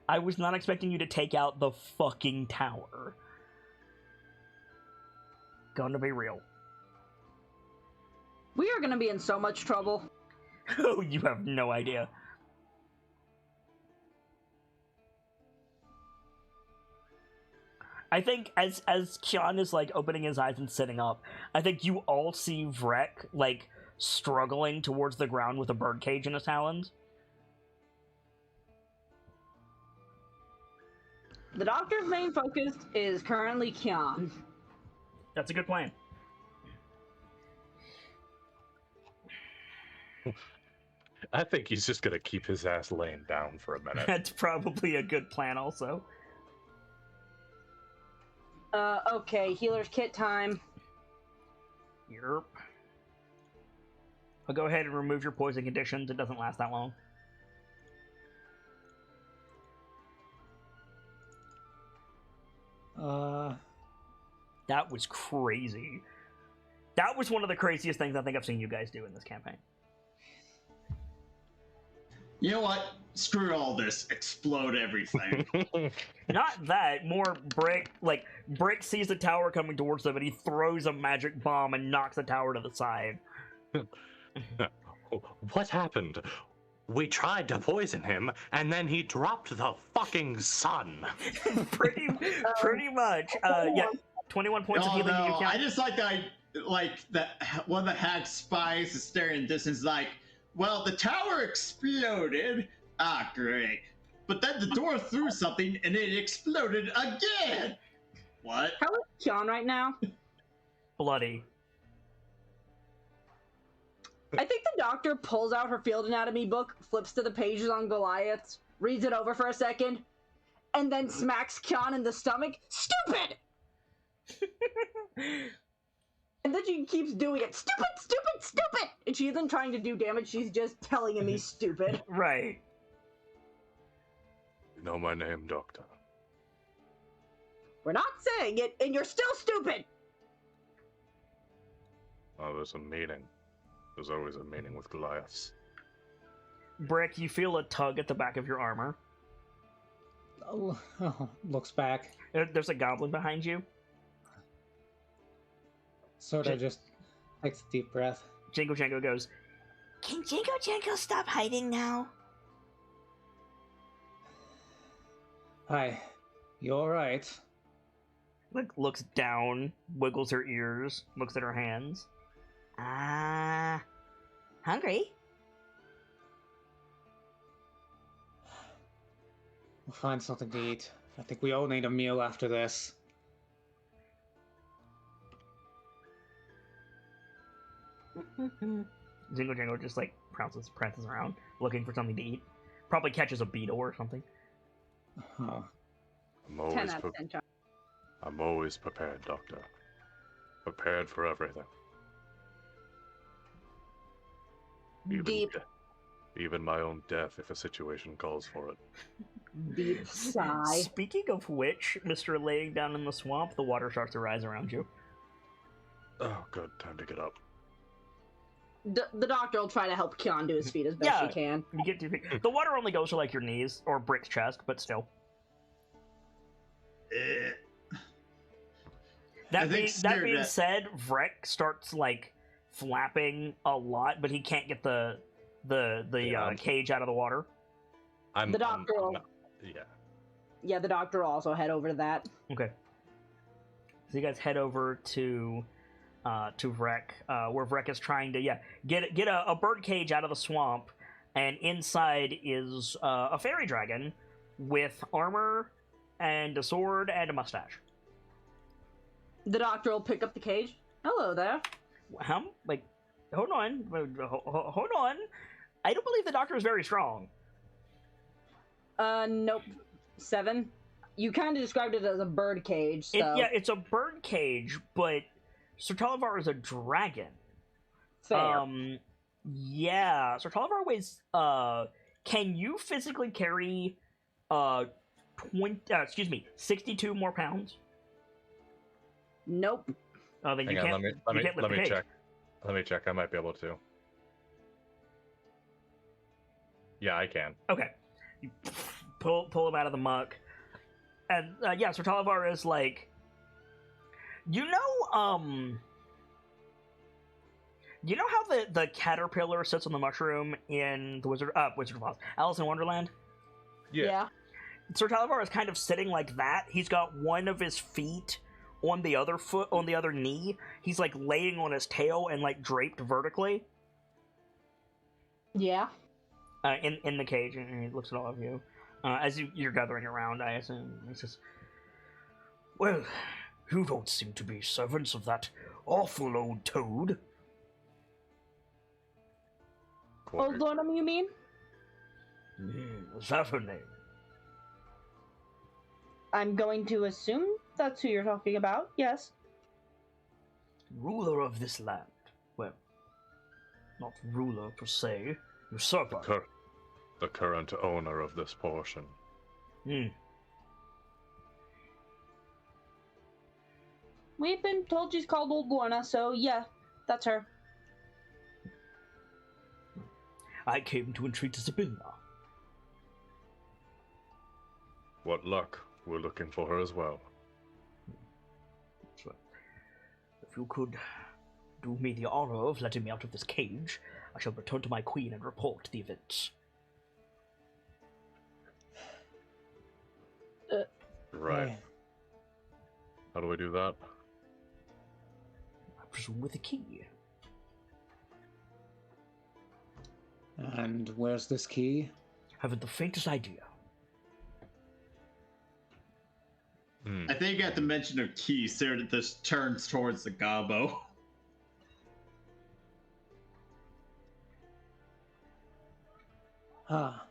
I was not expecting you to take out the fucking tower. Gonna be real. We are gonna be in so much trouble. Oh, you have no idea. I think as Kian is like opening his eyes and sitting up, I think you all see Vrek like struggling towards the ground with a birdcage in his talons. The doctor's main focus is currently Kian. That's a good plan. I think he's just gonna keep his ass laying down for a minute. That's probably a good plan also. Okay, healer's kit time. Yerp. I'll go ahead and remove your poison conditions. It doesn't last that long. That was crazy. That was one of the craziest things I think I've seen you guys do in this campaign. You know what? Screw all this. Explode everything. Not that, more Brick, like, Brick sees the tower coming towards them and he throws a magic bomb and knocks the tower to the side. What happened? We tried to poison him, and then he dropped the fucking sun. pretty much. Yeah, 21 points of healing to you, count. I just like that one of the hack spies is staring in the distance like, well, the tower exploded. Ah, great. But then the door threw something and it exploded again. What? How is Kian right now? Bloody. I think the doctor pulls out her field anatomy book, flips to the pages on Goliath, reads it over for a second, and then smacks Kian in the stomach. Stupid! And then she keeps doing it. Stupid, stupid, stupid! And she isn't trying to do damage, she's just telling him he's stupid. Right. You know my name, Doctor. We're not saying it, and you're still stupid! Oh, there's a meeting. There's always a meeting with Goliaths. Brick, you feel a tug at the back of your armor. Oh, looks back. There's a goblin behind you. Sort of just takes a deep breath. Jingo Jango goes, Can Jingo Jango stop hiding now? Hi. You alright? like, looks down, wiggles her ears, looks at her hands. Hungry? We'll find something to eat. I think we all need a meal after this. Jingle Jangle just like prances around, looking for something to eat. Probably catches a beetle or something. Huh. I'm 10 always, out of 10 charm. I'm always prepared, Doctor. Prepared for everything. Deep, Even my own death if a situation calls for it. deep sigh. Speaking of which, Mr. Laying Down in the Swamp, the water starts to rise around you. Oh, good. Time to get up. The doctor will try to help Kion do his feet as best Yeah. she can. You get to the water only goes to like your knees or Brick's chest, but still. That being said, Vrek starts like flapping a lot, but he can't get the cage out of the water. The doctor will... Yeah. Yeah, the doctor will also head over to that. Okay. So you guys head over to Vrek, where Vrek is trying to get a bird cage out of the swamp, and inside is a fairy dragon with armor and a sword and a mustache. The doctor will pick up the cage. Hello there. Hold on. Hold on. I don't believe the doctor is very strong. Nope. 7. You kind of described it as a bird cage, so... It's a bird cage, but Sir Talivar is a dragon. Fair. Sir Talivar weighs, can you physically carry, 62 more pounds? Nope. Oh, then Hang you on, can't. let me check. Let me check. I might be able to. Yeah, I can. Okay. You pull him out of the muck, and Sir Talivar is like, you know how the caterpillar sits on the mushroom in the Wizard of Oz, Alice in Wonderland? Yeah. Sir Talivar is kind of sitting like that. He's got one of his feet on the other knee. He's like laying on his tail and like draped vertically. Yeah. In the cage, and he looks at all of you. As you're gathering around, I assume. He says, "Well, you don't seem to be servants of that awful old toad." Old Lornum, you mean? Is that her name? I'm going to assume that's who you're talking about, yes. Ruler of this land. Well, not ruler per se. Usurper. The current owner of this portion. We've been told she's called Old Lorna, so yeah, that's her. I came to entreat Sabina. What luck. We're looking for her as well. So, if you could do me the honor of letting me out of this cage, I shall return to my queen and report the events. Right. How do we do that? I presume with a key. And where's this key? Haven't the faintest idea. I think at the mention of key, Sarah just turns towards the gobbo. Ah.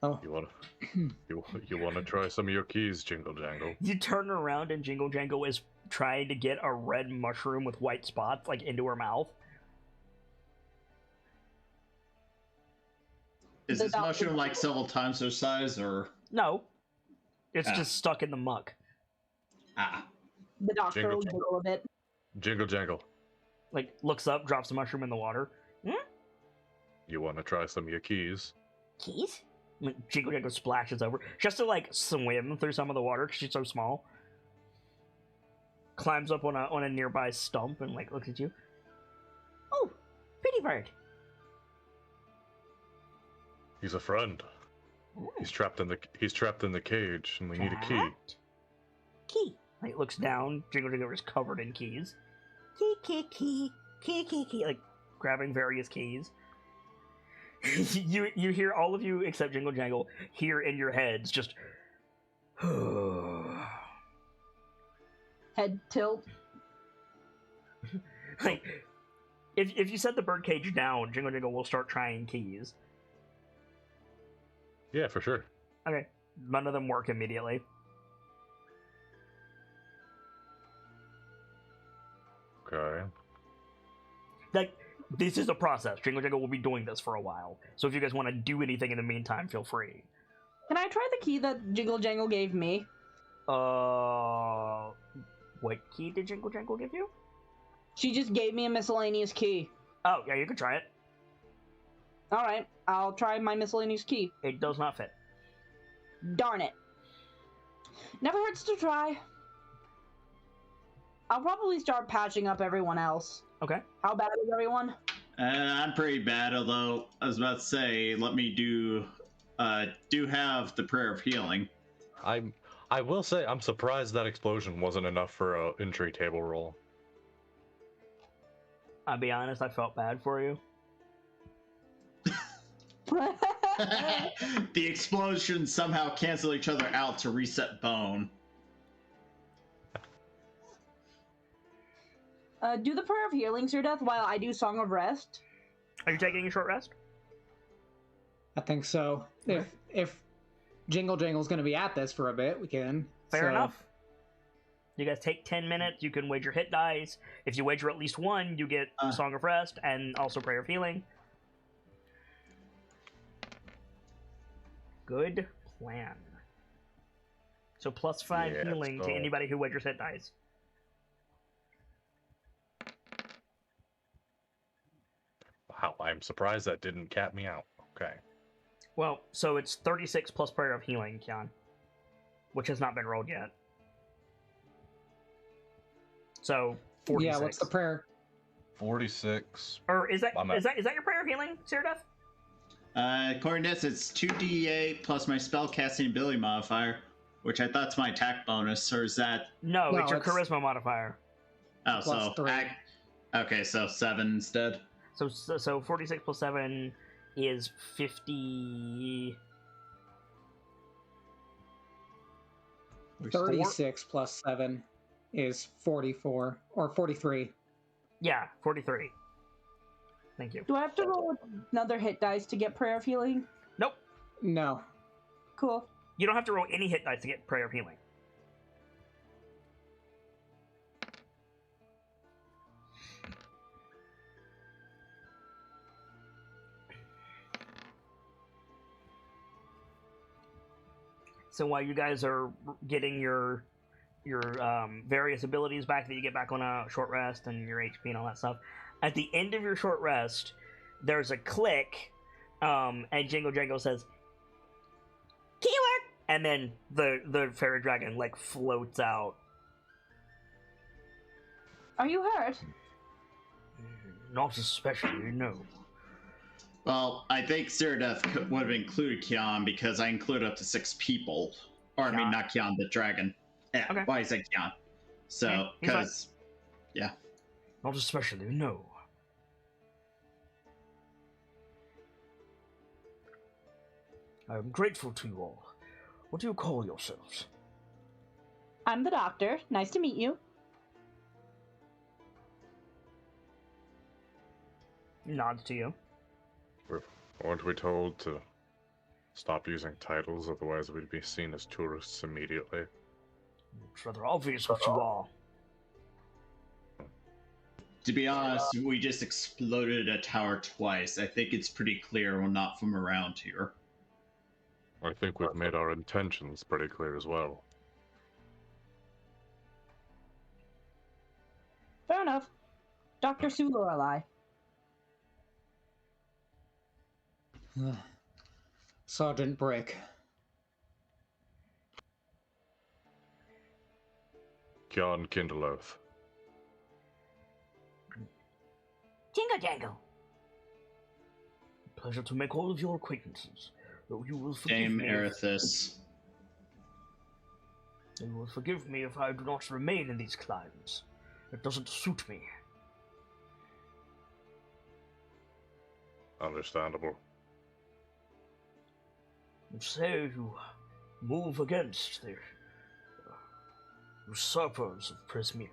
Oh. You want to try some of your keys, Jingle Jangle? You turn around and Jingle Jangle is trying to get a red mushroom with white spots like into her mouth. Is this mushroom like several times her size, or no? It's just stuck in the muck. The doctor Jingle will giggle a bit. Jingle Jangle. Like looks up, drops the mushroom in the water. You want to try some of your keys? Keys? Jingle Jangle splashes over just to like swim through some of the water because she's so small. Climbs up on a nearby stump and like looks at you. Oh, pretty bird. He's a friend. He's trapped in the cage, and we need a key. Trapped? Key. Like looks down. Jingle Jangle is covered in keys. Key. Like grabbing various keys. you hear, all of you except Jingle Jangle hear in your heads just Head tilt. like If you set the birdcage down, Jingle Jingle will start trying keys. Yeah, for sure. Okay. None of them work immediately. Okay. Like, this is a process. Jingle Jingle will be doing this for a while. So if you guys want to do anything in the meantime, feel free. Can I try the key that Jingle Jangle gave me? What key did Jingle Jangle give you? She just gave me a miscellaneous key. Oh, yeah, you can try it. Alright, I'll try my miscellaneous key. It does not fit. Darn it. Never hurts to try. I'll probably start patching up everyone else. Okay. How bad is everyone? I'm pretty bad, although I was about to say, let me do have the prayer of healing. I will say I'm surprised that explosion wasn't enough for a entry table roll. I'll be honest, I felt bad for you. The explosions somehow cancel each other out to reset bone. Do the prayer of healing, Sir Death, while I do Song of Rest. Are you taking a short rest? I think so. If Jingle Jangle's going to be at this for a bit, we can. Fair enough. You guys take 10 minutes. You can wager hit dice. If you wager at least one, you get Song of Rest and also Prayer of Healing. Good plan. So +5 healing to anybody who wagers hit dice. Wow, I'm surprised that didn't cap me out. Okay. Well, so it's 36 plus Prayer of Healing, Kian, which has not been rolled yet. So 46. Yeah, what's the prayer? 46. Or is that your Prayer of Healing, Cyrdath? According to this, it's 2d8 plus my spellcasting ability modifier, which I thought's my attack bonus, or is that... No, it's your charisma modifier. Oh, Plus so... 3. Okay, so 7 instead. So 46 plus 7 is 50... 36 plus 7 is 44, or 43. Yeah, 43. Thank you. Do I have to roll another hit dice to get Prayer of Healing? Nope. No. Cool. You don't have to roll any hit dice to get Prayer of Healing. So while you guys are getting your various abilities back that you get back on a short rest and your HP and all that stuff, at the end of your short rest, there's a click, and Jingle Jangle says, "Keyword," and then the fairy dragon like floats out. Are you hurt? Not especially, no. Well, I think Cyrdath would have included Kian because I included up to 6 people. Or, I mean, not Kian, but Dragon. Yeah, Okay. why I said Kian. So, because... Yeah. Not especially, no. I am grateful to you all. What do you call yourselves? I'm the doctor. Nice to meet you. Nods to you. Weren't we told to stop using titles, otherwise we'd be seen as tourists immediately? It's rather obvious what you are. To be honest, we just exploded a tower twice. I think it's pretty clear we're not from around here. I think we've made our intentions pretty clear as well. Fair enough. Dr. Suloralai. Sergeant Brick. Kian Kindleoath. Jingle Jangle. Pleasure to make all of your acquaintances. Though you will forgive Dame me. Erithus. You will forgive me if I do not remain in these climes. It doesn't suit me. Understandable. You say you move against the usurpers of Prismia.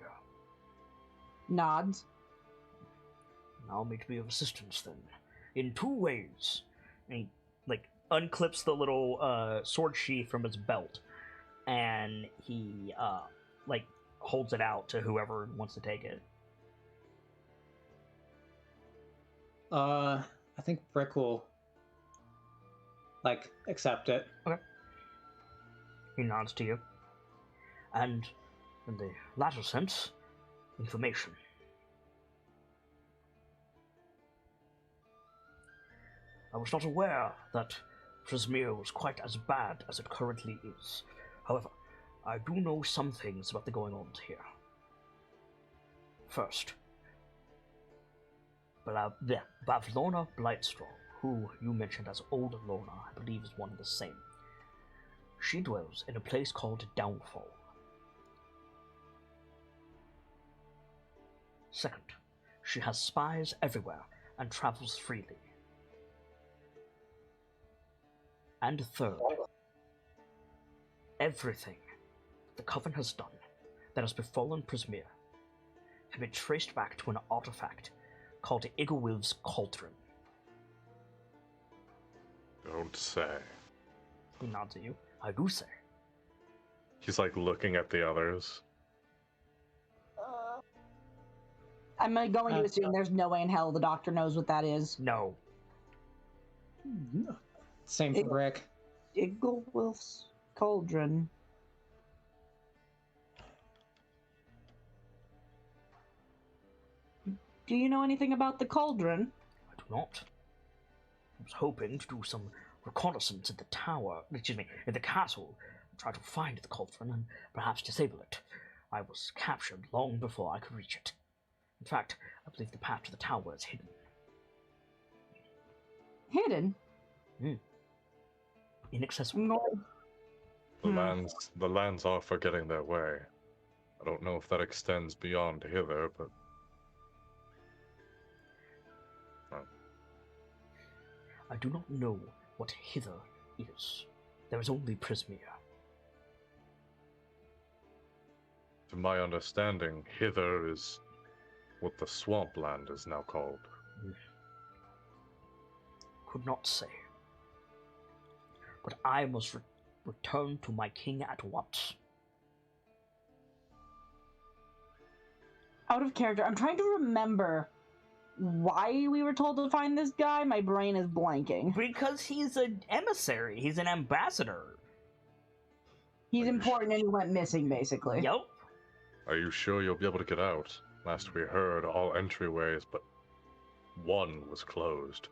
Nods. Allow me to be of assistance then, in 2 ways. And he, like, unclips the little sword sheath from his belt, and he, like, holds it out to whoever wants to take it. I think Brick will, like, accept it. Okay. He nods to you. And, in the latter sense, information. I was not aware that Prismere was quite as bad as it currently is. However, I do know some things about the going-ons here. First, Bavlona Blightstraw, who you mentioned as Old Lorna, I believe is one and the same. She dwells in a place called Downfall. Second, she has spies everywhere and travels freely. And third, everything the Coven has done that has befallen Prismere can be traced back to an artifact called Igawil's Cauldron. Don't say. He nods at you. I do say. He's like looking at the others. I'm going to assume there's no way in hell the doctor knows what that is. No. Same for Brick. Igawil's Cauldron. Do you know anything about the cauldron? I do not. I was hoping to do some reconnaissance in the castle, and try to find the cauldron and perhaps disable it. I was captured long before I could reach it. In fact, I believe the path to the tower is hidden. Hidden? Inaccessible. The lands are forgetting their way. I don't know if that extends beyond hither, but I do not know what hither is. There is only Prismere. to my understanding, hither is what the swampland is now called. Could not say. But I must return to my king at once. Out of character, I'm trying to remember why we were told to find this guy. My brain is blanking. Because he's an emissary. He's an ambassador. He's important and he went missing, basically. Yep. Are you sure you'll be able to get out? Last we heard, all entryways but one was closed.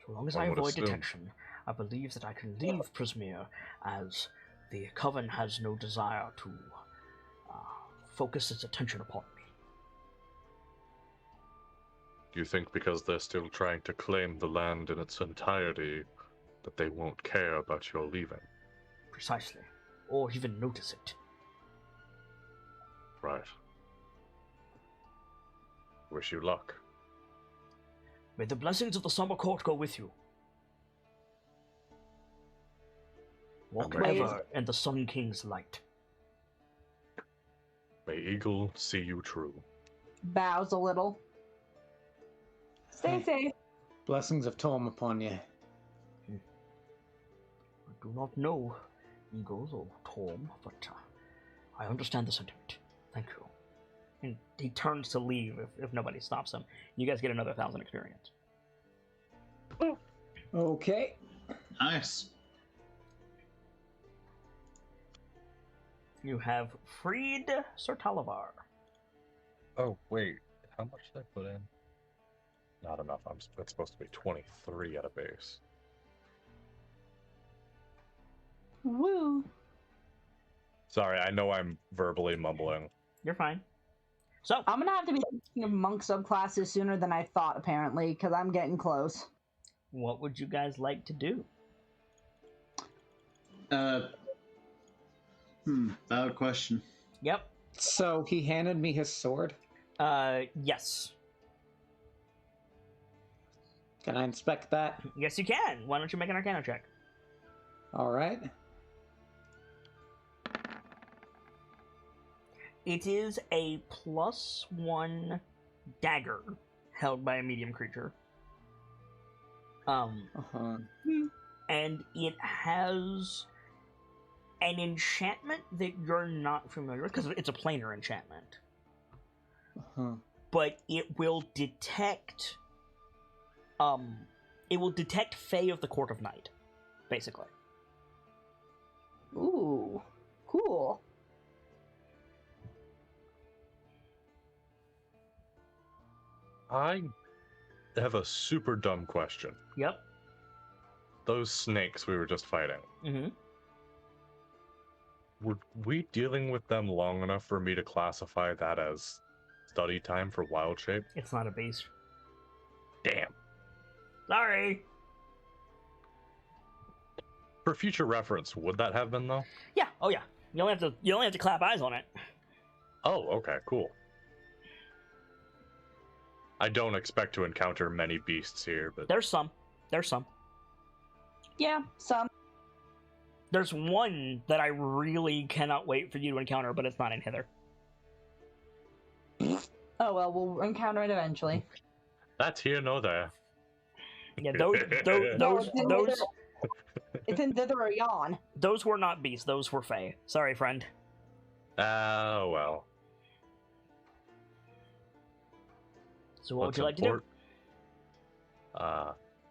So long as One I would avoid assume. detection, I believe that I can leave Prismere, as the Coven has no desire to focus its attention upon me. Do you think because they're still trying to claim the land in its entirety, that they won't care about your leaving? Precisely. Or even notice it. Right. Wish you luck. May the blessings of the Summer Court go with you. Walk May- ever in the Sun King's light. May Eagle see you true. Bows a little. Stay safe. Blessings of Tom upon you. I do not know Eagles or Torm, but I understand the sentiment. Thank you. And he turns to leave if nobody stops him. You guys get another 1,000 experience. Okay. Nice. You have freed Sir Talavar. Oh, wait. How much did I put in? Not enough. It's supposed to be 23 at a base. Woo. Sorry, I know I'm verbally mumbling. You're fine. So, I'm gonna have to be thinking of monk subclasses sooner than I thought, apparently, because I'm getting close. what would you guys like to do? Valid question. Yep. So he handed me his sword. Yes. Can I inspect that? Yes, you can. Why don't you make an Arcana check? All right. It is a +1 dagger. held by a medium creature. Uh-huh. And it has an enchantment that you're not familiar with, because it's a planar enchantment. Uh-huh. But it will detect Fae of the Court of Night, basically. Ooh, cool. I have a super dumb question. Yep. Those snakes we were just fighting, Mm-hmm. were we dealing with them long enough for me to classify that as study time for wild shape? It's not a beast. Damn. Sorry. For future reference, would that have been though? Yeah. Oh yeah. You only have to clap eyes on it. Oh, okay, cool. I don't expect to encounter many beasts here, but There's some. Yeah, some. There's one that I really cannot wait for you to encounter, but it's not in Hither. Oh well, we'll encounter it eventually. that's here nor there. Yeah, No, those it's in Thither or Yon. those were not beasts. Those were Fae. Sorry, friend. Oh, well. So what would What's you like to do?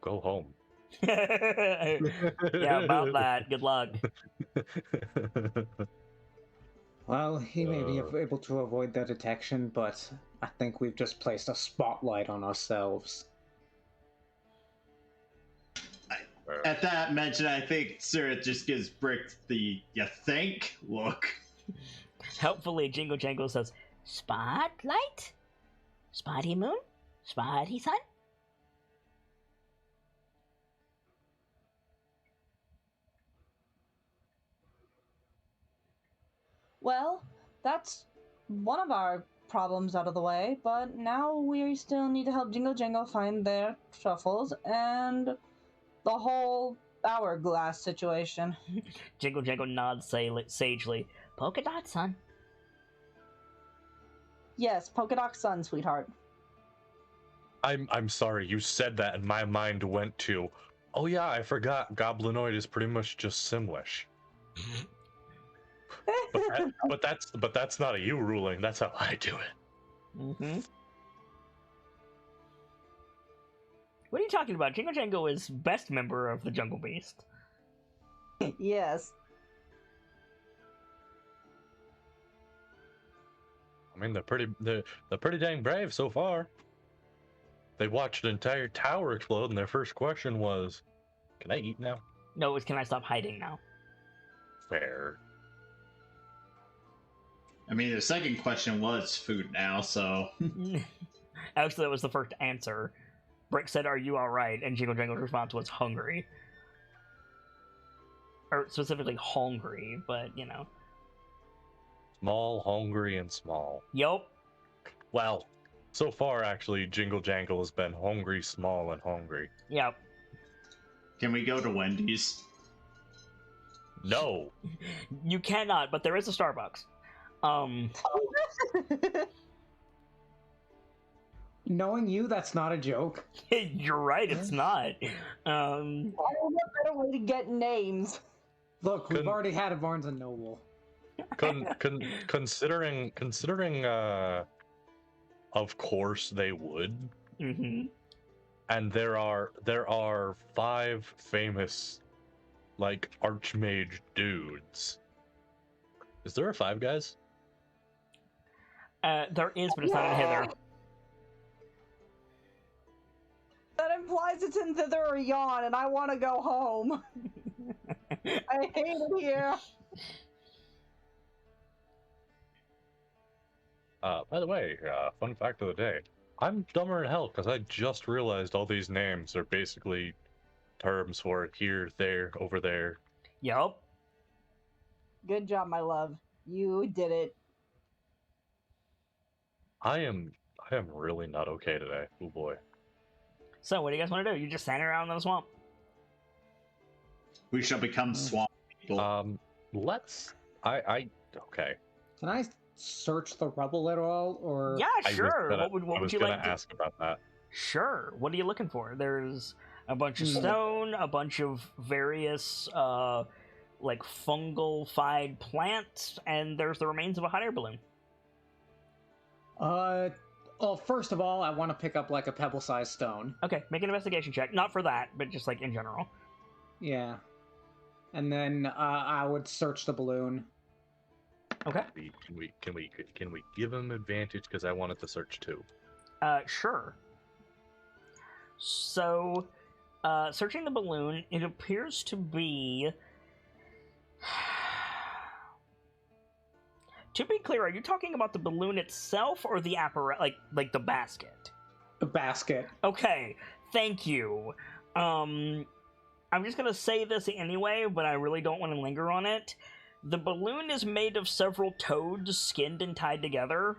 Go home. Yeah, about that. Good luck. Well, he may be able to avoid their detection, but I think we've just placed a spotlight on ourselves. At that mention, I think Sirith just gives Brick the "you think" look. Helpfully, Jingle Jangle says, Spotlight? Spotty moon? Spotty sun? Well, that's one of our problems out of the way, but now we still need to help Jingle Jangle find their truffles and the whole hourglass situation. Jingle Jangle nods sagely. Polka dot sun. Yes, Polka Dot Sun, sweetheart. I'm sorry, you said that and my mind went to, oh yeah, I forgot Goblinoid is pretty much just Simlish. but that's not a you ruling, that's how I do it. Mm-hmm. What are you talking about? Jingle Jangle is best member of the Jungle Beast. Yes. I mean, they're pretty dang brave so far. They watched an entire tower explode, and their first question was, "Can I eat now?" No, it was, can I stop hiding now? Fair. I mean, the second question was food now, so Actually, that was the first answer. Brick said, "Are you alright?" And Jingle Jangle's response was hungry. Or specifically hungry, but you know. Small, hungry, and small. Yup. Well, so far, actually, Jingle Jangle has been hungry, small, and hungry. Yep. can we go to Wendy's? No! You cannot, but there is a Starbucks. Knowing you, that's not a joke. You're right, it's not. I don't know a better way to get names. Look, we've Couldn't- already had a Barnes and Noble. Considering, of course they would. Mm-hmm. And there are 5 famous, like, archmage dudes. Is there a 5 guys? There is, but it's not in Hither. That implies it's in Thither or Yon, and I want to go home. I hate it here. By the way, fun fact of the day. I'm dumber than hell because I just realized all these names are basically terms for here, there, over there. Yup. Good job, my love. You did it. I am really not okay today. Oh boy. So, what do you guys want to do? You just standing around in the swamp? We shall become swamp people. Let's. Okay. Can I search the rubble at all, or Yeah, I was sure. gonna- What would I was you gonna like? ask about that. Sure. What are you looking for? There's a bunch of stone, a bunch of various, like fungal-fied plants, and there's the remains of a hot air balloon. Well, first of all, I want to pick up like a pebble-sized stone. Okay, make an investigation check. Not for that, but just like in general. Yeah. And then I would search the balloon. Okay. Can we give him advantage because I wanted to search too? Sure. So, searching the balloon, it appears to be. To be clear, are you talking about the balloon itself or the apparatus, like the basket? The basket. Okay, thank you. I'm just gonna say this anyway, but I really don't want to linger on it. The balloon is made of several toads skinned and tied together.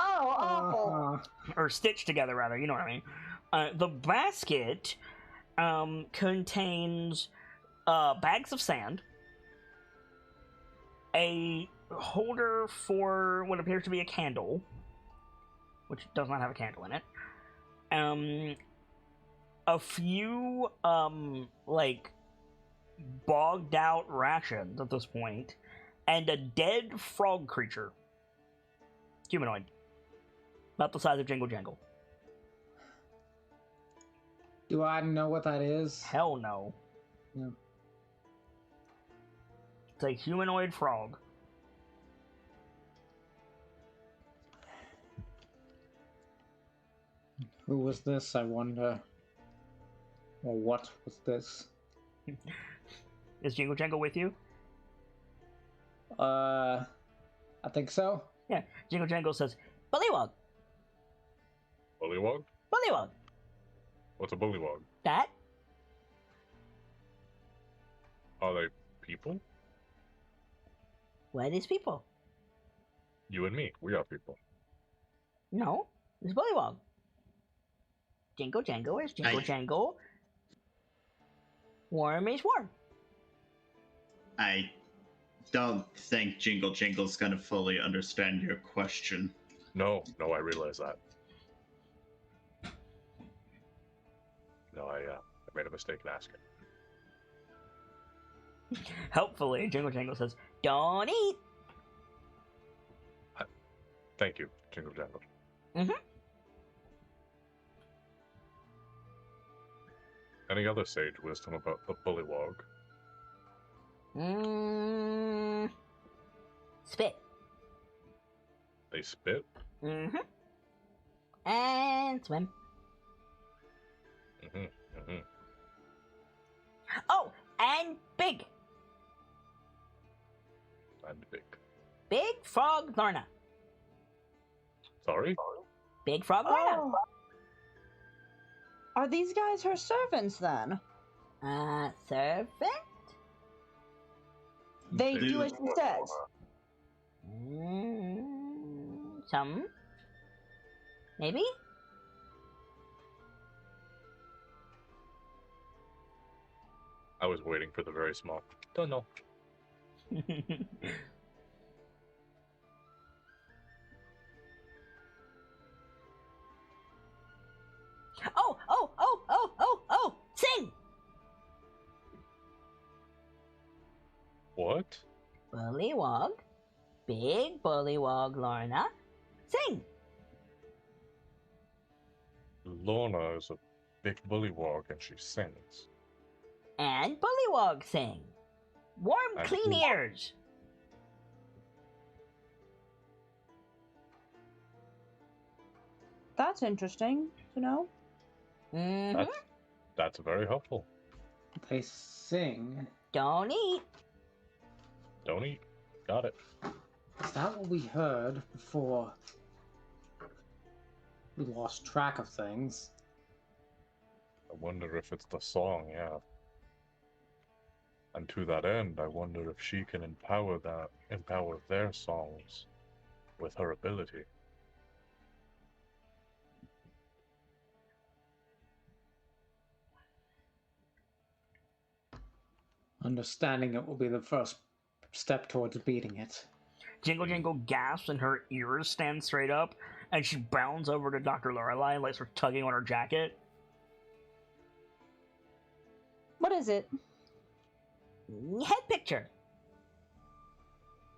Oh, awful. Or stitched together, rather, you know what I mean. The basket contains bags of sand, a holder for what appears to be a candle, which does not have a candle in it, a few, like, bogged out rations at this point, and a dead frog creature. Humanoid. About the size of Jingle Jangle. Do I know what that is? Hell no. Yeah. It's a humanoid frog. Who was this, I wonder? Or what was this? Is Jingle Jangle with you? I think so. Yeah. Jingle Jangle says, Bullywog! Bullywog? Bullywog! What's a bullywog? That? Are they people? What is people? You and me, we are people. No, it's Bullywog. Jingle Jangle is Jingle Jangle. Worm is Worm. I don't think Jingle Jingle's gonna fully understand your question. No, I realize that. No, I made a mistake in asking. Helpfully, Jingle Jangle says, Don't eat! Thank you, Jingle Jangle. Mm-hmm. Any other sage wisdom about the bullywog? Spit. They spit? Mm-hmm. And swim. Oh, and big! And big. Big Frog Lorna. Sorry? Big Frog Lorna. Oh. Are these guys her servants then? Servant? They do as she says. Some? Maybe? I was waiting for the very small. Don't know. Oh! Sing! What? Bullywog. Big Bullywog Lorna. Sing! Lorna is a big bullywog and she sings. And Bullywog sing. Warm, And clean who- ears. That's interesting to know. Mm-hmm. That's very helpful. They sing. Don't eat. Don't eat. Got it. Is that what we heard before we lost track of things? I wonder if it's the song, yeah. And to that end, I wonder if she can empower their songs with her ability. Understanding it will be the first step towards beating it. Jingle Jangle gasps and her ears stand straight up, and she bounds over to Dr. Lorelei and starts tugging on her jacket. What is it? Head picture.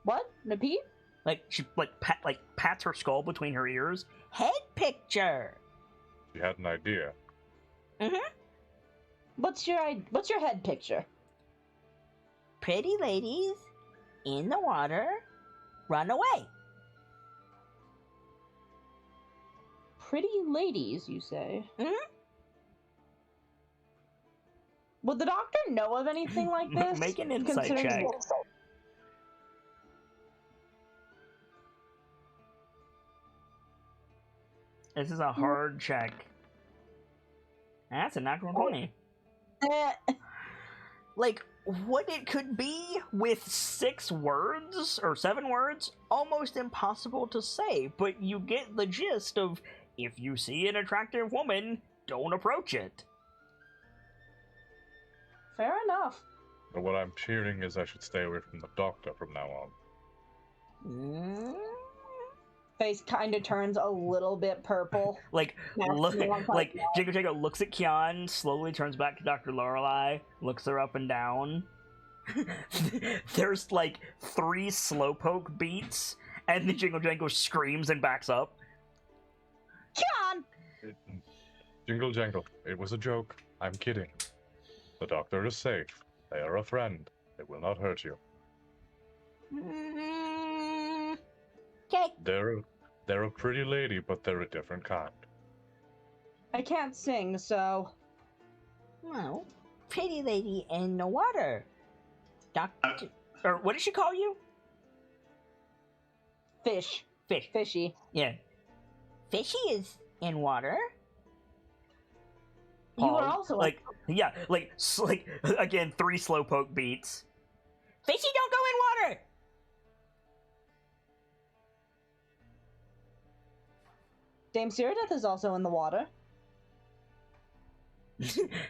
What? Repeat? Like she pats her skull between her ears. Head picture. She had an idea. Mm-hmm. What's your head picture? Pretty ladies in the water run away. Pretty ladies, you say? Mhm. Would the doctor know of anything like this? Make an insight considering- check. This is a hard check. That's a natural 20. Eh, Like, what it could be with 6 words or 7 words, almost impossible to say, but you get the gist of if you see an attractive woman, don't approach it. fair enough. But what I'm hearing is I should stay away from the doctor from now on. Mm. Face kind of turns a little bit purple. Like, Yeah, look, you want to like find out. Jingo Jango looks at Kian, slowly turns back to Dr. Lorelei, looks her up and down. There's like 3 slowpoke beats, and then Jingo Jango screams and backs up. John! Jingle jangle, it was a joke. I'm kidding. The doctor is safe. They are a friend. They will not hurt you. Mm. Okay. They're a pretty lady, but they're a different kind. I can't sing, so Well, pretty lady in the water. Doctor. Or what did she call you? fish. Fish. Fishy. Yeah. Fishy is in water. You are Pause. also like again 3 slowpoke beats. Fishy don't go in water. Dame Cyrodiil is also in the water.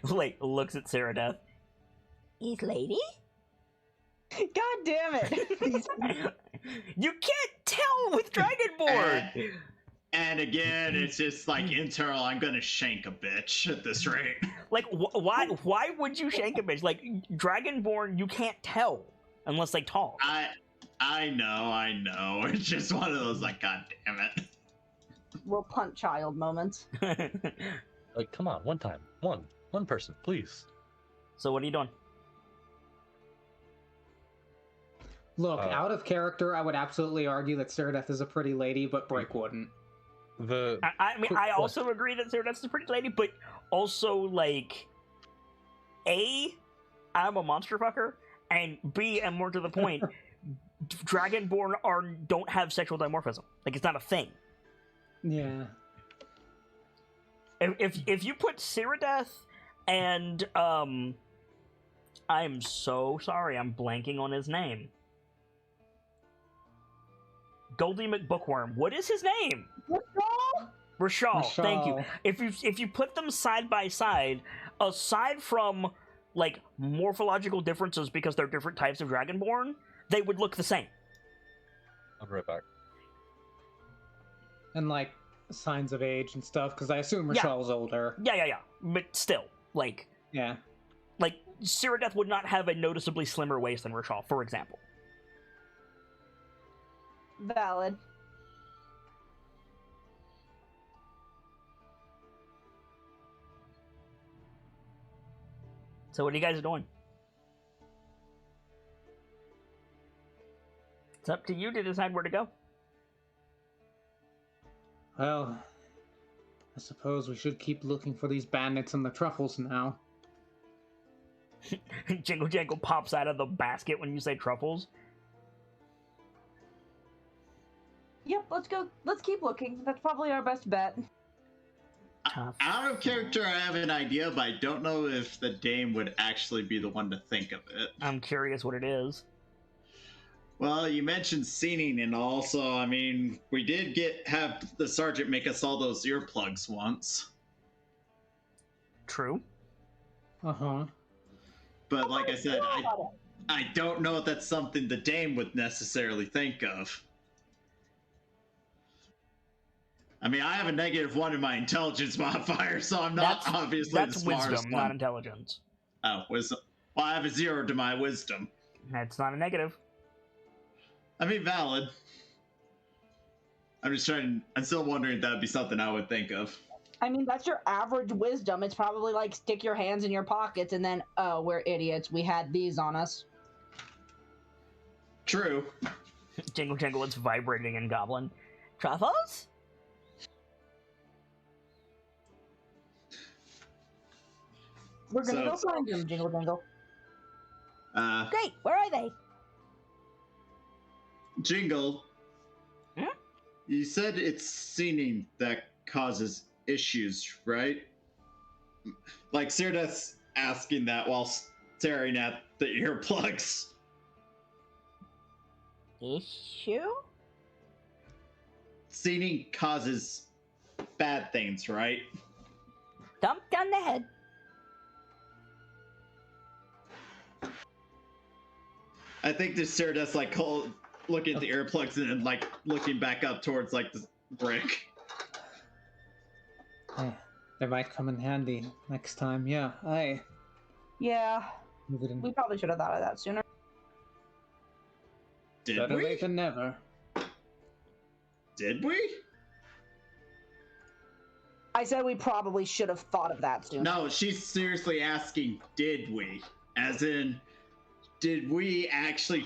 Like looks at Ceradeath. Is lady? God damn it! You can't tell with Dragonborn. And again, it's just like internal. I'm gonna shank a bitch at this rate. Like why would you shank a bitch? Like Dragonborn, you can't tell unless they talk. I know. It's just one of those like, God damn it. Will punt child moments. Like, come on, one time. One person, please. So what are you doing? Look, out of character, I would absolutely argue that Cyrodiil is a pretty lady, but Brick wouldn't. I mean, I also agree that Ceradeath's a pretty lady, but also, like, A, I'm a monster fucker, and B, and more to the point, Dragonborn don't have sexual dimorphism. Like, it's not a thing. Yeah. If you put Ceradeath and, I'm so sorry, I'm blanking on his name. Goldie McBookworm. What is his name? Rashal. Thank you. If you put them side by side, aside from like morphological differences because they're different types of Dragonborn, they would look the same. I'll be right back. And like signs of age and stuff, because I assume Yeah. Rashal's older. Yeah. But still, like Yeah. Ceradeath would not have a noticeably slimmer waist than Rashal, for example. Valid. So what are you guys doing? It's up to you to decide where to go. Well, I suppose we should keep looking for these bandits and the truffles now. Jingle Jangle pops out of the basket when you say truffles. Yep, let's go. Let's keep looking. That's probably our best bet. Tough. Out of character, I have an idea, but I don't know if the dame would actually be the one to think of it. I'm curious what it is. Well, you mentioned singing, and also, I mean, we did have the sergeant make us all those earplugs once. True. Uh-huh. But like I said, I don't know if that's something the dame would necessarily think of. I mean, I have a -1 in my intelligence modifier, so I'm not obviously That's the smartest wisdom, one. not intelligence. Oh, wisdom. Well, I have a 0 to my wisdom. That's not a negative. I mean, valid. I'm still wondering if that'd be something I would think of. I mean, that's your average wisdom. It's probably like stick your hands in your pockets and then, oh, we're idiots. We had these on us. True. Jingle jingle, it's vibrating in Goblin. Truffles? We're gonna So- go find them, Jingle Jingle. Great, where are they? Jingle. Hmm? You said it's singing that causes issues, right? Like Sirda's asking that while staring at the earplugs. Issue? Singing causes bad things, right? Thumped on the head. I think this Sirda's like looking at the earplugs and then like looking back up towards like the brick. They might come in handy next time. Yeah, Yeah, move it in. we probably should have thought of that sooner. Did Better we? late than never. Did we? I said we probably should have thought of that sooner. No, she's seriously asking, did we? As in, did we actually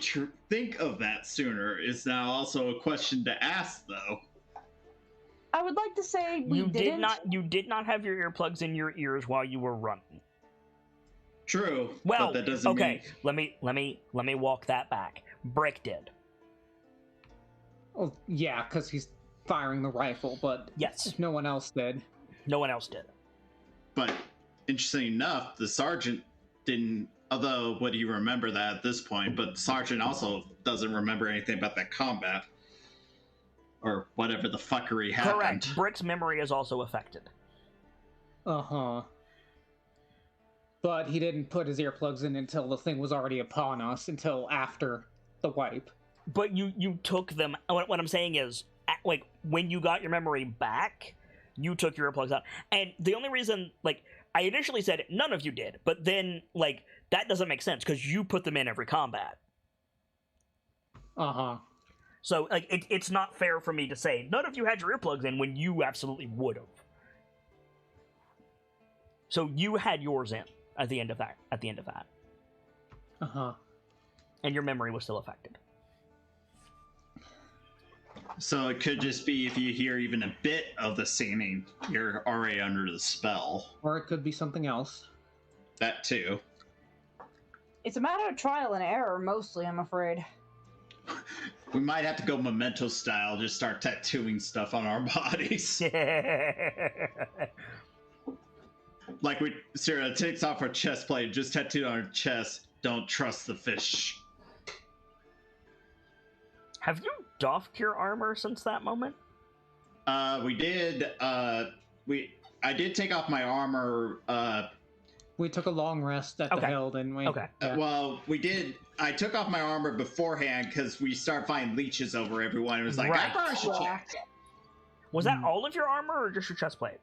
think of that sooner? Is now also a question to ask, though. I would like to say we You didn't. you did not have your earplugs in your ears while you were running. True. Well, but that doesn't okay. mean... Let me walk that back. Brick did. Oh, yeah, because he's firing the rifle, but Yes. no one else did. No one else did. But interesting enough, the sergeant didn't. Although, would you remember that at this point? But the sergeant also doesn't remember anything about that combat. Or whatever the fuckery happened. Correct. Brick's memory is also affected. Uh-huh. But he didn't put his earplugs in until the thing was already upon us, until after the wipe. But you took them. What I'm saying is, like, when you got your memory back, you took your earplugs out. And the only reason, like, I initially said none of you did, but then, like, that doesn't make sense because you put them in every combat. Uh-huh. So, like, it's not fair for me to say none of you had your earplugs in when you absolutely would have. So you had yours in at the end of that. Uh-huh. And your memory was still affected. So it could just be if you hear even a bit of the singing, you're already under the spell. Or it could be something else. That too. It's a matter of trial and error, mostly, I'm afraid. We might have to go memento style, just start tattooing stuff on our bodies. Like Sarah takes off her chest plate, just tattooed on her chest. Don't trust the fish. Have you doffed your armor since that moment? We did. I did take off my armor. We took a long rest at Okay. the hill, didn't we? Okay. Yeah. Well, we did. I took off my armor beforehand because we started finding leeches over everyone. It was like, Right. I probably should check. Was that all of your armor or just your chest plate?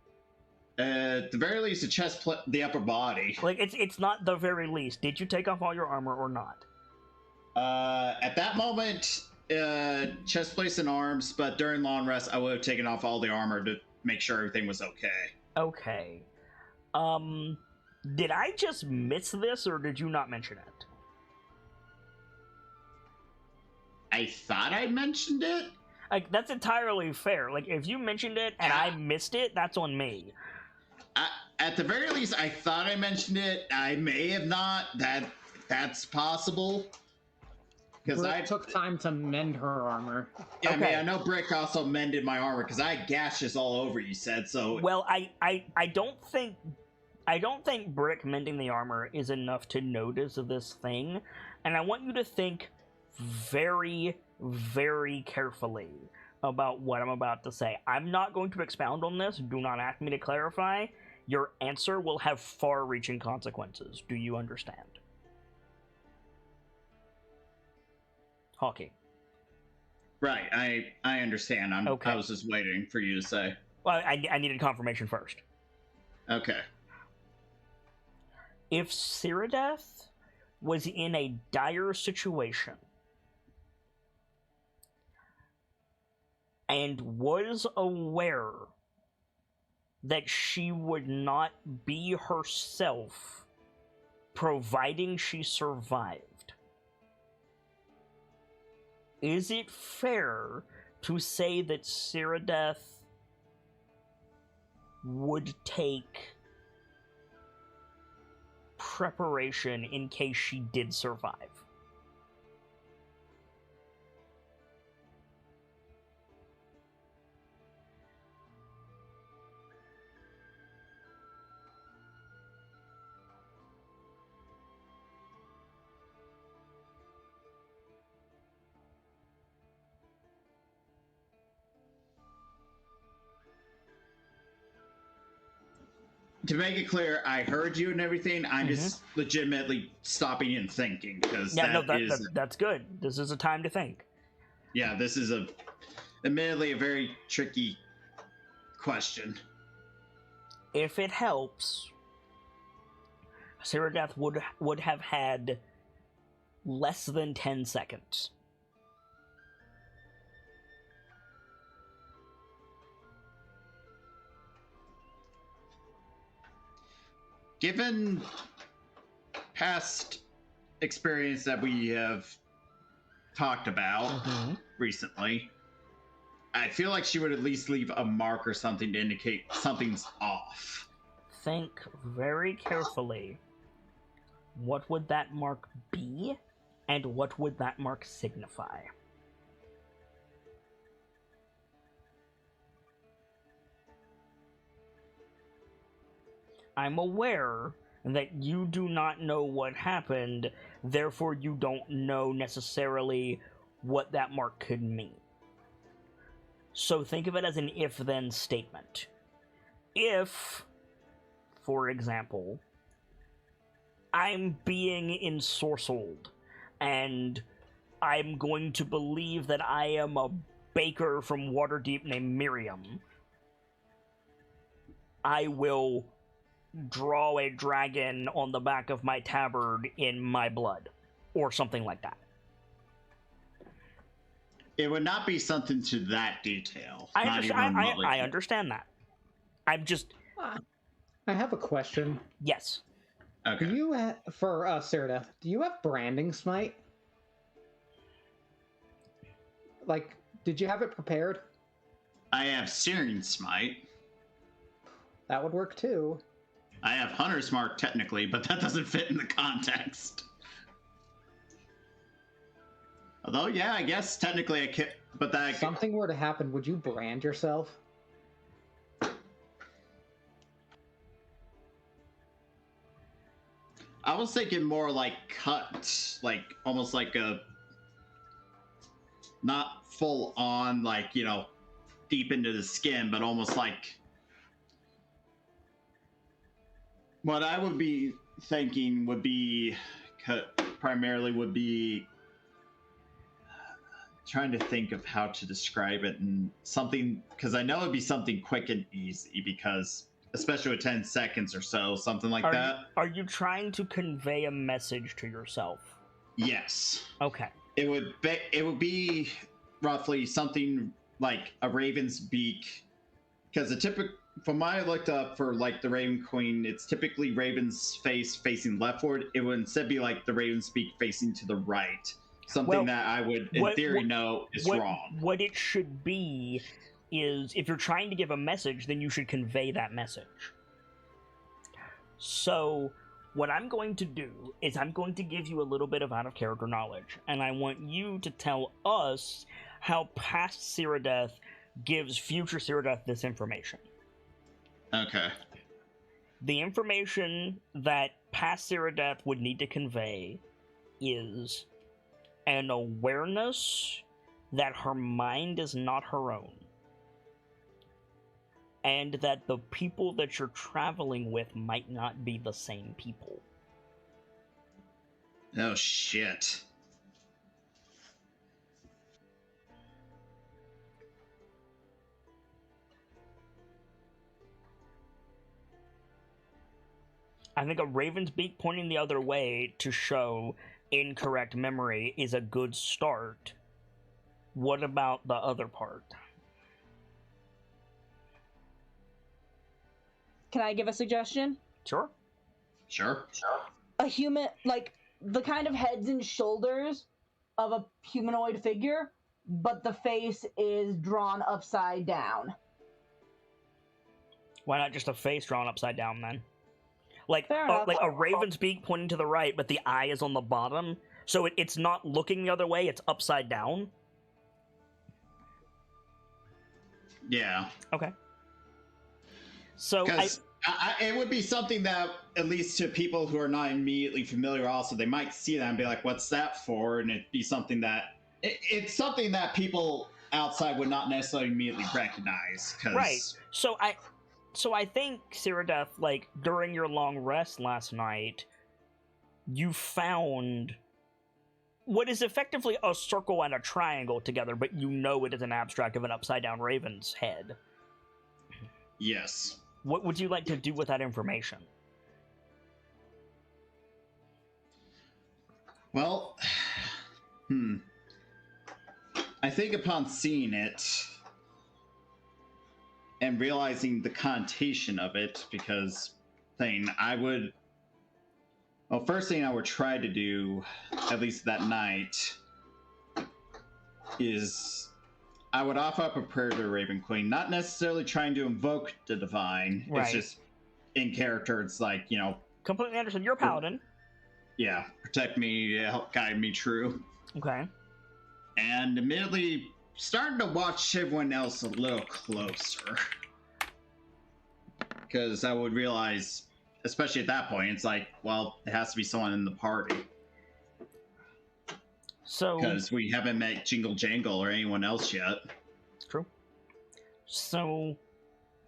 At the very least, the chest plate, the upper body. Like, it's not the very least. Did you take off all your armor or not? At that moment, chest plates and arms, but during long rest, I would have taken off all the armor to make sure everything was okay. Okay. Did I just miss this, or did you not mention it? I thought I mentioned it. Like, that's entirely fair. Like, if you mentioned it and I missed it, that's on me. At the very least, I thought I mentioned it. I may have not. That's possible. Because Brick I took time to mend her armor. Yeah, I mean, Okay. I know Brick also mended my armor because I had gashes all over. You said so. Well, I don't think Brick mending the armor is enough to notice this thing, and I want you to think very, very carefully about what I'm about to say. I'm not going to expound on this. Do not ask me to clarify. Your answer will have far-reaching consequences. Do you understand? Hawking. Right, I understand. Okay. I was just waiting for you to say. Well, I needed confirmation first. Okay. If Cyrodiil was in a dire situation and was aware that she would not be herself providing she survived, is it fair to say that Cyrodiil would take preparation in case she did survive? To make it clear, I heard you and everything. I'm just legitimately stopping and thinking because that's good. This is a time to think. Yeah, this is admittedly a very tricky question. If it helps, Cyrodiil would have had less than 10 seconds. Given past experience that we have talked about recently, I feel like she would at least leave a mark or something to indicate something's off. Think very carefully. What would that mark be, and what would that mark signify? I'm aware that you do not know what happened, therefore you don't know necessarily what that mark could mean. So think of it as an if-then statement. If, for example, I'm being ensorcelled, and I'm going to believe that I am a baker from Waterdeep named Miriam, I will draw a dragon on the back of my tabard in my blood, or something like that. It would not be something to that detail. I understand that. I'm just... I have a question. Yes. Okay. Do you for Cyrodiil, do you have branding smite? Like, did you have it prepared? I have Searing Smite. That would work too. I have Hunter's Mark technically, but that doesn't fit in the context. Although, yeah, I guess technically I can, but that... If something were to happen, would you brand yourself? I was thinking more like cut, like almost like a... Not full on, like, you know, deep into the skin, but almost like... What I would be thinking would be... Primarily would be... Trying to think of how to describe it and something, because I know it'd be something quick and easy, because especially with 10 seconds or so, something like that. Are you trying to convey a message to yourself? Yes. Okay. It would be roughly something like a raven's beak, because the typical, from what I looked up for like the Raven Queen, it's typically Raven's face facing leftward. It would instead be like the Raven's beak facing to the right. Something that I would, in theory, know is wrong. What it should be is, if you're trying to give a message, then you should convey that message. So, what I'm going to do is I'm going to give you a little bit of out-of-character knowledge, and I want you to tell us how past Cyrodiil gives future Cyrodiil this information. Okay. The information that past Cyrodiil would need to convey is an awareness that her mind is not her own, and that the people that you're traveling with might not be the same people. Oh, shit. I think a raven's beak pointing the other way to show incorrect memory is a good start. What about the other part? Can I give a suggestion? Sure. Sure. A human, like the kind of heads and shoulders of a humanoid figure, but the face is drawn upside down. Why not just a face drawn upside down then? Like Fair enough. like a raven's beak pointing to the right, but the eye is on the bottom, so it's not looking the other way, it's upside down. Yeah. Okay. So Because it would be something that, at least to people who are not immediately familiar, also they might see that and be like, "What's that for?" And it'd be something that it's something that people outside would not necessarily immediately recognize. Cause... Right. So I think, Cyrodiil, like, during your long rest last night, you found what is effectively a circle and a triangle together, but you know it is an abstract of an upside-down raven's head. Yes. What would you like to do with that information? Well, I think upon seeing it and realizing the connotation of it, because first thing I would try to do, at least that night, is I would offer up a prayer to the Raven Queen, not necessarily trying to invoke the divine. Right. It's just in character. It's like, Completely understand. You're a paladin. Yeah, protect me, help guide me true. Okay. And admittedly, starting to watch everyone else a little closer. Because I would realize, especially at that point, it's like, well, it has to be someone in the party. So... Because we haven't met Jingle Jangle or anyone else yet. True. So,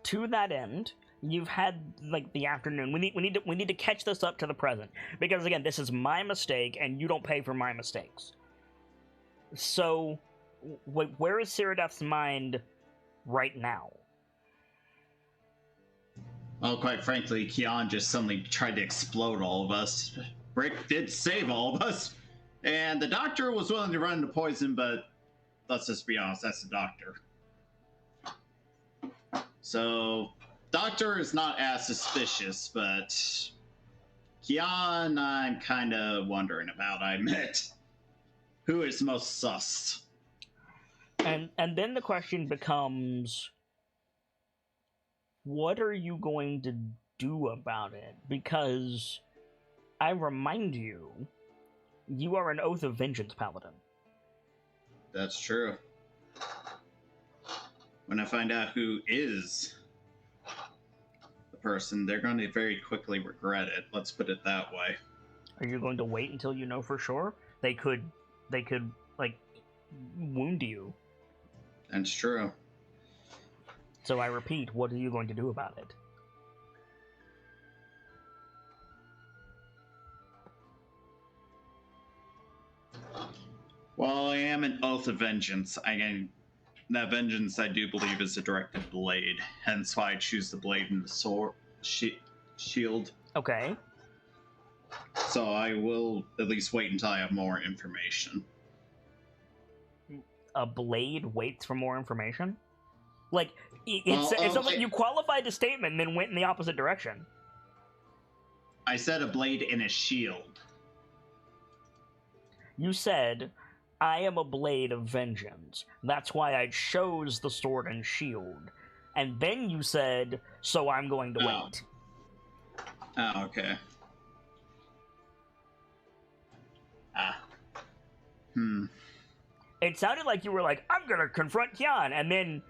to that end, you've had, like, the afternoon. We need to catch this up to the present. Because, again, this is my mistake, and you don't pay for my mistakes. So, where is Cyrodiil's mind right now? Well, quite frankly, Kian just suddenly tried to explode all of us. Rick did save all of us. And the doctor was willing to run into poison, but let's just be honest, that's the doctor. So, doctor is not as suspicious, but Kian, I'm kind of wondering about, I admit. Who is most sus? And then the question becomes, what are you going to do about it? Because I remind you, you are an Oath of Vengeance paladin. That's true. When I find out who is the person, they're going to very quickly regret it. Let's put it that way. Are you going to wait until you know for sure? They could like wound you. That's true. So I repeat, what are you going to do about it? Well, I am an Oath of Vengeance. That vengeance, I do believe, is a directed blade. Hence why I choose the blade and the sword shield. Okay. So I will at least wait until I have more information. A blade waits for more information? Like, it's something like you qualified the statement and then went in the opposite direction. I said a blade and a shield. You said, I am a blade of vengeance. That's why I chose the sword and shield. And then you said, so I'm going to wait. Oh, okay. It sounded like you were like, I'm gonna confront Kian, and then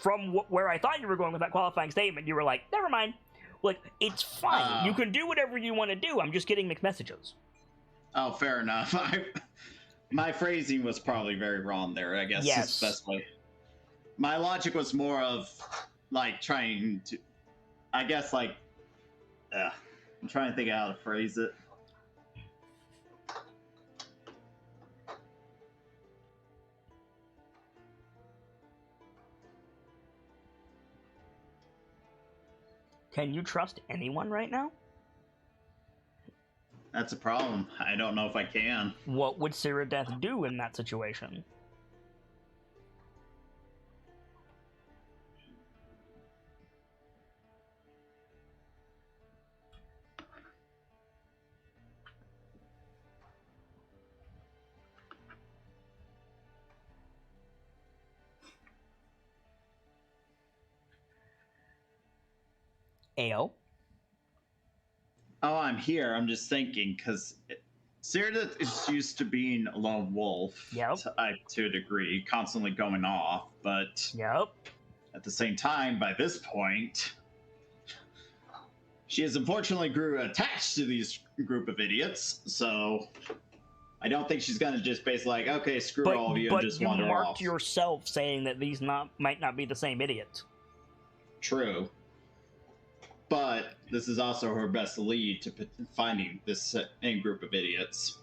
from where I thought you were going with that qualifying statement, you were like, never mind. Like, it's fine. You can do whatever you want to do. I'm just getting mixed messages. Oh, fair enough. My phrasing was probably very wrong there, I guess. Yes. Especially. My logic was more of, like, trying to... I guess, like... I'm trying to think of how to phrase it. Can you trust anyone right now? That's a problem. I don't know if I can. What would Cyrodiil do in that situation? Ao? Oh, I'm here. I'm just thinking, because Cyrodiil is used to being a lone wolf Yep. to a degree, constantly going off, but Yep. at the same time, by this point, she has unfortunately grew attached to these group of idiots, so I don't think she's gonna just basically like, okay, screw all of you and just wander you marked off. yourself saying that these might not be the same idiots. True. But this is also her best lead to finding this same group of idiots.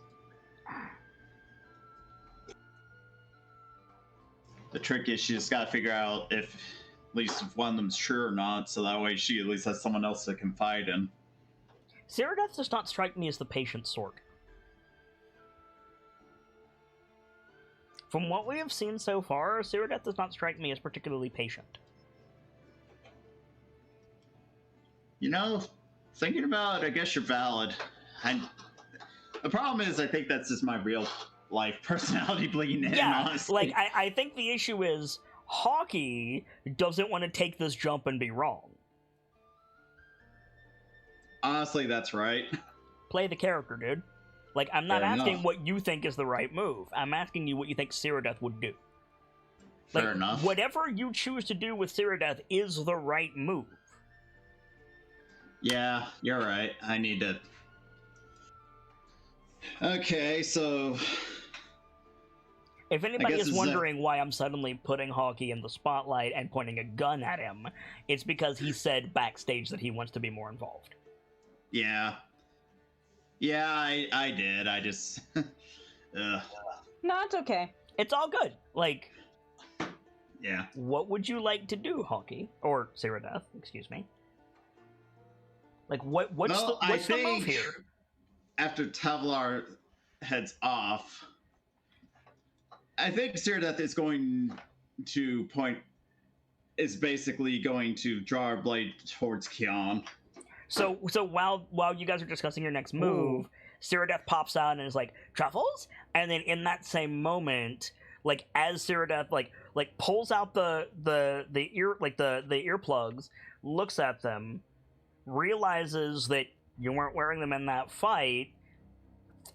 The trick is she just gotta figure out if at least if one of them's true or not, so that way she at least has someone else to confide in. Cyrodiil does not strike me as the patient sort. From what we have seen so far, Cyrodiil does not strike me as particularly patient. You know, thinking about it, I guess you're valid. And the problem is, I think that's just my real life personality bleeding in, honestly. Like, I think the issue is Hockey doesn't want to take this jump and be wrong. Honestly, that's right. Play the character, dude. Like, I'm not Fair asking enough. what you think is the right move. I'm asking you what you think Cyrodiil would do. Fair enough. Whatever you choose to do with Cyrodiil is the right move. Yeah, you're right. I need to... Okay, so... If anybody guess is it's, wondering why I'm suddenly putting Hockey in the spotlight and pointing a gun at him, it's because he said backstage that he wants to be more involved. Yeah. Yeah, I did. I just... Ugh. No, it's okay. It's all good. Like, Yeah. what would you like to do, Hockey? Or Cyrodiil, excuse me. Like, what's Well, the move here? After Tavlar heads off, I think Cyrodiil is going to is basically going to draw her blade towards Kion. So while you guys are discussing your next move, Cyrodiil pops out and is like, "Truffles?" And then in that same moment, like as Cyrodiil like pulls out the earplugs, looks at them, realizes that you weren't wearing them in that fight,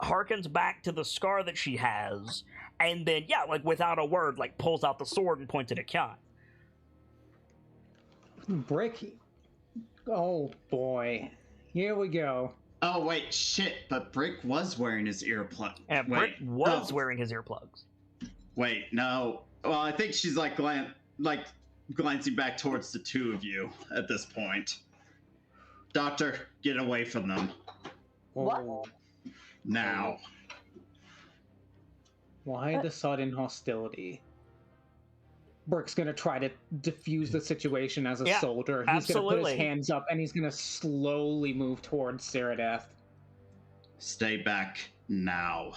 harkens back to the scar that she has, and then like without a word, like pulls out the sword and points it at Kion. Brick. Oh boy. Here we go. Oh, wait, shit, but Brick was wearing his earplug. And Brick was wearing his earplugs. Wait, no. Well, I think she's like glancing back towards the two of you at this point. Doctor, get away from them. What? Oh, Now. why the sudden hostility? Brick's gonna try to defuse the situation as a soldier. He's gonna put his hands up and he's gonna slowly move towards Cyrodiil. Stay back now.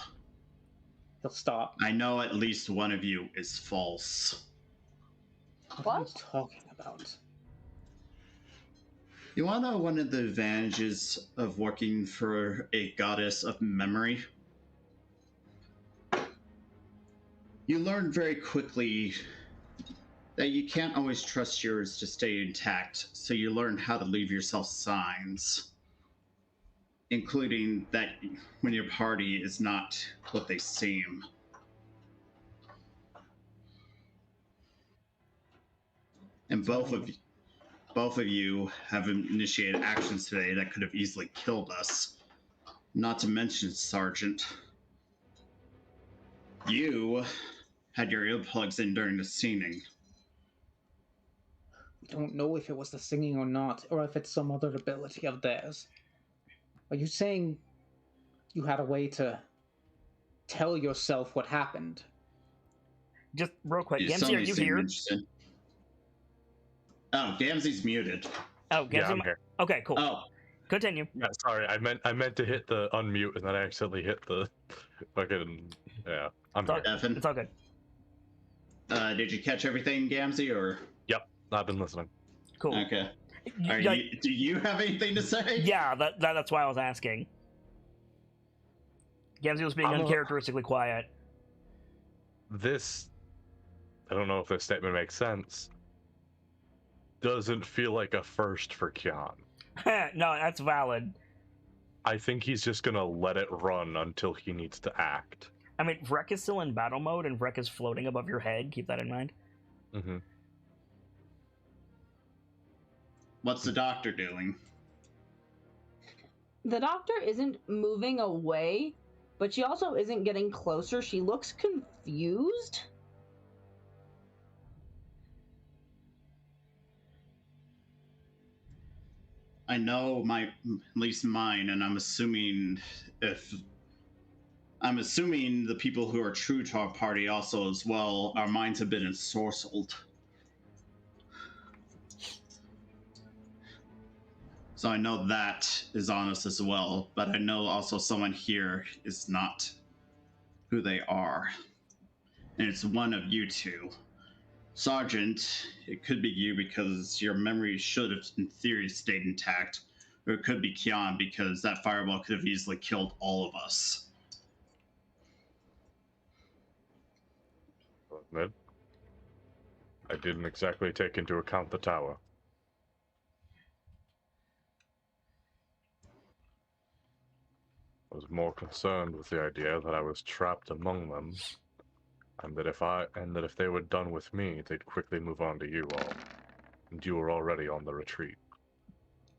He'll stop. I know at least one of you is false. What are you talking about? You want to know one of the advantages of working for a goddess of memory? You learn very quickly that you can't always trust yours to stay intact, so you learn how to leave yourself signs, including that when your party is not what they seem. And both of you have initiated actions today that could have easily killed us. Not to mention, Sergeant, you had your earplugs in during the singing. We don't know if it was the singing or not, or if it's some other ability of theirs. Are you saying you had a way to tell yourself what happened? Just real quick, Yeah, Gamzee, are you here? interested. Oh, Gamzee's muted. Oh, Gamzee, Yeah, I'm here. okay, cool. Oh, Continue. Yeah, sorry, I meant to hit the unmute and then I accidentally hit the fucking yeah. I'm here. Evan, It's all good. did you catch everything, Gamzee, or? Yep, I've been listening. Cool. Okay. Yeah, Do you have anything to say? yeah, that's why I was asking. Gamzee was being uncharacteristically quiet. This, I don't know if this statement makes sense. Doesn't feel like a first for Kian. No, that's valid. I think he's just gonna let it run until he needs to act. I mean, Vrek is still in battle mode, and Vrek is floating above your head. Keep that in mind. Mm-hmm. What's the doctor doing? The doctor isn't moving away, but she also isn't getting closer. She looks confused. I know at least mine, and I'm assuming the people who are true to our party also as well, our minds have been ensorcelled. So I know that is on us as well, but I know also someone here is not who they are. And it's one of you two. Sergeant, it could be you because your memory should have, in theory, stayed intact. Or it could be Kian because that fireball could have easily killed all of us. Ned, I didn't exactly take into account the tower. I was more concerned with the idea that I was trapped among them, and that if they were done with me, they'd quickly move on to you all. And you were already on the retreat.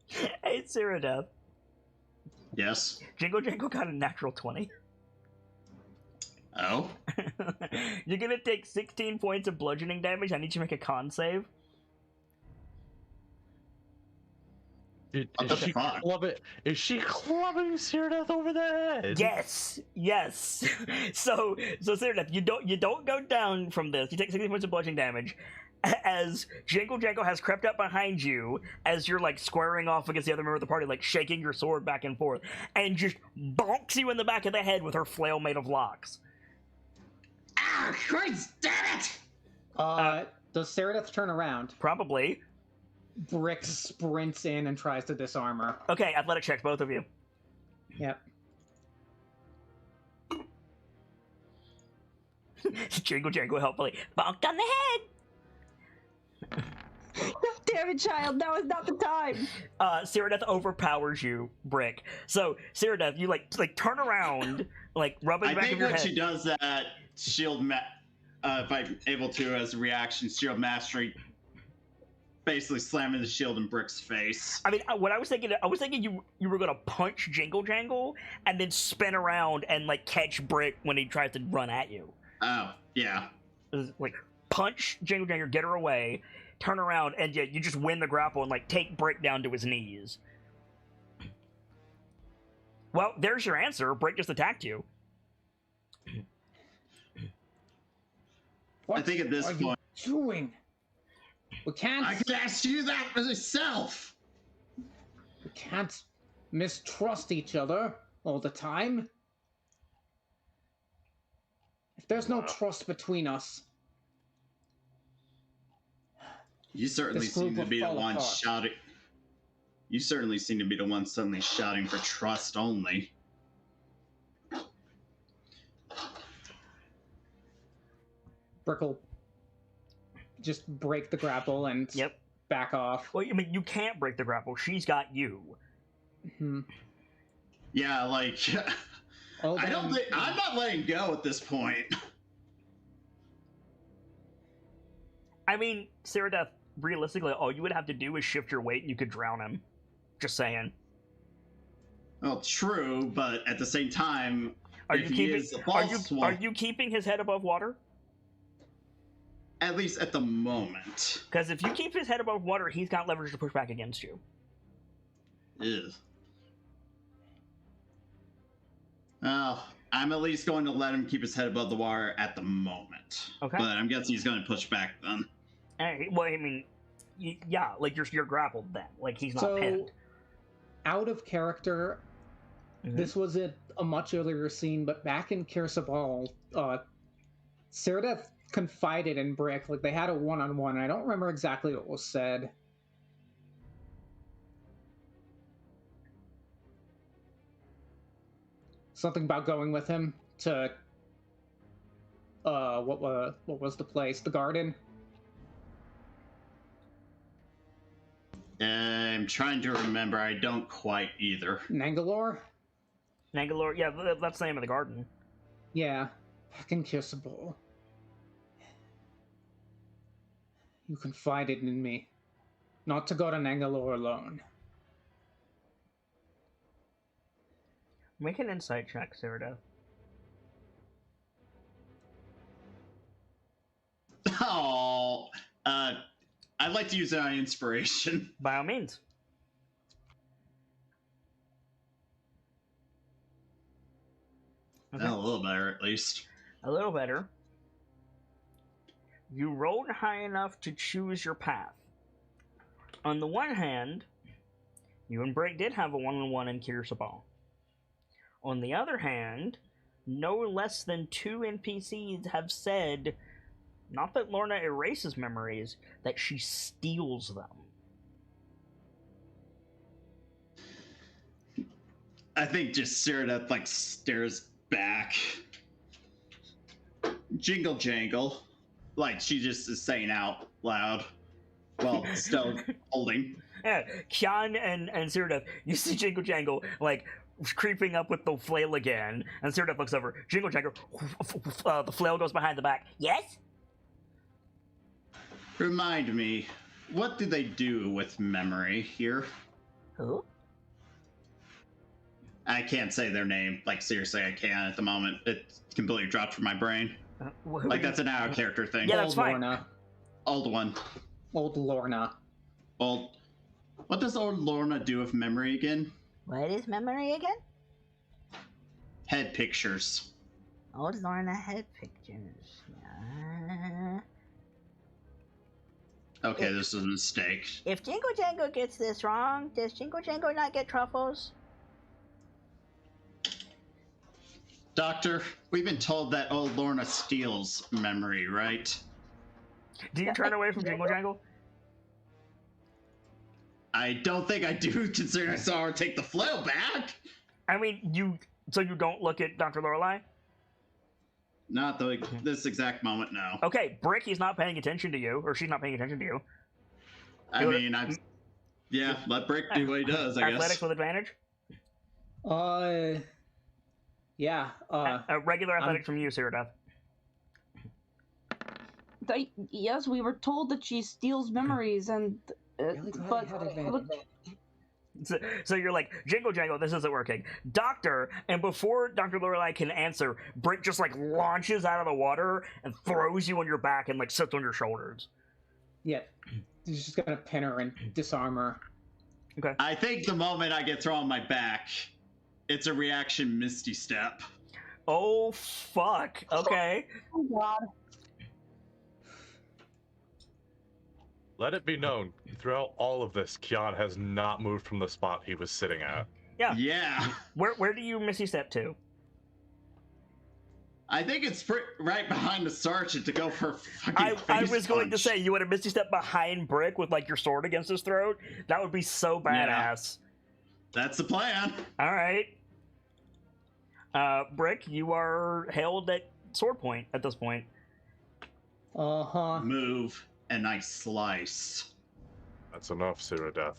Hey, Cyrodiil. Yes? Jingle Jangle got a natural 20. Oh? You're gonna take 16 points of bludgeoning damage. I need you to make a con save. Is she clubbing Cyrodiil over the head? Yes, yes. So Cyrodiil, you don't go down from this. You take 16 points of bludgeoning damage. As Jangle Jangle has crept up behind you, as you're like squaring off against the other member of the party, like shaking your sword back and forth, and just bonks you in the back of the head with her flail made of locks. Ah, Christ, damn it! Does Cyrodiil turn around? Probably. Brick sprints in and tries to disarm her. Okay, athletic checks, both of you. Yep. Jingle Jangle helpfully bonked on the head. Damn it, child! Now is not the time. Cyrodiil overpowers you, Brick. So Cyrodiil, you like turn around, like rubbing the back of your head. I think when she does that, if I'm able to, as a reaction, shield mastery, basically slamming the shield in Brick's face. I mean, what I was thinking you were gonna punch Jingle Jangle and then spin around and like catch Brick when he tries to run at you. Oh, yeah. Like punch Jingle Jangle, get her away, turn around, and yeah, you just win the grapple and like take Brick down to his knees. Well, there's your answer. Brick just attacked you. What I think at this are point, you doing? We can't. I could ask you that for myself. We can't mistrust each other all the time. If there's no trust between us, You certainly this group seem to will be the fall one apart. shouting. You certainly seem to be the one suddenly shouting for trust only. Brick will just break the grapple and Yep. back off. Well, I mean, you can't break the grapple. She's got you. Hmm. Yeah, like Oh, I don't think I'm not letting go at this point. I mean, Cyrodiil, realistically, all you would have to do is shift your weight and you could drown him. Just saying. Well, true, but at the same time, Are if you he keeping? is the boss, Are you keeping his head above water? at least at the moment. Because if you keep his head above water, he's got leverage to push back against you. Ew. I'm at least going to let him keep his head above the water at the moment. Okay. But I'm guessing he's going to push back then. Well, I mean, yeah, like you're grappled then. Like he's not So- pinned. out of character. Mhm. This was a much earlier scene, but back in Kirsabal, Cyrdath confided in Brick. Like, they had a one-on-one. I don't remember exactly what was said. Something about going with him to what was the place? The garden? I'm trying to remember. I don't quite either. Nangalore? Nangalore, yeah, that's the name of the garden. Yeah. Back in Kirsabal. You confided in me. Not to go to Nangalore alone. Make an insight check, Cyrda. Oh, I'd like to use my inspiration. By all means. Okay. A little better, at least. A little better. You rolled high enough to choose your path. On the one hand, you and Brick did have a one-on-one in Kirsabal. On the other hand, no less than 2 NPCs have said, not that Lorna erases memories, that she steals them. I think just Cyrdath, like, stares back. Jingle jangle. Like, she just is saying out loud while still holding. Yeah, Kian and Cyrdath, you see Jingle Jangle, like, creeping up with the flail again, and Cyrdath looks over. Jingle Jangle, the flail goes behind the back. Yes? Remind me, what do they do with memory here? Who? I can't say their name. Like, seriously, I can't at the moment. It completely dropped from my brain. Like, that's an out-of-character thing. Yeah, that's Old fine. Lorna. Old one. Old Lorna. Old. What does old Lorna do with memory again? What is memory again? Head pictures. Old Lorna head pictures. Okay, this is a mistake. If Jingle Jangle gets this wrong, does Jingle Jangle not get truffles? Doctor, we've been told that old Lorna steals memory, right? Do you turn away from Jingle Jangle? I don't think I do, considering I saw her take the flail back. I mean, so you don't look at Dr. Lorelei? Not this exact moment, no. Okay, Bricky's not paying attention to you, or she's not paying attention to you. I mean, yeah, let Brick do what he does, I Athletics guess. with advantage? Yeah. Regular athletics from you, Cyrdath. Yes, we were told that she steals memories, and Really glad but I had advantage. So you're like, Jingle Jangle, this isn't working. Doctor, and before Dr. Lorelei can answer, Brick just like launches out of the water and throws you on your back and like sits on your shoulders. Yeah. He's just gonna pin her and disarm her. Okay. I think the moment I get thrown on my back, it's a reaction Misty Step. Oh, fuck. Okay. oh god, Let it be known, throughout all of this, Kian has not moved from the spot he was sitting at. Yeah. Yeah. Where do you Missy step to? I think it's right behind the sergeant to go for a fucking I face was going to punch. say, you would have Misty step behind Brick with like your sword against his throat? That would be so badass. That's the plan. All right. Brick, you are held at sword point at this point. Uh-huh. Move, and I slice. That's enough, Cyrdath.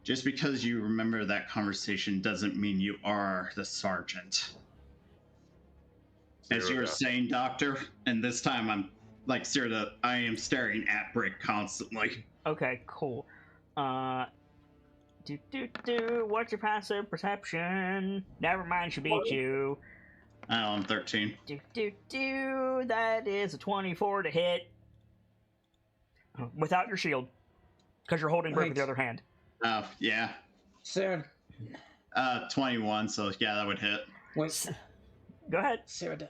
Just because you remember that conversation doesn't mean you are the sergeant. As you were Cyrdath. saying, Doctor, and this time I'm like Cyrdath, I am staring at Brick constantly. Okay, cool. What's your passive perception? Never mind, she beat you. Oh, I'm 13. That is a 24 to hit. Without your shield. Because you're holding Brick with the Right. other hand. Oh, yeah. Sir, 21, so yeah, that would hit. wait. Go ahead. Cyrodiil.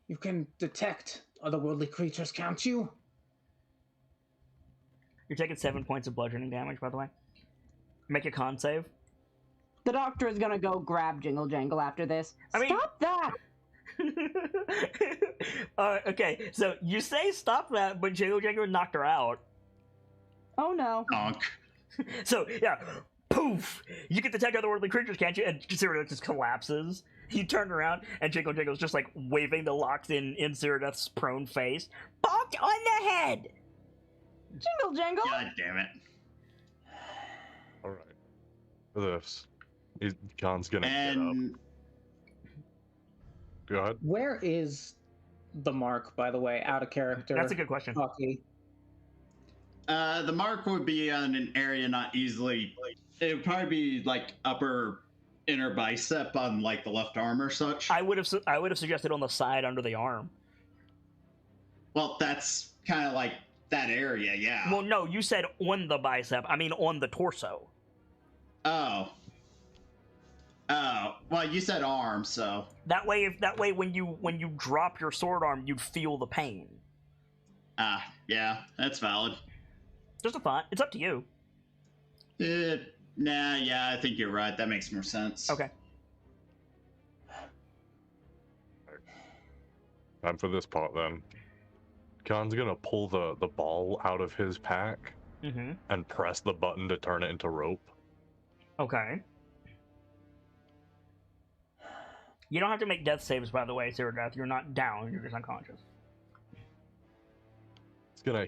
You can detect otherworldly creatures, can't you? You're taking 7 points of bludgeoning damage, by the way. Make a con save. The doctor is gonna go grab Jingle Jangle after this. Stop that! Okay, so you say stop that, but Jingle Jangle knocked her out. Oh no. Donk. So, yeah, poof! You can detect otherworldly creatures, can't you? And Cyrodiil just collapses. You turn around, and Jingle Jangle's just, like, waving the locks in Cyrodiil's prone face. Bonked on the head! Jingle Jangle! God damn it. Alright. For this, Khan's gonna get up. And Go ahead. Where is the mark, by the way, out of character? That's a good question. Hockey. the mark would be on an area not easily. It would probably be like upper inner bicep on like the left arm or such. I would have suggested on the side under the arm. Well, that's kind of like that area, yeah. Well, no, you said on the bicep. I mean on the torso. Oh. Oh. Well, you said arm, so. That way, when you drop your sword arm, you'd feel the pain. Ah, yeah, that's valid. Just a thought. It's up to you. Nah, yeah, I think you're right. That makes more sense. Okay. Time for this part then. Khan's gonna pull the ball out of his pack Mm-hmm. and press the button to turn it into rope. Okay. You don't have to make death saves, by the way, Zero Death. You're not down. You're just unconscious.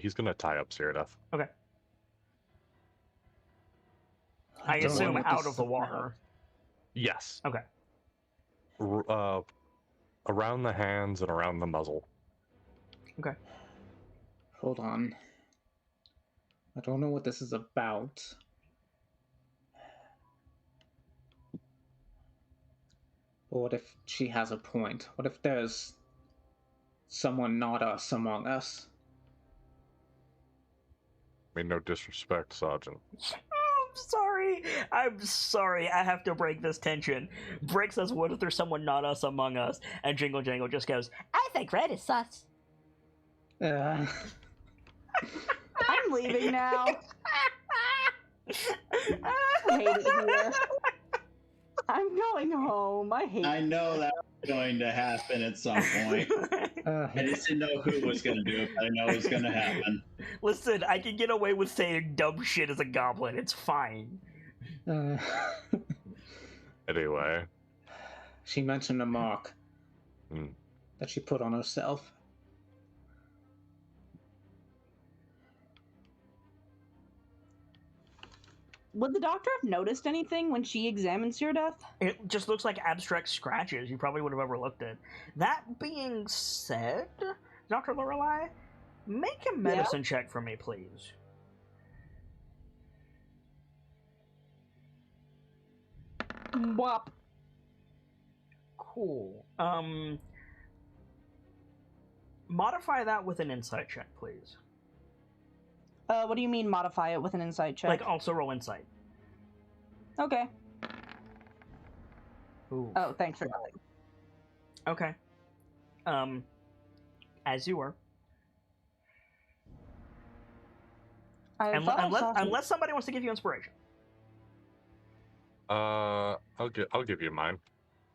He's gonna tie up Cyrodiil. Okay. I don't assume know what out this of the is water. about. Yes. Okay. Around the hands and around the muzzle. Okay. Hold on. I don't know what this is about. But what if she has a point? What if there's someone not us among us? I mean, no disrespect, Sergeant. I'm sorry. I have to break this tension. Brick says, what if there's someone not us among us? And Jingle Jangle just goes, I think red is sus. Uh, I'm leaving now. I hate it here. I'm going home. I hate I know that was going to happen at some point. I just didn't know who was going to do it, but I know it was going to happen. Listen, I can get away with saying dumb shit as a goblin. It's fine. uh, Anyway. she mentioned a mark that she put on herself. Would the doctor have noticed anything when she examined Cyrodiil? It just looks like abstract scratches. You probably would have overlooked it. That being said, Dr. Lorelei, make a medicine check for me, please. Wop. Cool. Modify that with an insight check, please. What do you mean modify it with an insight check? Like, also roll insight. Okay. Ooh. Oh, thanks for nothing. Okay. As you were. Unless somebody wants to give you inspiration. I'll give you mine.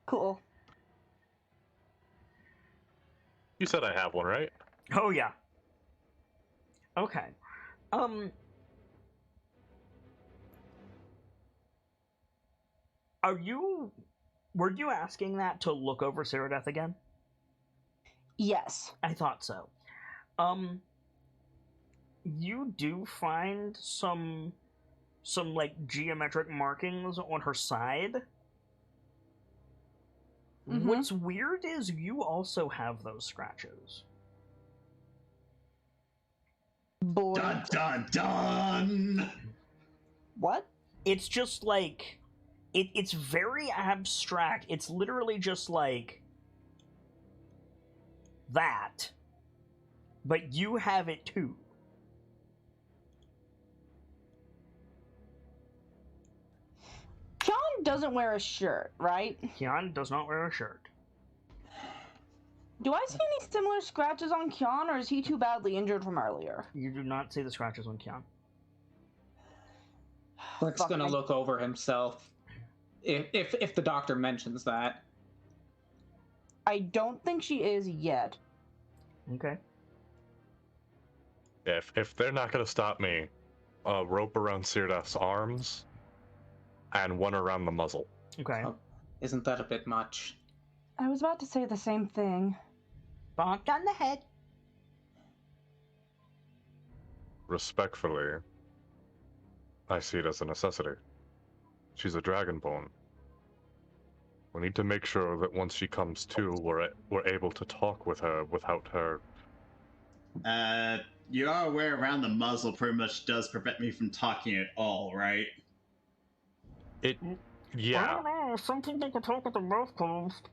Cool. You said I have one, right? Oh, yeah. Okay. Were you asking that to look over Cyrodiil again? Yes. I thought so. You do find some like geometric markings on her side. Mhm. What's weird is you also have those scratches. Boy. Dun dun dun! What? It's just like it's very abstract. It's literally just like that, but you have it too. John doesn't wear a shirt, right? Kian does not wear a shirt. Do I see any similar scratches on Kian, or is he too badly injured from earlier? You do not see the scratches on Kian. Brick's gonna look over himself if the doctor mentions that. I don't think she is yet. Okay. If they're not gonna stop me, a rope around Sirdaf's arms, and one around the muzzle. Okay. Oh, isn't that a bit much? I was about to say the same thing. Bonked on the head. Respectfully, I see it as a necessity. She's a dragonborn. We need to make sure that once she comes to, we're able to talk with her without her. You are aware around the muzzle pretty much does prevent me from talking at all, right? I Yeah. don't know. Some people can talk with their mouth closed.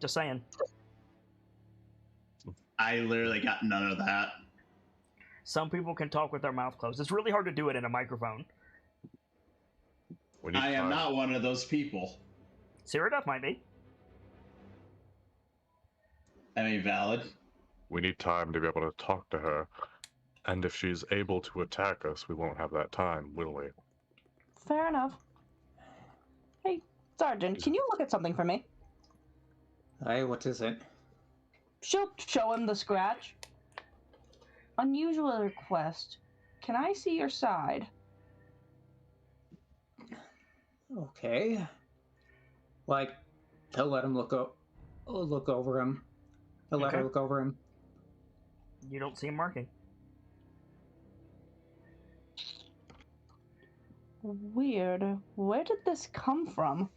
Just saying. I literally got none of that. Some people can talk with their mouth closed. It's really hard to do it in a microphone. We need I am time. not one of those people. Cyrodiil might be. I mean, valid. We need time to be able to talk to her. And if she's able to attack us, we won't have that time, will we? Fair enough. Hey, Sergeant, can you look at something for me? Hey, what is it? She'll show him the scratch. Unusual request. Can I see your side? Okay. Like, he'll let him look over him. He'll let her Okay. look over him. You don't see him marking. Weird. Where did this come from?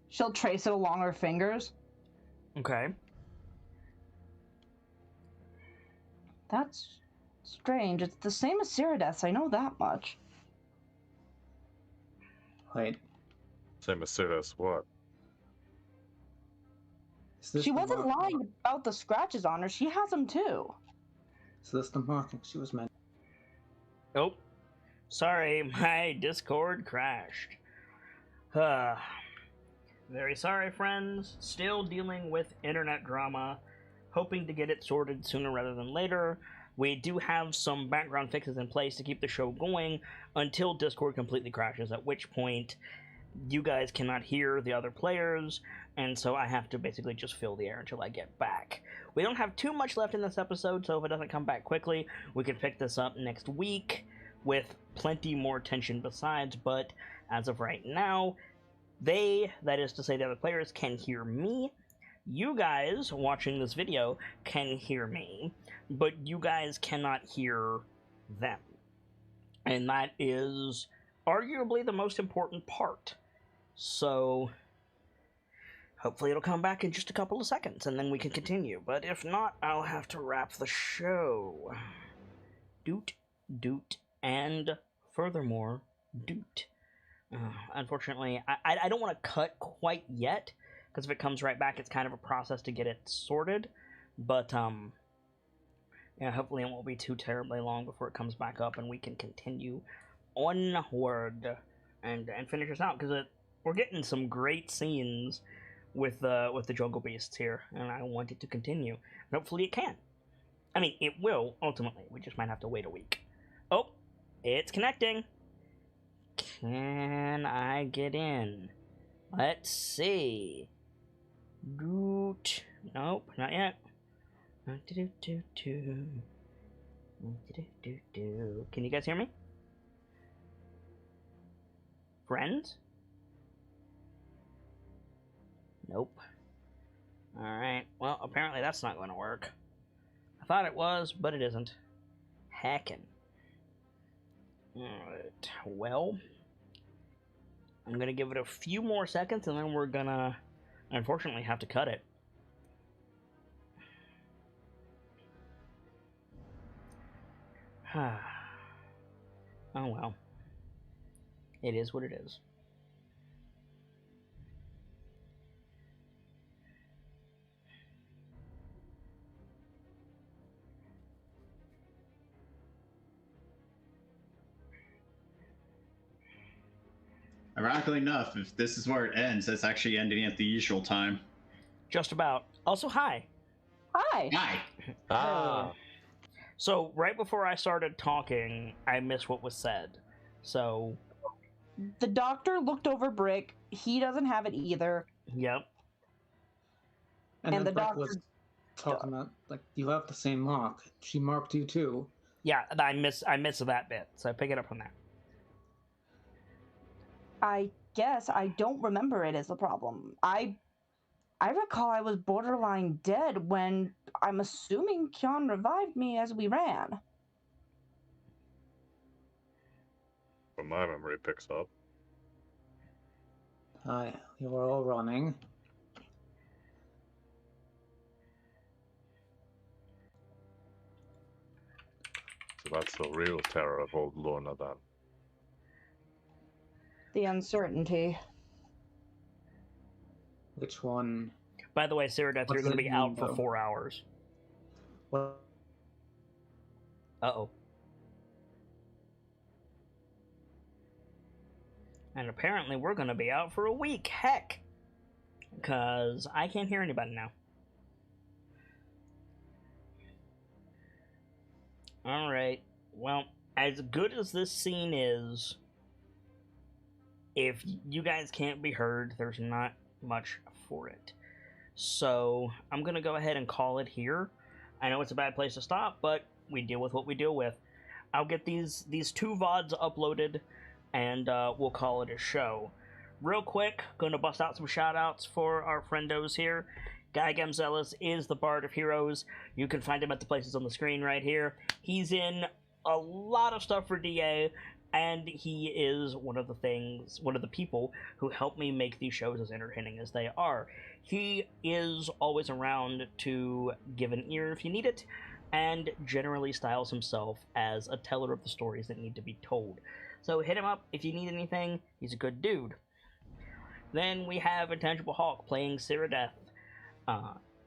She'll trace it along her fingers. Okay. That's strange. It's the same as Cyrodiil's, I know that much. Wait, Same as Sirdaf's what? is this She the wasn't mark- lying about the scratches on her. She has them too. Is this the marking she was meant? Oh. Sorry, my Discord crashed. Very sorry, friends. Still dealing with internet drama. Hoping to get it sorted sooner rather than later. We do have some background fixes in place to keep the show going until Discord completely crashes, at which point you guys cannot hear the other players, and so I have to basically just fill the air until I get back. We don't have too much left in this episode, so if it doesn't come back quickly, we can pick this up next week with plenty more tension besides, but as of right now, that is to say the other players, can hear me. You guys watching this video can hear me, but you guys cannot hear them. And that is arguably the most important part. So, hopefully it'll come back in just a couple of seconds, and then we can continue. But if not, I'll have to wrap the show. Doot, doot, and furthermore, doot. Unfortunately, I don't want to cut quite yet, because if it comes right back, it's kind of a process to get it sorted. But, yeah, hopefully it won't be too terribly long before it comes back up, and we can continue onward and finish this out, because we're getting some great scenes with the jungle beasts here, and I want it to continue. Hopefully it can. I mean, it will, ultimately. We just might have to wait a week. Oh, it's connecting. Can I get in? Let's see. Doot. Nope, not yet. Can you guys hear me? Friends? Nope. Alright, well, apparently that's not going to work. I thought it was, but it isn't. Hacking. Alright, well, I'm going to give it a few more seconds, and then we're going to, unfortunately, have to cut it. Oh well. It is what it is. All Ironically enough, if this is where it ends, it's actually ending at the usual time. Just about. Also, hi. Hi. Hi. Ah. So, right before I started talking, I missed what was said. So, The doctor looked over Brick. He doesn't have it either. yep. And And then the Brick doctor- was talking about, like, you have the same mark. She marked you too. Yeah, I missed that bit, so I pick it up from there. I guess I don't remember it as the problem. I recall I was borderline dead when I'm assuming Kyon revived me as we ran. When my memory picks up. Hi, you were all running. So that's the real terror of old Lorna then. The uncertainty. Which one? By the way, Sarah Death, What you're does going to it be mean, out for though? 4 hours. What? Uh-oh. And apparently we're going to be out for a week. Heck! Because I can't hear anybody now. Alright. Well, as good as this scene is, if you guys can't be heard, there's not much for it. So, I'm going to go ahead and call it here. I know it's a bad place to stop, but we deal with what we deal with. I'll get these 2 VODs uploaded, and we'll call it a show. Real quick, going to bust out some shout-outs for our friendos here. Guy Gamzelis is the Bard of Heroes. You can find him at the places on the screen right here. He's in a lot of stuff for DA, and he is one of the people who help me make these shows as entertaining as they are. He is always around to give an ear if you need it, and generally styles himself as a teller of the stories that need to be told. So hit him up if you need anything. He's a good dude. Then we have Intangible Hawk playing Sarah Death.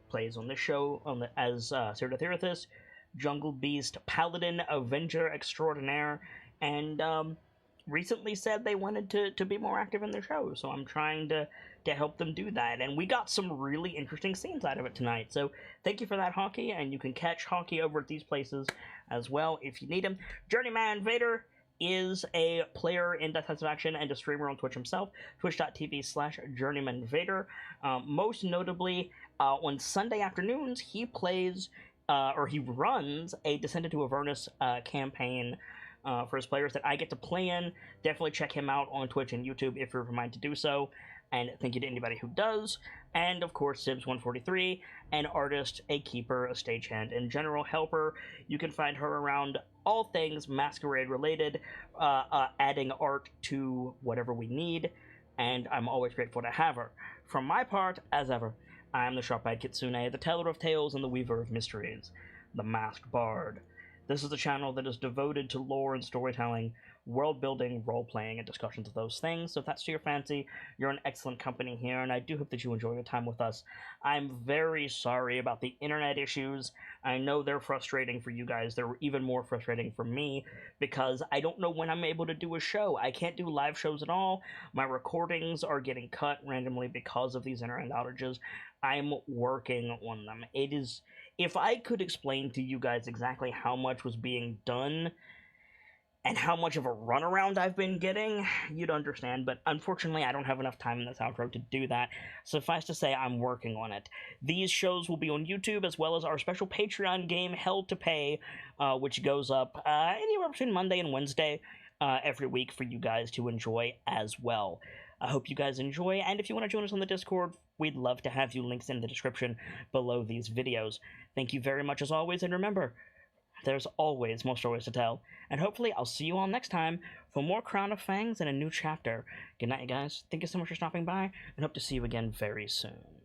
Plays on this show as Sarah Death Erithus, Jungle Beast, Paladin, Avenger Extraordinaire, and recently said they wanted to be more active in their show, so I'm trying to help them do that. And we got some really interesting scenes out of it tonight, so thank you for that, Hockey, and you can catch Hockey over at these places as well if you need him. Journeyman Vader is a player in Dice-Icive Action and a streamer on Twitch himself, twitch.tv/JourneymanVader. Most notably, on Sunday afternoons, he plays, he runs a Descendant to Avernus campaign for his players that I get to play in. Definitely check him out on Twitch and YouTube if you're mind to do so, and thank you to anybody who does. And of course, Sibs143, an artist, a keeper, a stagehand, and general helper. You can find her around all things Masquerade related, adding art to whatever we need, and I'm always grateful to have her. From my part, as ever, I am the Sharp-Eyed Kitsune, the teller of tales and the weaver of mysteries, the Masked Bard. This is a channel that is devoted to lore and storytelling, world-building, role-playing, and discussions of those things, so if that's to your fancy, you're in excellent company here, and I do hope that you enjoy your time with us. I'm very sorry about the internet issues. I know they're frustrating for you guys. They're even more frustrating for me, because I don't know when I'm able to do a show. I can't do live shows at all. My recordings are getting cut randomly because of these internet outages. I'm working on them. It is... If I could explain to you guys exactly how much was being done and how much of a runaround I've been getting, you'd understand, but unfortunately I don't have enough time in this outro to do that. Suffice to say, I'm working on it. These shows will be on YouTube, as well as our special Patreon game, Hell to Pay, which goes up anywhere between Monday and Wednesday every week for you guys to enjoy as well. I hope you guys enjoy, and if you want to join us on the Discord, we'd love to have you. Links in the description below these videos. Thank you very much as always, and remember, there's always more stories to tell, and hopefully I'll see you all next time for more Crown of Fangs and a new chapter. Good night, you guys. Thank you so much for stopping by, and hope to see you again very soon.